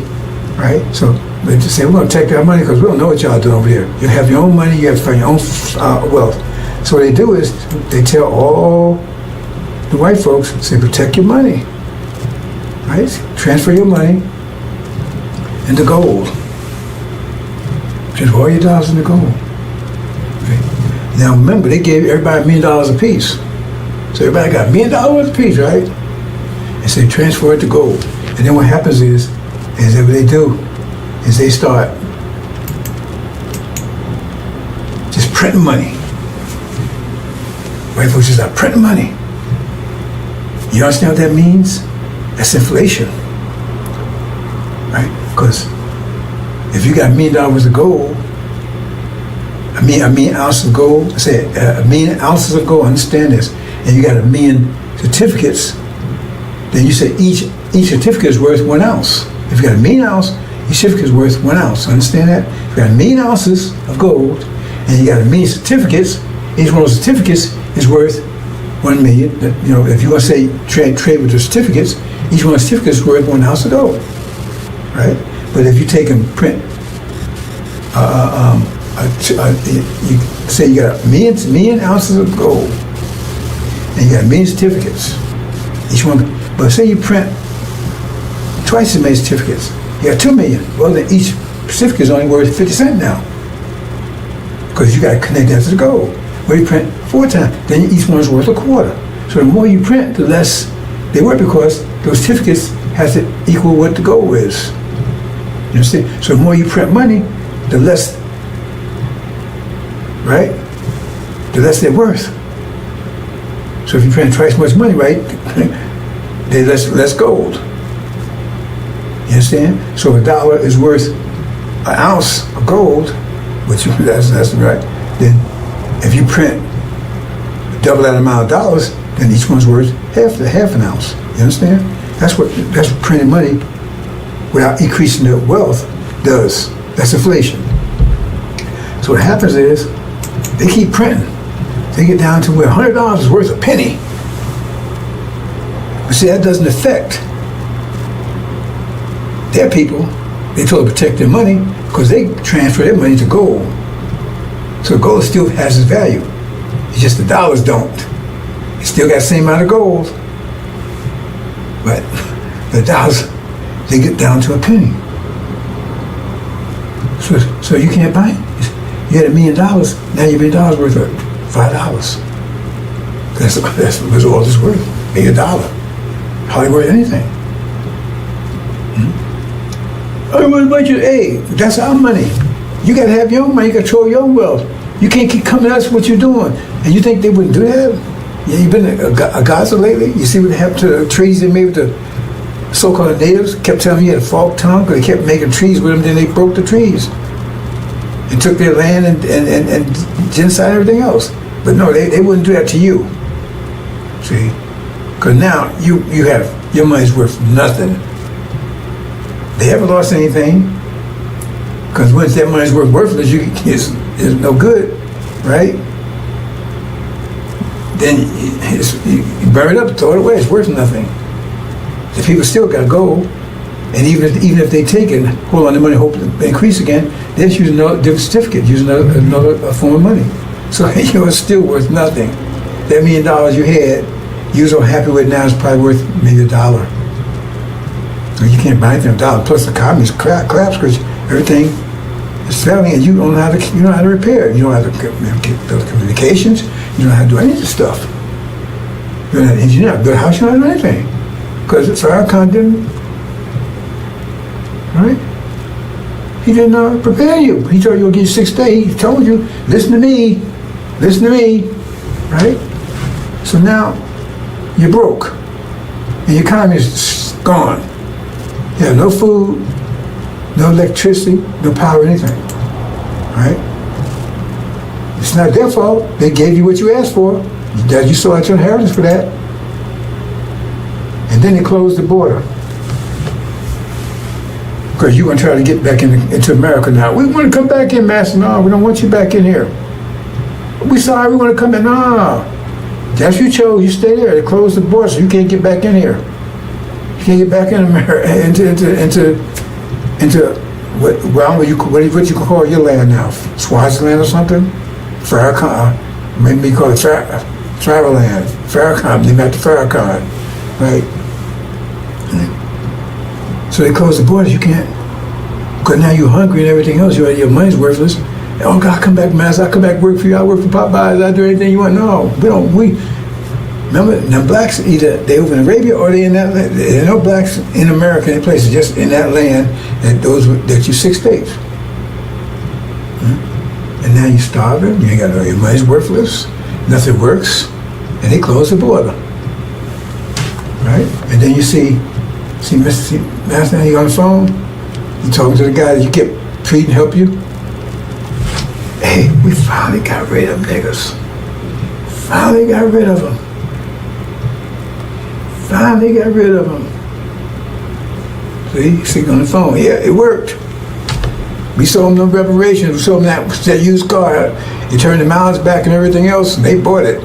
right? So they just say, we're going to take our money because we don't know what y'all doing over there. You have your own money, you have your own wealth. So what they do is they tell all the white folks, say, protect your money, right? Transfer your money into gold. Transfer all your dollars into gold. Right? Now remember, they gave everybody $1 million apiece. So everybody got $1 million apiece, right? And so they transfer it to gold. And then what happens is that what they do is they start just printing money. White folks just start printing money. You understand what that means? That's inflation. Right? Because if you got $1 million of gold, a million ounces of gold, say $1 million ounces of gold, understand this, and you got 1 million certificates, then you say each certificate is worth 1 ounce. If you got 1 million ounce, each certificate is worth 1 ounce. Understand that? If you got 1 million ounces of gold, and you got 1 million certificates, each one of those certificates is worth 1 million. If you want to say trade with the certificates, each one of the certificates is worth 1 ounce of gold. Right? But if you take and print, you say you got 1 million ounces of gold, and you got 1 million certificates, each one. But say you print twice as many certificates, you got 2 million. Well, then each certificate is only worth 50 cents now, because you got to connect that to the gold. Well, you print 4 times, then each one's worth a quarter. So the more you print, the less they worth, because those certificates has to equal what the gold is. You understand? So the more you print money, the less, right? The less they're worth. So if you print twice as much money, right, there's less gold. You understand? So if $1 is worth 1 ounce of gold, which that's right, then if you print double that amount of dollars, then each one's worth half an ounce. You understand? That's what printing money without increasing their wealth does. That's inflation. So what happens is they keep printing. They get down to where $100 is worth a penny. But see, that doesn't affect their people. They try to protect their money because they transfer their money to gold. So gold still has its value. It's just the dollars don't. It still got the same amount of gold. But the dollars, they get down to a penny. So you can't buy it. You had $1 million, now your $1 million worth of $5. That's what all this worth. $1 million. Hardly worth anything. Hey, that's our money. You gotta have your own money, you gotta control your own wealth. You can't keep coming at us what you're doing. And you think they wouldn't do that? Yeah, you've been a Gaza lately? You see what happened to the trees they made with the so-called natives? Kept telling me you had a forked tongue because they kept making trees with them, then they broke the trees. And took their land and genocide and everything else. But no, they wouldn't do that to you. See? Because now you have, your money's worth nothing. They haven't lost anything. Because once that money's worthless, it's no good, right? Then you burn it up, throw it away, it's worth nothing. The people still got gold. And even if they take it, hold on to money, hope to increase again, they're just using another different certificate, using another form of money. So it's still worth nothing. That $1 million you had, you was so happy with now, it's probably worth maybe $1. So you can't buy anything with $1. Plus the economy's crap because everything is failing, and you don't know how to repair it. You don't know how to build communications. You don't know how to do any of this stuff. You don't know how to engineer, build a house. You don't know how to do anything because Farrakhan didn't. Right? He didn't prepare you. He told you he'll give you 6 days. He told you, listen to me, right? So now you're broke, and your economy is gone. You have no food, no electricity, no power, anything, right? It's not their fault. They gave you what you asked for. You saw at your inheritance for that. And then they closed the border. Because you're going to try to get back into America now. We want to come back in, Master. No, we don't want you back in here. We sorry, we want to come in. No. That's what you chose. You stay there. They closed the border, so you can't get back in here. You can't get back in America, into what you could call your land now? Swaziland or something? Farrakhan. Maybe call it Traveland. Farrakhan. They met the Farrakhan. Right? So they close the borders, you can't. Because now you're hungry and everything else, your money's worthless. Oh God, come back, Master, I'll come back work for you, I'll work for Popeyes, I'll do anything you want. No, remember, the blacks, either they over in Arabia or they in that land. There are no blacks in America, any places, just in that land that you 6 states. And now you're starving, you ain't got your money's worthless, nothing works, and they close the border. Right? And then you see Master, he on the phone, you talking to the guy that you kept treating, help you. Hey, we finally got rid of niggas. Finally got rid of them. See on the phone. Yeah, it worked. We sold them no reparations. We sold them that used car. You turned the miles back and everything else, and they bought it.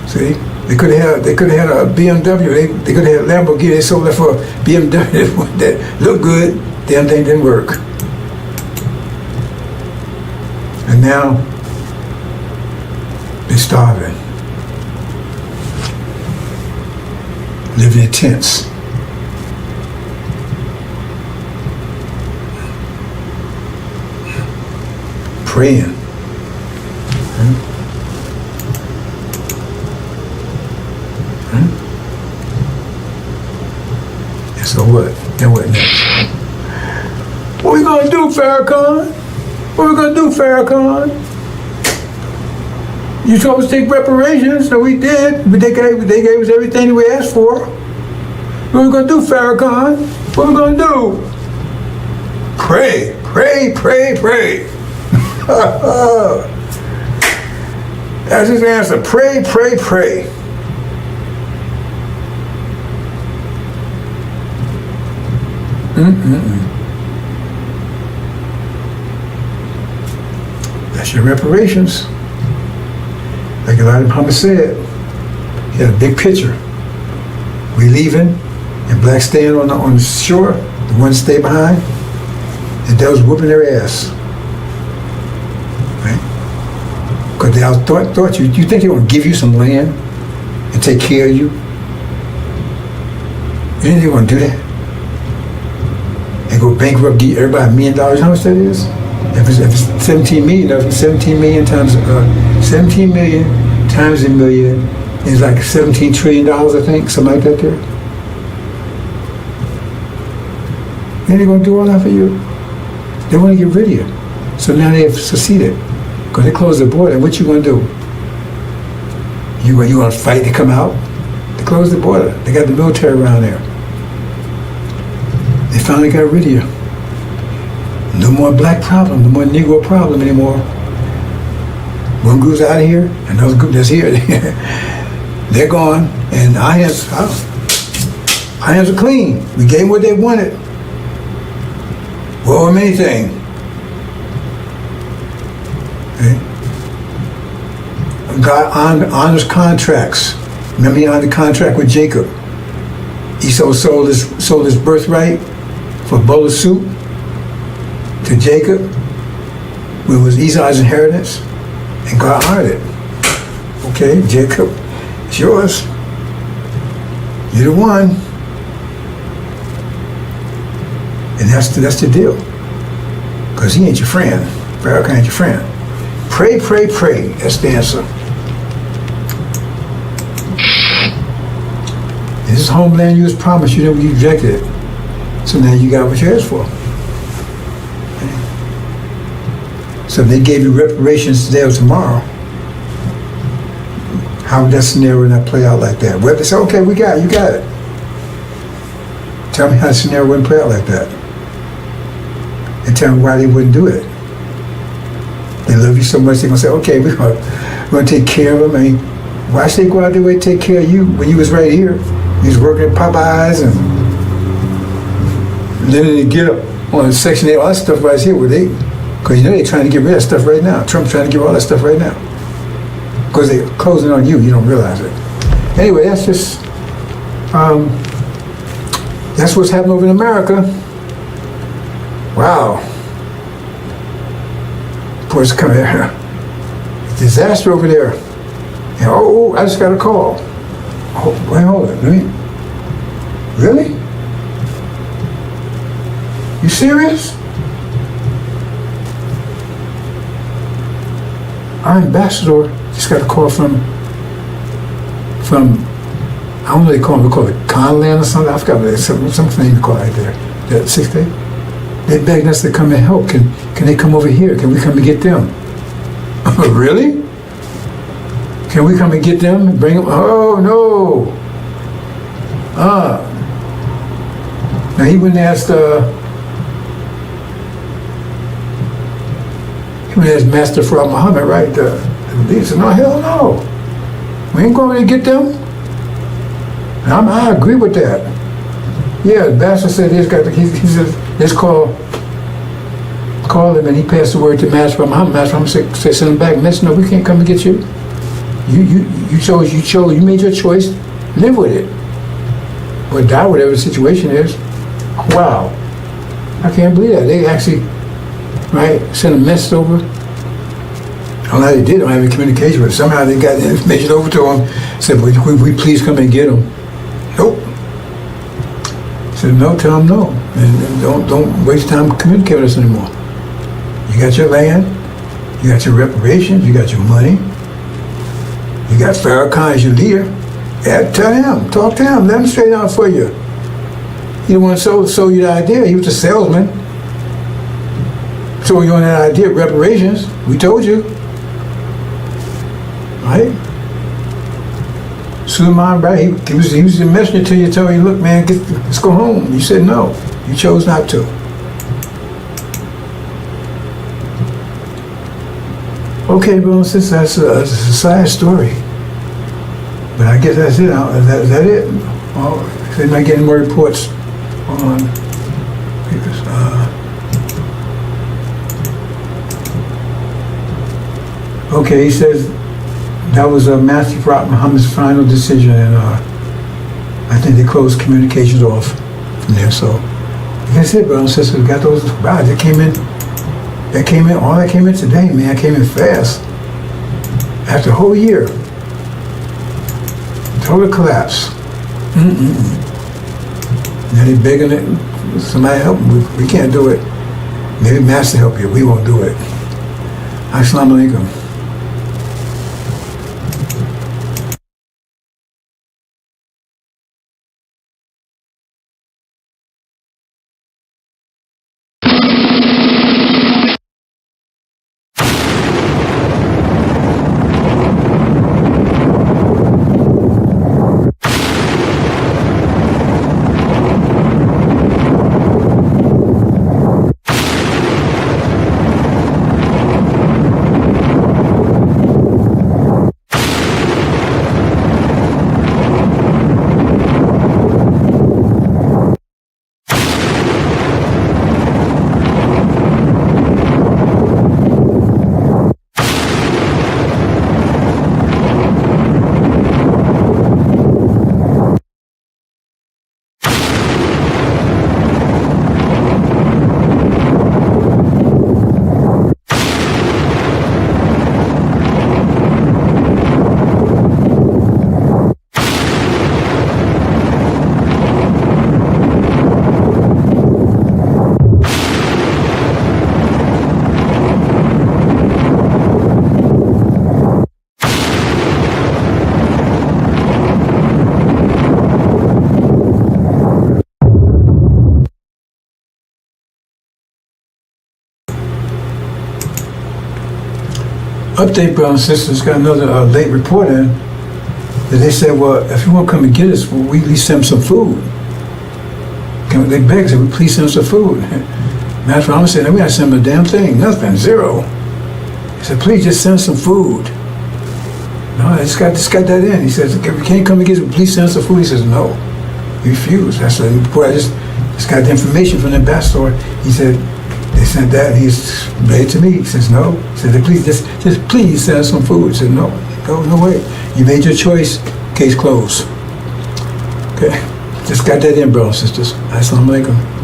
See? They could have had a BMW. They could have had a Lamborghini. They sold it for a BMW that looked good. Damn thing didn't work. And now they're starving, living in tents. Praying. So what? Then what next? What we gonna do, Farrakhan? You told us to take reparations, so we did. But they gave us everything that we asked for. What we gonna do, Farrakhan? What we gonna do? Pray. That's his answer. Pray. That's your reparations. Like Elijah Muhammad said, he had a big picture. We leaving, and blacks staying on the shore, the ones stay behind, and they was whooping their ass. Right? Because they thought you think they want to give you some land and take care of you? You think they want to do that? And go bankrupt, give everybody $1 million? How much that is? If it's 17 million, that's 17 million times 17 million times a million is like $17 trillion, I think, something like that there. And they're gonna do all that for you. They want to get rid of you. So now they have succeeded because they closed the border. And what you gonna do? You gonna fight to come out? They closed the border. They got the military around there. They finally got rid of you. No more black problem, no more Negro problem anymore. One group's out of here, another group that's here. They're gone, and our hands are clean. We gave them what they wanted. Well, anything. Okay. God honors contracts. Remember, he honored the contract with Jacob. Esau sold his birthright for a bowl of soup to Jacob, which was Esau's inheritance, and God honored it. Okay, Jacob, it's yours. You're the one. And that's the deal. Because he ain't your friend. Pharaoh ain't your friend. Pray, pray, pray. That's the answer. And this homeland you was promised, you rejected it. So now you got what you asked for. So if they gave you reparations today or tomorrow, how would that scenario not play out like that? Well, they say, okay, you got it. Tell me how the scenario wouldn't play out like that. And tell me why they wouldn't do it. They love you so much, they're going to say, okay, we're going to take care of them. I mean, why should they go out their way to take care of you when you was right here? You was working at Popeyes and then they get up on Section 8, all that stuff right here, because they're trying to get rid of that stuff right now. Trump's trying to get rid of all that stuff right now. Because they're closing on you don't realize it. Anyway, that's just, that's what's happening over in America. Wow. Boys, come here. Disaster over there. And, I just got a call. Oh, wait, hold it. Really? You serious? Our ambassador just got a call from I don't know what they call it Conland or something. I forgot what something they call it right there. That 6th day. They begged us to come and help. Can they come over here? Can we come and get them? Really? Can we come and get them and bring them? Oh no. Now he went and asked Master Farah Muhammad, right? He said, no, hell no. We ain't going to get them. And I agree with that. Yeah, the Master said he said, let's call him, and he passed the word to Master Farah Muhammad. Master Muhammad said, send him back. Master, no, we can't come and get you. You made your choice, live with it. Or die, whatever the situation is. Wow. I can't believe that. They actually, right, sent a message over. I don't know how they did. I don't have any communication with it. Somehow they got the information over to him. Said, would we please come and get him? Nope. Said, no, tell him no. And don't waste time communicating with us anymore. You got your land, you got your reparations, you got your money, you got Farrakhan as your leader. Yeah, tell him, talk to him, let him straighten out for you. He didn't want to sell you the idea. He was a salesman. So you on that idea of reparations, we told you. Right? Suleiman, right? He was the messenger to you, telling you, look, man, let's go home. You said no. You chose not to. Okay, brothers and sisters, that's a sad story. But I guess that's it. Is that it? Oh, they're not getting more reports on Okay, he says that was Matthew Prophet Muhammad's final decision, and I think they closed communications off from there. So, like I said, brothers and sisters, we got those rides that came in. All that came in today, man, came in fast. After a whole year, total collapse. Now they begging it, somebody help them. We can't do it. Maybe Master help you. We won't do it. Assalamu alaikum. Update, brothers and sisters, got another late report in that they said, well, if you want to come and get us, well, we at least send them some food. They begged, said, please send us some food. Master Muhammad said, we got to send them a damn thing, nothing, zero. He said, please just send us some food. No, I just got that in. He says, if you can't come and get us, please send us some food. He says, no, he refused. I said, I just got the information from the ambassador. He said, they sent that, and he's read it to me. He says, no. He said, please, just please send us some food. He said, no way. You made your choice, case closed. Okay, just got that in, brothers and sisters. Assalamu alaikum.